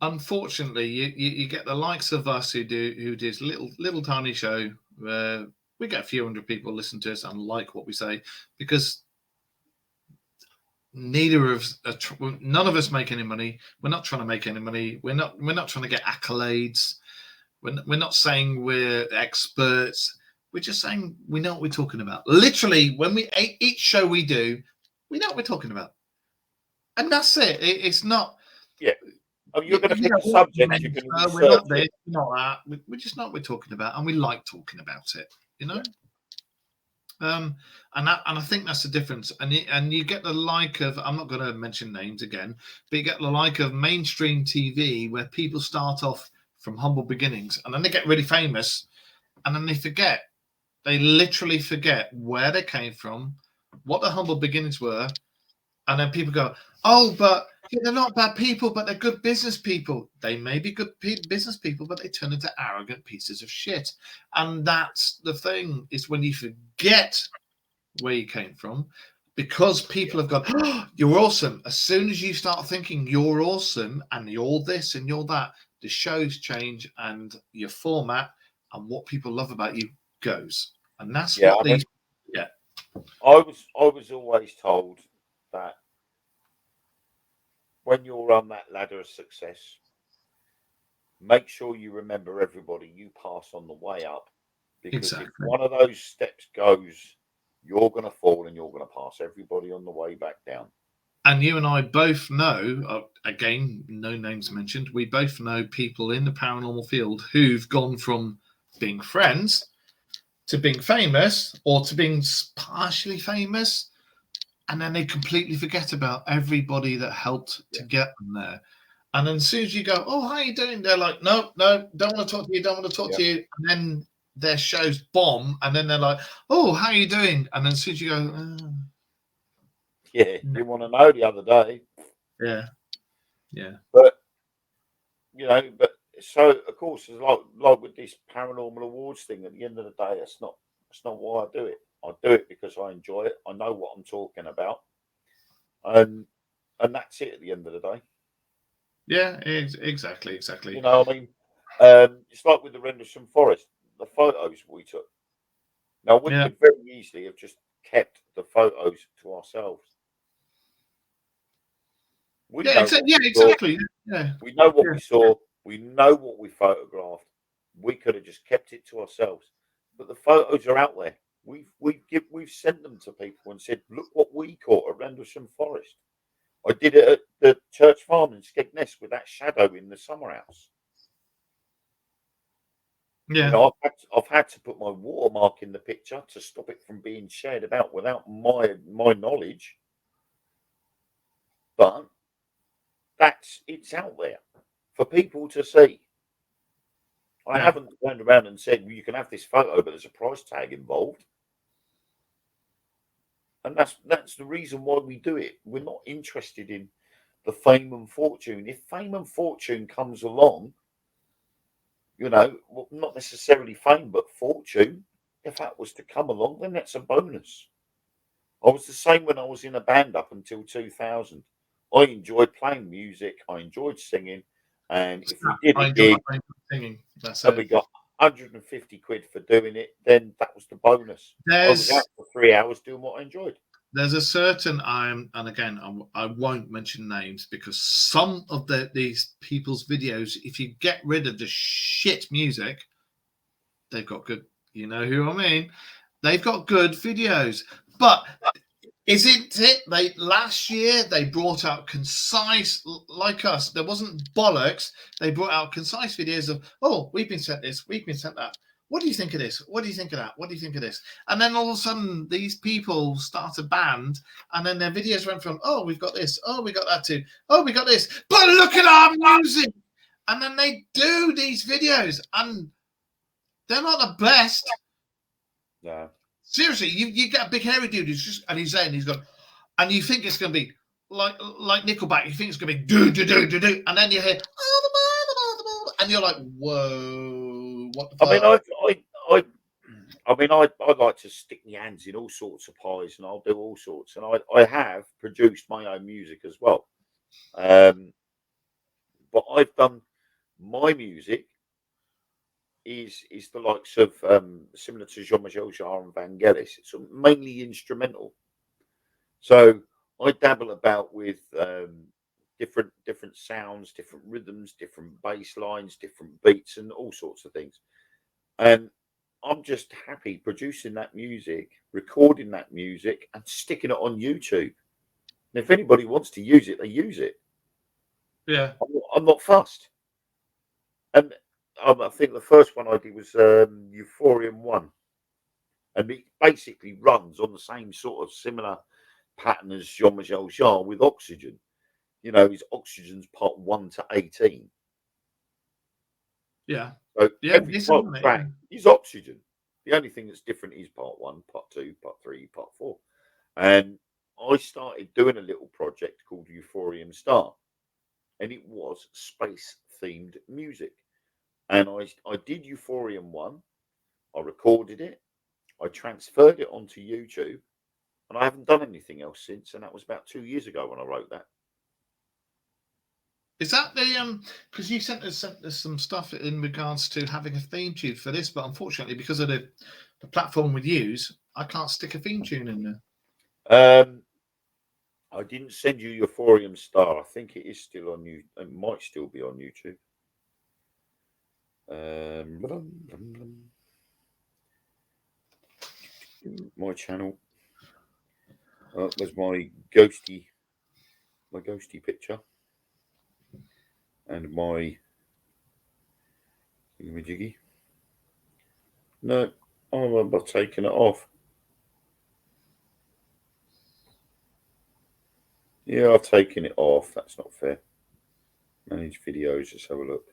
Unfortunately, you get the likes of us who did little tiny show where we get a few hundred people listen to us and like what we say, because none of us make any money. We're not trying to make any money. We're not trying to get accolades. We're not saying we're experts. We're just saying we know what we're talking about. Literally, when each show we do, we know what we're talking about. And that's it. It's not. Yeah. I mean, you're going to pick a subject. You're going to we're not this, not that. We just know what we're talking about, and we like talking about it. You know. Yeah. And I think that's the difference. And you get the like of, I'm not going to mention names again, but you get the like of mainstream TV where people start off from humble beginnings and then they get really famous, and then they forget. They literally forget where they came from, what the humble beginnings were. And then people go, "Oh, but they're not bad people, but they're good business people." They may be good business people, but they turn into arrogant pieces of shit. And that's the thing, is when you forget where you came from, because people have gone, "Oh, you're awesome." As soon as you start thinking you're awesome and you're this and you're that, the shows change and your format and what people love about you goes. And that's what these... Yeah. I was always told that when you're on that ladder of success, make sure you remember everybody you pass on the way up, because if one of those steps goes, you're going to fall and you're going to pass everybody on the way back down. And you and I both know, again, no names mentioned, we both know people in the paranormal field who've gone from being friends to being famous or to being partially famous, and then they completely forget about everybody that helped to get them there. And then as soon as you go, oh, how you doing? They're like, no, don't want to talk to you, don't want to talk to you. And then their shows bomb, and then they're like, oh, how you doing? And then as soon as you go, Yeah, you want to know the other day. Yeah. But, but so, of course, it's like with this paranormal awards thing, at the end of the day, that's not why I do it. I do it because I enjoy it. I know what I'm talking about. And that's it at the end of the day. Yeah, exactly. You know, I mean, it's like with the Rendlesham Forest, the photos we took. Now, we could very easily have just kept the photos to ourselves. Exactly. Yeah. We know what we saw. We know what we photographed. We could have just kept it to ourselves. But the photos are out there. We've sent them to people and said, look what we caught at Rendlesham Forest. I did it at the Church Farm in Skegness with that shadow in the summer house. Yeah. You know, I've had to put my watermark in the picture to stop it from being shared about without my knowledge. But it's out there for people to see. I haven't turned around and said, well, you can have this photo, but there's a price tag involved. And that's the reason why we do it. We're not interested in the fame and fortune. If fame and fortune comes along, not necessarily fame, but fortune, if that was to come along, then that's a bonus. I was the same when I was in a band up until 2000. I enjoyed playing music. I enjoyed singing. And if we did a gig, singing. And we got 150 quid for doing it, then that was the bonus. I was out for 3 hours doing what I enjoyed. There's a certain and again, I won't mention names because some of these people's videos, if you get rid of the shit music, they've got good. You know who I mean? They've got good videos, but isn't it? Last year they brought out concise, like us. There wasn't bollocks. They brought out concise videos of, oh, we've been sent this, we've been sent that. What do you think of this? What do you think of that? What do you think of this? And then all of a sudden, these people start a band, and then their videos went from, oh, we've got this, oh, we got that too, oh, we got this, but look at our music. And then they do these videos, and they're not the best. No. Seriously, you get a big hairy dude who's just, and he's there, and he's gone, and you think it's going to be like Nickelback. You think it's going to be do do do do do, and then you hear, and you're like, whoa, what the fuck? I mean, I like to stick my hands in all sorts of pies, and I'll do all sorts. And I have produced my own music as well. But I've done my music is the likes of similar to Jean-Michel Jarre and Vangelis. It's mainly instrumental. So I dabble about with different sounds, different rhythms, different bass lines, different beats, and all sorts of things. And I'm just happy producing that music, recording that music, and sticking it on YouTube. And if anybody wants to use it, they use it. Yeah, I'm not fussed. And I think the first one I did was Euphorium 1. And it basically runs on the same sort of similar pattern as Jean-Michel Jarre with Oxygen. You know, his Oxygen's part 1 to 18. Yeah. So every track is Oxygen. The only thing that's different is part 1, part 2, part 3, part 4. And I started doing a little project called Euphorium Star. And it was space-themed music. And I did Euphorium 1. I recorded it. I transferred it onto YouTube. And I haven't done anything else since. And that was about 2 years ago when I wrote that. Is that the because you sent us some stuff in regards to having a theme tune for this, but unfortunately because of the platform we use, I can't stick a theme tune in there. I didn't send you Euphorium Star. I think it is still on you. It might still be on YouTube. My channel. There's my ghosty picture. And my jiggy. No, I remember taking it off. Yeah, I've taken it off. That's not fair. Manage videos. Let's have a look.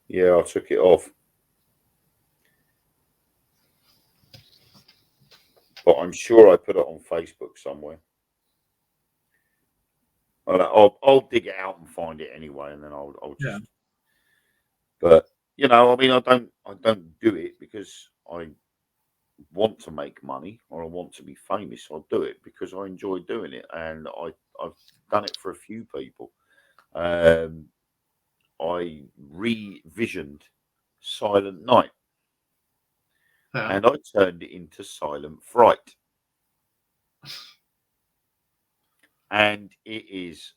Yeah, I took it off. But I'm sure I put it on Facebook somewhere. I'll dig it out and find it anyway, and then I'll just. Yeah. But you know, I mean, I don't do it because I want to make money or I want to be famous. I'll do it because I enjoy doing it, and I've done it for a few people. I revisioned Silent Night, Yeah. and I turned it into Silent Fright, and it is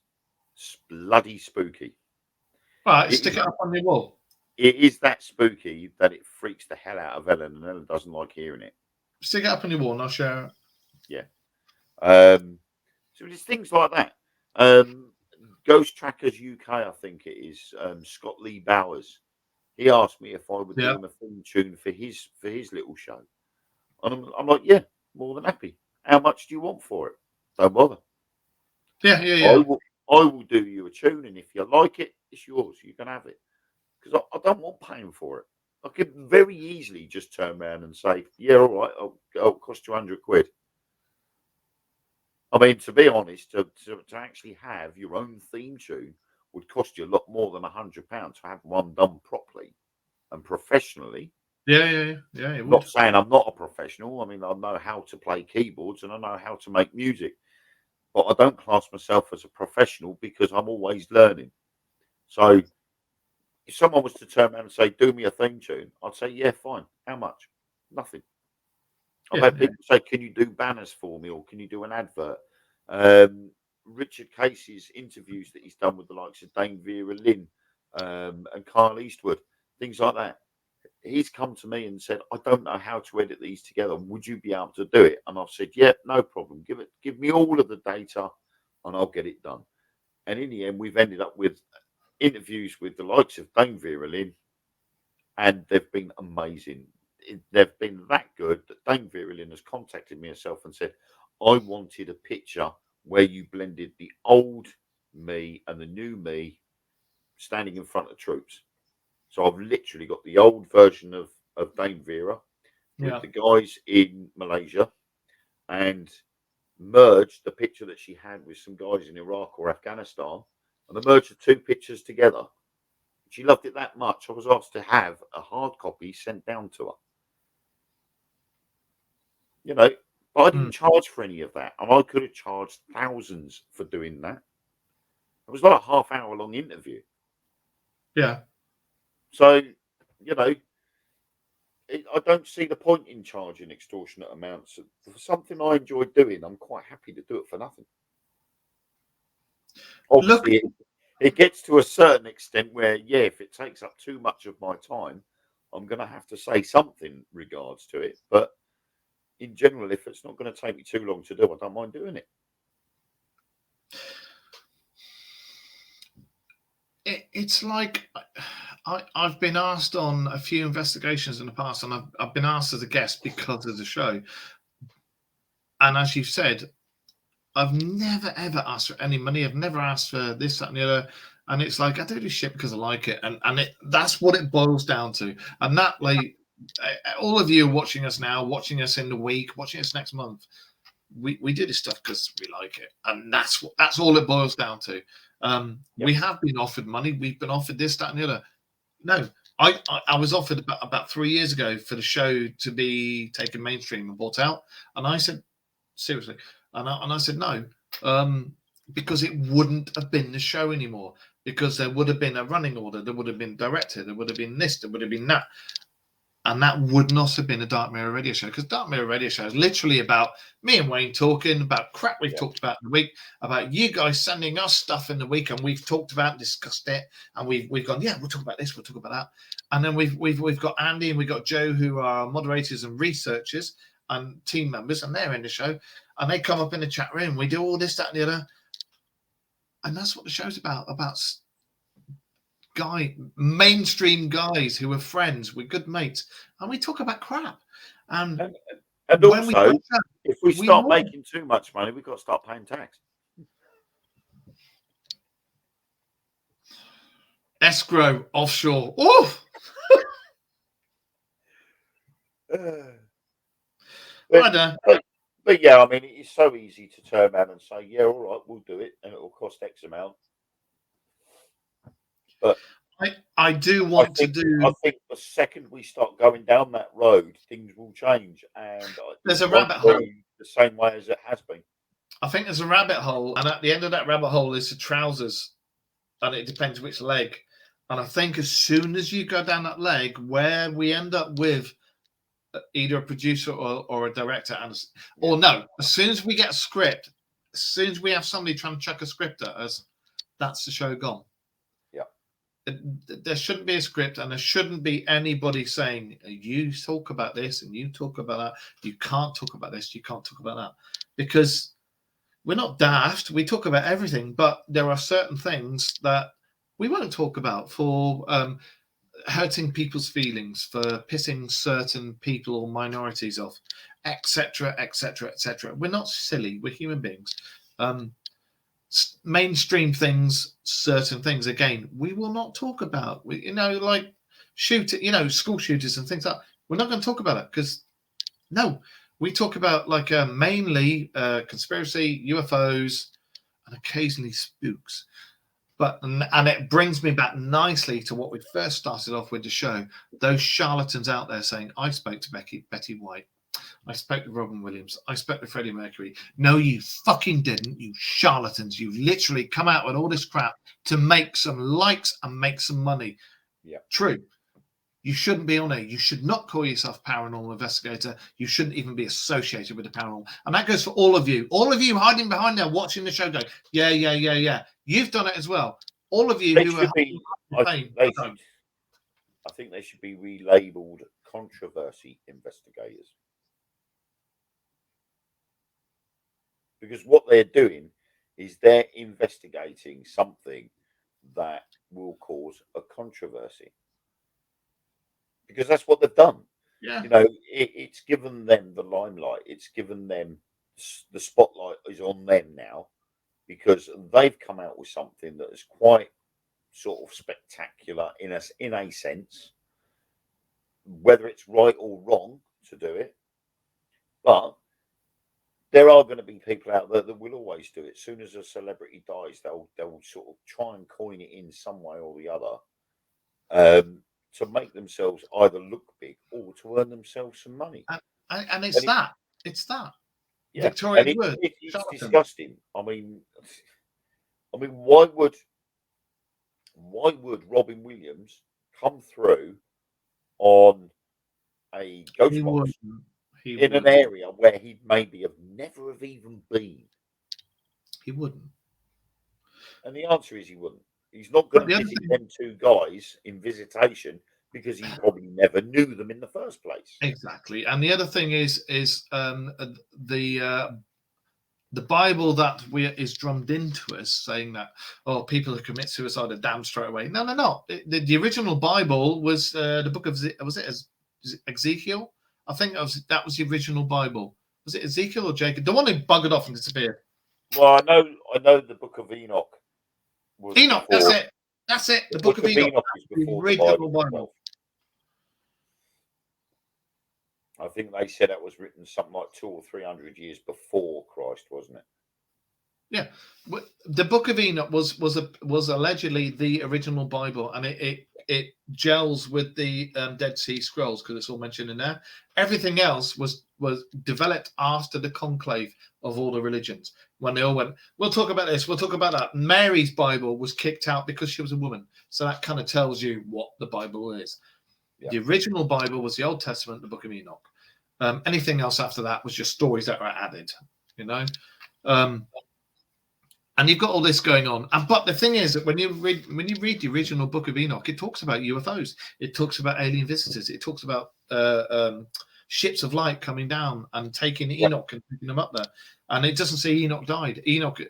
bloody spooky. Right, It stick is, it up on your wall. it is that spooky that it freaks the hell out of Ellen, and Ellen doesn't like hearing it. Stick it up on your wall and I'll share it. Yeah. So there's things like that. Ghost Trackers UK, I think it is. Scott Lee Bowers. He asked me if I would Yeah. do him a theme tune for his little show, and I'm like, yeah, more than happy. How much do you want for it? Don't bother. Yeah, yeah, yeah. I will do you a tune, and if you like it, it's yours. You can have it because I don't want paying for it. I could very easily just turn around and say, yeah, all right, I'll cost you £100. I mean, to be honest, to actually have your own theme tune would cost you a lot more than £100 to have one done properly and professionally. Yeah, yeah, yeah. Yeah, it I'm would. not saying I'm not a professional. I mean, I know how to play keyboards and I know how to make music, but I don't class myself as a professional because I'm always learning. So if someone was to turn around and say, do me a theme tune, I'd say, yeah, fine. How much? Nothing. I've Yeah, had yeah. people say, can you do banners for me or can you do an advert? Richard Casey's interviews that he's done with the likes of Dame Vera Lynn and Kyle Eastwood, things like that. He's come to me and said, I don't know how to edit these together. Would you be able to do it? And I've said, yeah, no problem. Give me all of the data and I'll get it done. And in the end, we've ended up with interviews with the likes of Dame Vera Lynn, and they've been amazing. They've been that good that Dame Vera Lynn has contacted me herself and said, I wanted a picture where you blended the old me and the new me standing in front of troops. So I've literally got the old version of Dame Vera with Yeah. the guys in Malaysia and merged the picture that she had with some guys in Iraq or Afghanistan, and I merged the two pictures together. She loved it that much. I was asked to have a hard copy sent down to her. You know, but I didn't charge for any of that, and I could have charged thousands for doing that. It was like a half-hour long interview. Yeah. So, you know, I don't see the point in charging extortionate amounts for something I enjoy doing. I'm quite happy to do it for nothing. Obviously, it gets to a certain extent where, yeah, if it takes up too much of my time, I'm going to have to say something regards to it. But in general, if it's not going to take me too long to do, I don't mind doing it. It's like I've been asked on a few investigations in the past, and I've been asked as a guest because of the show. And as you've said, I've never ever asked for any money. I've never asked for this, that, and the other. And it's like I do this shit because I like it, and that's what it boils down to. And that, like, all of you watching us now, watching us in the week, watching us next month, we do this stuff because we like it, and that's all it boils down to. We have been offered money. We've been offered this, that, and the other. No, I was offered about 3 years ago for the show to be taken mainstream and bought out, and I said seriously, and I said no, because it wouldn't have been the show anymore. Because there would have been a running order, there would have been director, there would have been this, there would have been that. And that would not have been a Dark Mirror Radio Show, because Dark Mirror Radio Show is literally about me and Wayne talking about crap we've talked about in the week, about you guys sending us stuff in the week, and we've talked about and discussed it, and we've gone, yeah, we'll talk about this, we'll talk about that. And then we've got Andy and we've got Joe, who are moderators and researchers and team members, and they're in the show, and they come up in the chat room. We do all this, that, and the other. And that's what the show's about mainstream guys who are friends, we're good mates, and we talk about crap. And And when we also, do that, if we we start know. making too much money, we've got to start paying tax. Escrow, offshore. Oh, I don't know. But yeah, I mean, it's so easy to turn around and say, yeah, all right, we'll do it, and it'll cost X amount. But I do want to do. I think the second we start going down that road, things will change, and There's a it won't rabbit hole. be the same way as it has been. I think there's a rabbit hole, and at the end of that rabbit hole is the trousers, and it depends which leg. And I think as soon as you go down that leg, where we end up with either a producer or a director, or no, as soon as we get a script, as soon as we have somebody trying to chuck a script at us, that's the show gone. Yeah. There shouldn't be a script, and there shouldn't be anybody saying, you talk about this and you talk about that. You can't talk about this, you can't talk about that. Because we're not daft. We talk about everything, but there are certain things that we won't talk about for hurting people's feelings, for pissing certain people or minorities off, etc., etc., etc. We're not silly. We're human beings. Mainstream things, certain things, again, we will not talk about. Like school shooters and things like that. We're not going to talk about it because no. We talk about mainly conspiracy, UFOs, and occasionally spooks. And it brings me back nicely to what we first started off with the show. Those charlatans out there saying, I spoke to Betty White. I spoke to Robin Williams. I spoke to Freddie Mercury. No, you fucking didn't, you charlatans. You've literally come out with all this crap to make some likes and make some money. Yeah. True. You shouldn't be on it. You should not call yourself paranormal investigator. You shouldn't even be associated with the paranormal. And that goes for all of you. All of you hiding behind there watching the show going, yeah. You've done it as well. All of you I think they should be relabeled controversy investigators. Because what they're doing is they're investigating something that will cause a controversy. Because that's what they've done. Yeah. It's given them the limelight. It's given them the spotlight is on them now because they've come out with something that is quite sort of spectacular in a sense, whether it's right or wrong to do it. But there are going to be people out there that will always do it. As soon as a celebrity dies, they'll sort of try and coin it in some way or the other. To make themselves either look big or to earn themselves some money. And it's that. Yeah. Victoria Wood. It's disgusting. I mean, why would Robin Williams come through on a ghost box in an area where he'd maybe have never have even been? He wouldn't. And the answer is he wouldn't. He's not going to visit them two guys in visitation because he probably never knew them in the first place. Exactly. And the other thing is the Bible that is drummed into us saying that, people who commit suicide are damned straight away. No. The original Bible was the book of, was it Ezekiel? I think that was the original Bible. Was it Ezekiel or Jacob? The one who buggered off and disappeared. Well, I know the book of Enoch. Enoch, that's it. The book of Enoch was before the Bible. I think they said it was written something like 200 or 300 years before Christ, wasn't it? Yeah, the Book of Enoch was allegedly the original Bible, and it gels with the Dead Sea Scrolls because it's all mentioned in there. Everything else was developed after the conclave of all the religions when they all went, we'll talk about this, we'll talk about that. Mary's Bible was kicked out because she was a woman, so that kind of tells you what the Bible is. Yeah. The original Bible was the Old Testament, the Book of Enoch. Anything else after that was just stories that were added, and you've got all this going on. But the thing is that when you read the original Book of Enoch, it talks about UFOs, it talks about alien visitors, it talks about ships of light coming down and taking Enoch and picking them up there. And it doesn't say Enoch died. Enoch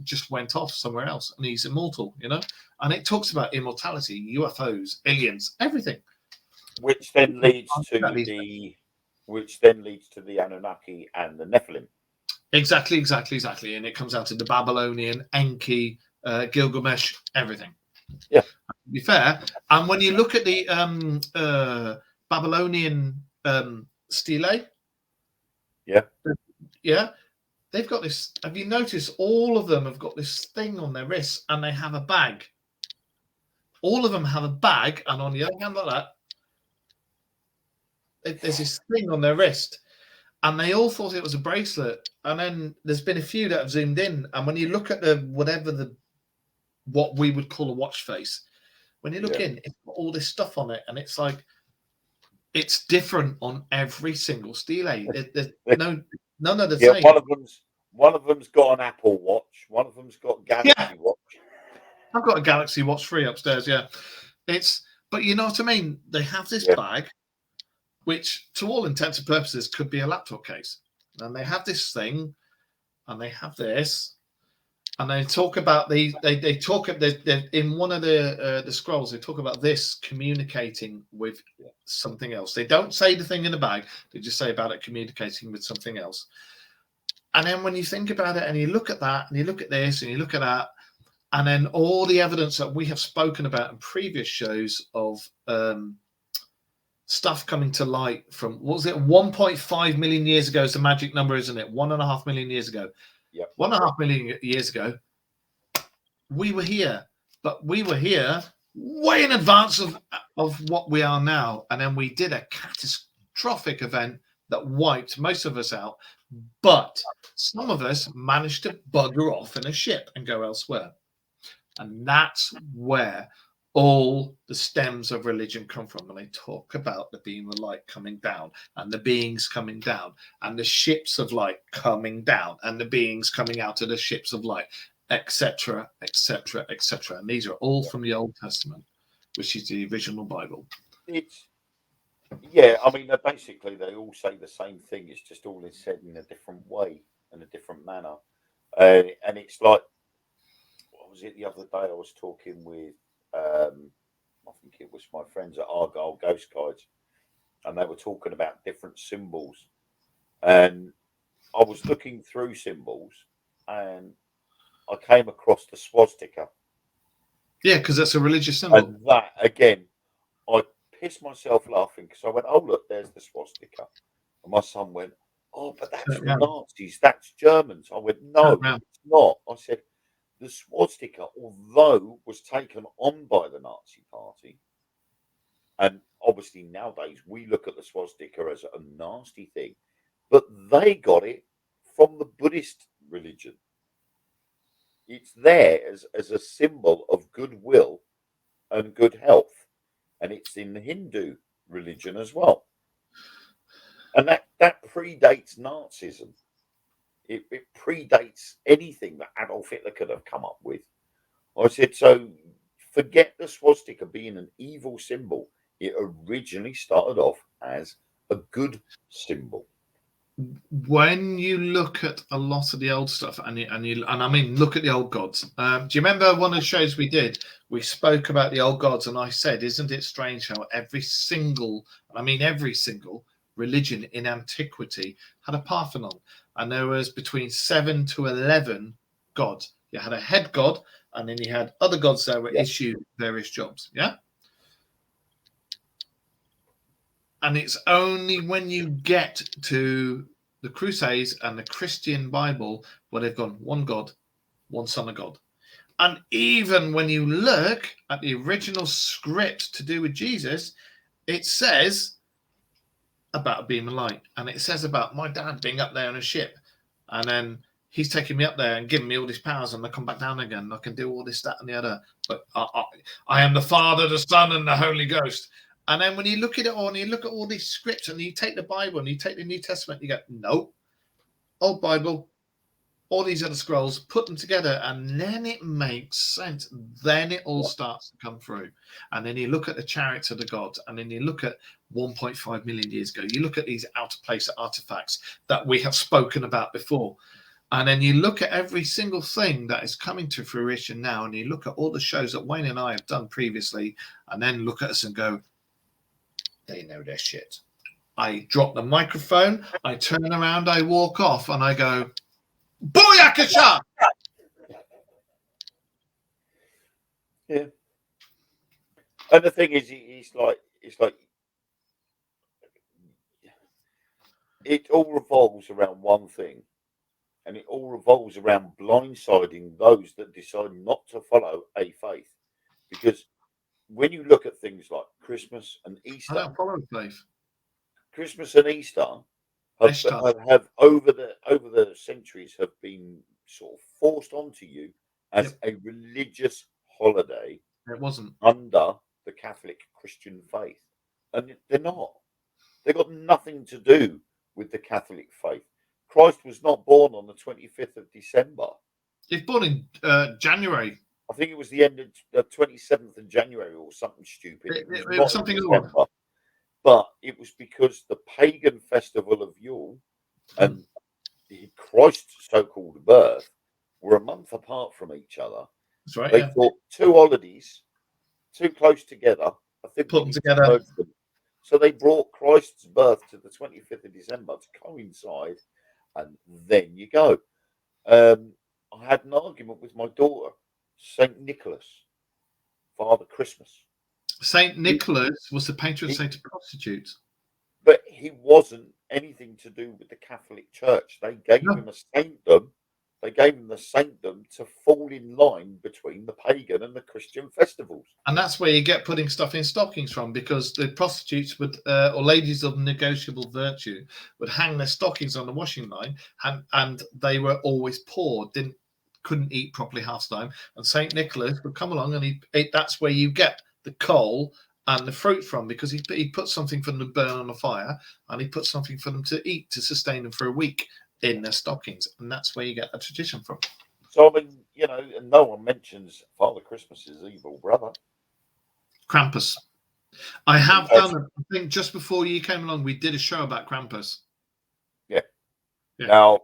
just went off somewhere else, and he's immortal, you know. And it talks about immortality, UFOs, aliens, everything. Which then leads to the Anunnaki and the Nephilim. Exactly. And it comes out to the Babylonian, Enki, Gilgamesh, everything. Yeah. To be fair, and when you look at the Babylonian stele, yeah, they've got this. Have you noticed all of them have got this thing on their wrists, and they have a bag? All of them have a bag, and on the other hand, like that, there's this thing on their wrist, and they all thought it was a bracelet. And then there's been a few that have zoomed in, and when you look at what we would call a watch face, when you look in, it's got all this stuff on it, and it's like it's different on every single stele. There's none of the same. One of them's got an Apple Watch. One of them's got Galaxy Watch. I've got a Galaxy Watch 3 upstairs. Yeah, but you know what I mean. They have this bag, which, to all intents and purposes, could be a laptop case, and they have this thing, and they have this, and they talk about they talk in one of the scrolls. They talk about this communicating with something else. They don't say the thing in the bag. They just say about it communicating with something else. And then when you think about it, and you look at that, and you look at this, and you look at that, and then all the evidence that we have spoken about in previous shows of stuff coming to light from, what was it, 1.5 million years ago is the magic number, isn't it? 1.5 million years ago. Yep. 1.5 million years ago, we were here, but we were here way in advance of what we are now. And then we did a catastrophic event that wiped most of us out, but some of us managed to bugger off in a ship and go elsewhere. And that's where all the stems of religion come from. When they talk about the beam of light coming down, and the beings coming down, and the ships of light coming down, and the beings coming out of the ships of light, etc., etc., etc. And these are all from the Old Testament, which is the original Bible. I mean, basically they all say the same thing. It's just all is said in a different way, in a different manner. And it's like, what was it the other day? I was talking with I think it was my friends at Argyle Ghost Guides, and they were talking about different symbols. And I was looking through symbols, and I came across the swastika. Yeah, because that's a religious symbol. And that, again, I pissed myself laughing because I went, oh, look, there's the swastika. And my son went, oh, but that's Nazis, that's Germans. I went, no, it's not. I said, the swastika, although was taken on by the Nazi Party, and obviously nowadays we look at the swastika as a nasty thing, but they got it from the Buddhist religion. It's there as a symbol of goodwill and good health, and it's in the Hindu religion as well. And that predates Nazism. It predates anything that Adolf Hitler could have come up with. I said, so forget the swastika being an evil symbol. It originally started off as a good symbol. When you look at a lot of the old stuff, and I mean, look at the old gods. Do you remember one of the shows we did? We spoke about the old gods, and I said, isn't it strange how every single religion in antiquity had a Parthenon, and there was between 7 to 11 gods. You had a head god, and then you had other gods that were issued various jobs. Yeah. And it's only when you get to the Crusades and the Christian Bible where they've gone one God, one Son of God. And even when you look at the original script to do with Jesus, it says about a beam of light, and it says about my dad being up there on a ship, and then he's taking me up there and giving me all these powers, and I come back down again, and I can do all this, that, and the other. But I am the Father, the Son, and the Holy Ghost. And then when you look at it all, and you look at all these scripts, and you take the Bible, and you take the New Testament, you go, no, old Bible, all these other scrolls, put them together, and then it makes sense. Then it all starts to come through. And then you look at the chariots of the gods, and then you look at 1.5 million years ago. You look at these out of place artifacts that we have spoken about before. And then you look at every single thing that is coming to fruition now, and you look at all the shows that Wayne and I have done previously, and then look at us and go, they know their shit. I drop the microphone, I turn around, I walk off, and I go, Booyakasha! Yeah. And the thing is, it's like it all revolves around one thing, and it all revolves around blindsiding those that decide not to follow a faith. Because when you look at things like Christmas and I Easter, don't follow faith. Christmas and Easter have over the centuries have been sort of forced onto you as a religious holiday. It wasn't under the Catholic Christian faith, and they're not. They've got nothing to do with the Catholic faith. Christ was not born on the 25th of December. He's born in January. I think it was the end of the 27th of January or something stupid. It was something odd. But it was because the pagan festival of Yule and Christ's so-called birth were a month apart from each other. That's right. They thought two holidays too close together. I think put them together. So they brought Christ's birth to the 25th of December to coincide, and then you go. I had an argument with my daughter, Saint Nicholas, Father Christmas. Saint Nicholas was the patron saint of prostitutes, but he wasn't anything to do with the Catholic Church. They gave him a saintdom. They gave him the saintdom to fall in line between the pagan and the Christian festivals. And that's where you get putting stuff in stockings from, because the prostitutes would, or ladies of negotiable virtue, would hang their stockings on the washing line, and they were always poor, couldn't eat properly half the time. And Saint Nicholas would come along, and that's where you get the coal and the fruit from, because he put something for them to burn on the fire, and he put something for them to eat to sustain them for a week in their stockings, and that's where you get the tradition from. So I mean, and no one mentions Father Christmas's evil brother, Krampus. I have done. I think just before you came along, we did a show about Krampus. Yeah. Now,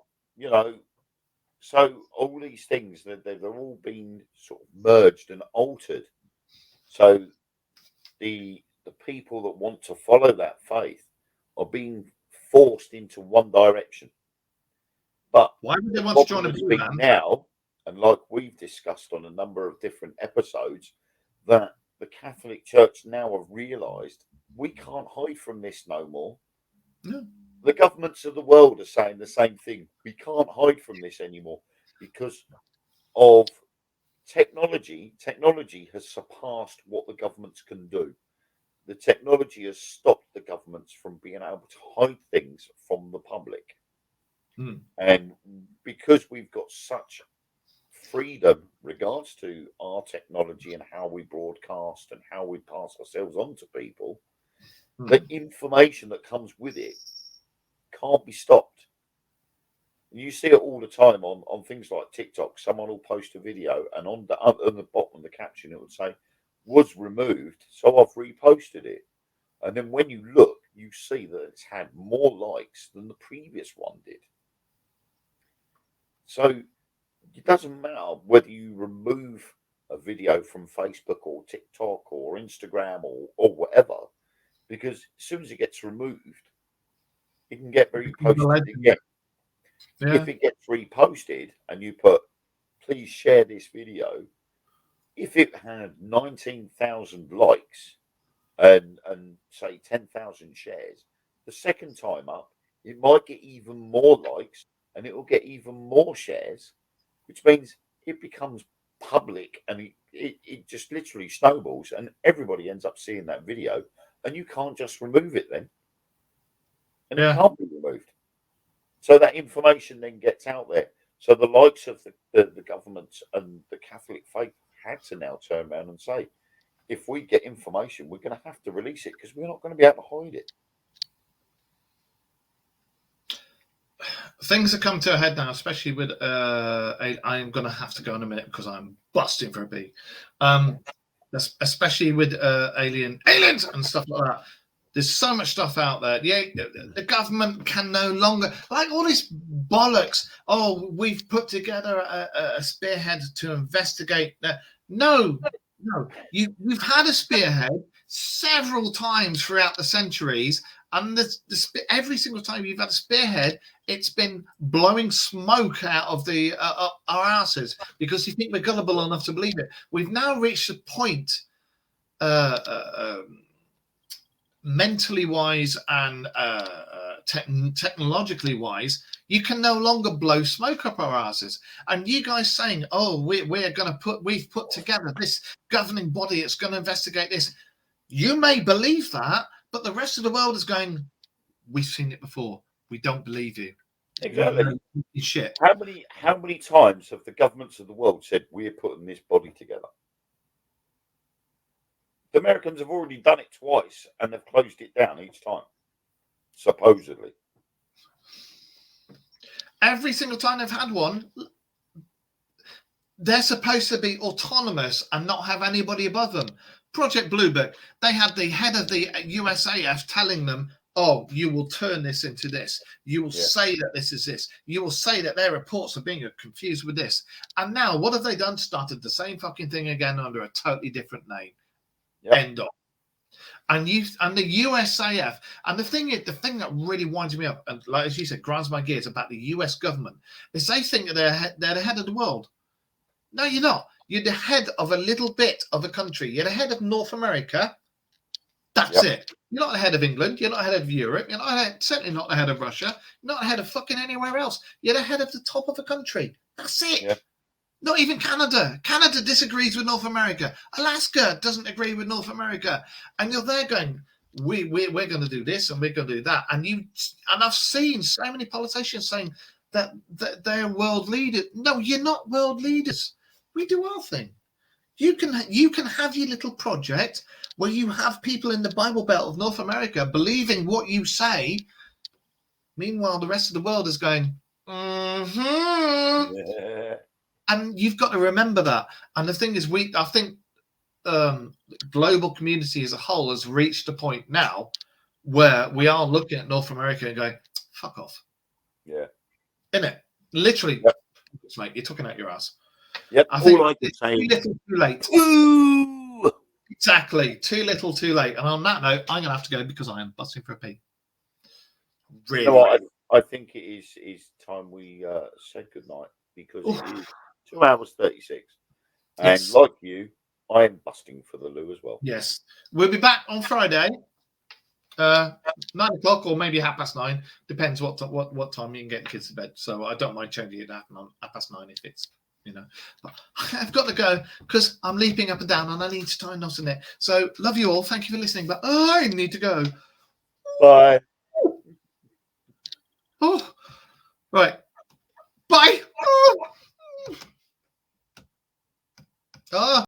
so all these things they've all been sort of merged and altered. So the people that want to follow that faith are being forced into one direction. But why would they want to join a Blue Man now? And like we've discussed on a number of different episodes, that the Catholic Church now have realised we can't hide from this no more. No. The governments of the world are saying the same thing. We can't hide from this anymore because of technology. Technology has surpassed what the governments can do. The technology has stopped the governments from being able to hide things from the public. And because we've got such freedom regards to our technology and how we broadcast and how we pass ourselves on to people, the information that comes with it can't be stopped. You see it all the time on things like TikTok. Someone will post a video, and on the bottom of the caption it would say, "Was removed, so I've reposted it." And then when you look, you see that it's had more likes than the previous one did. So it doesn't matter whether you remove a video from Facebook or TikTok or Instagram or whatever, because as soon as it gets removed, it can get reposted again. Yeah. If it gets reposted and you put, "Please share this video," if it had 19,000 likes and say 10,000 shares, the second time up, it might get even more likes and it will get even more shares, which means it becomes public and it just literally snowballs and everybody ends up seeing that video, and you can't just remove it then. And it can't be removed. So that information then gets out there. So the likes of the government and the Catholic faith had to now turn around and say, if we get information, we're going to have to release it because we're not going to be able to hide it. Things have come to a head now, especially with I'm going to have to go in a minute because I'm busting for a pee. Especially with aliens and stuff like that. There's so much stuff out there. Yeah, the government can no longer, like all this bollocks. Oh, we've put together a spearhead to investigate that. No. We've had a spearhead several times throughout the centuries, and every single time you've had a spearhead, it's been blowing smoke out of our asses because you think we're gullible enough to believe it. We've now reached a point, mentally wise and technologically wise, you can no longer blow smoke up our asses. And you guys saying, "Oh, we've put together this governing body. It's going to investigate this." You may believe that, but the rest of the world is going, "We've seen it before. We don't believe you." Exactly. Shit. How many times have the governments of the world said we're putting this body together? The Americans have already done it twice, and they've closed it down each time, supposedly. Every single time they've had one, they're supposed to be autonomous and not have anybody above them. Project Bluebook, they had the head of the USAF telling them, "Oh, you will turn this into this. You will say that this is this. You will say that their reports are being confused with this." And now, what have they done? Started the same fucking thing again under a totally different name. Yep. End of. And the USAF, and the thing that really winds me up, and like as you said, grinds my gears about the US government, is they think that they're the head of the world. No, you're not. You're the head of a little bit of a country. You're the head of North America. That's it. You're not the head of England. You're not the head of Europe. You're not certainly not the head of Russia. You're not the head of fucking anywhere else. You're the head of the top of a country. That's it. Yeah. Not even Canada. Canada disagrees with North America. Alaska doesn't agree with North America. And you're there going, we're going to do this and we're going to do that. And I've seen so many politicians saying that they're world leaders. No, you're not world leaders. We do our thing. You can have your little project where you have people in the Bible Belt of North America believing what you say. Meanwhile, the rest of the world is going, Yeah. And you've got to remember that. And the thing is, I think global community as a whole has reached a point now where we are looking at North America and going, fuck off. Yeah. Isn't it? Literally, Yep. Mate, you're talking out your ass. Yep. I think All I can say too little, too late. Ooh! Exactly. Too little, too late. And on that note, I'm going to have to go because I am busting for a pee. Really? You know what? I think it is time we said goodnight because it is 2 hours 36. And Yes. like you, I am busting for the loo as well. Yes. We'll be back on Friday, 9 o'clock or maybe 9:30. Depends what time you can get the kids to bed. So I don't mind changing it to 9:30 if it's, But I've got to go because I'm leaping up and down and I need to tie knots in it. So love you all. Thank you for listening. But I need to go. Bye. Oh, right. Bye. Oh.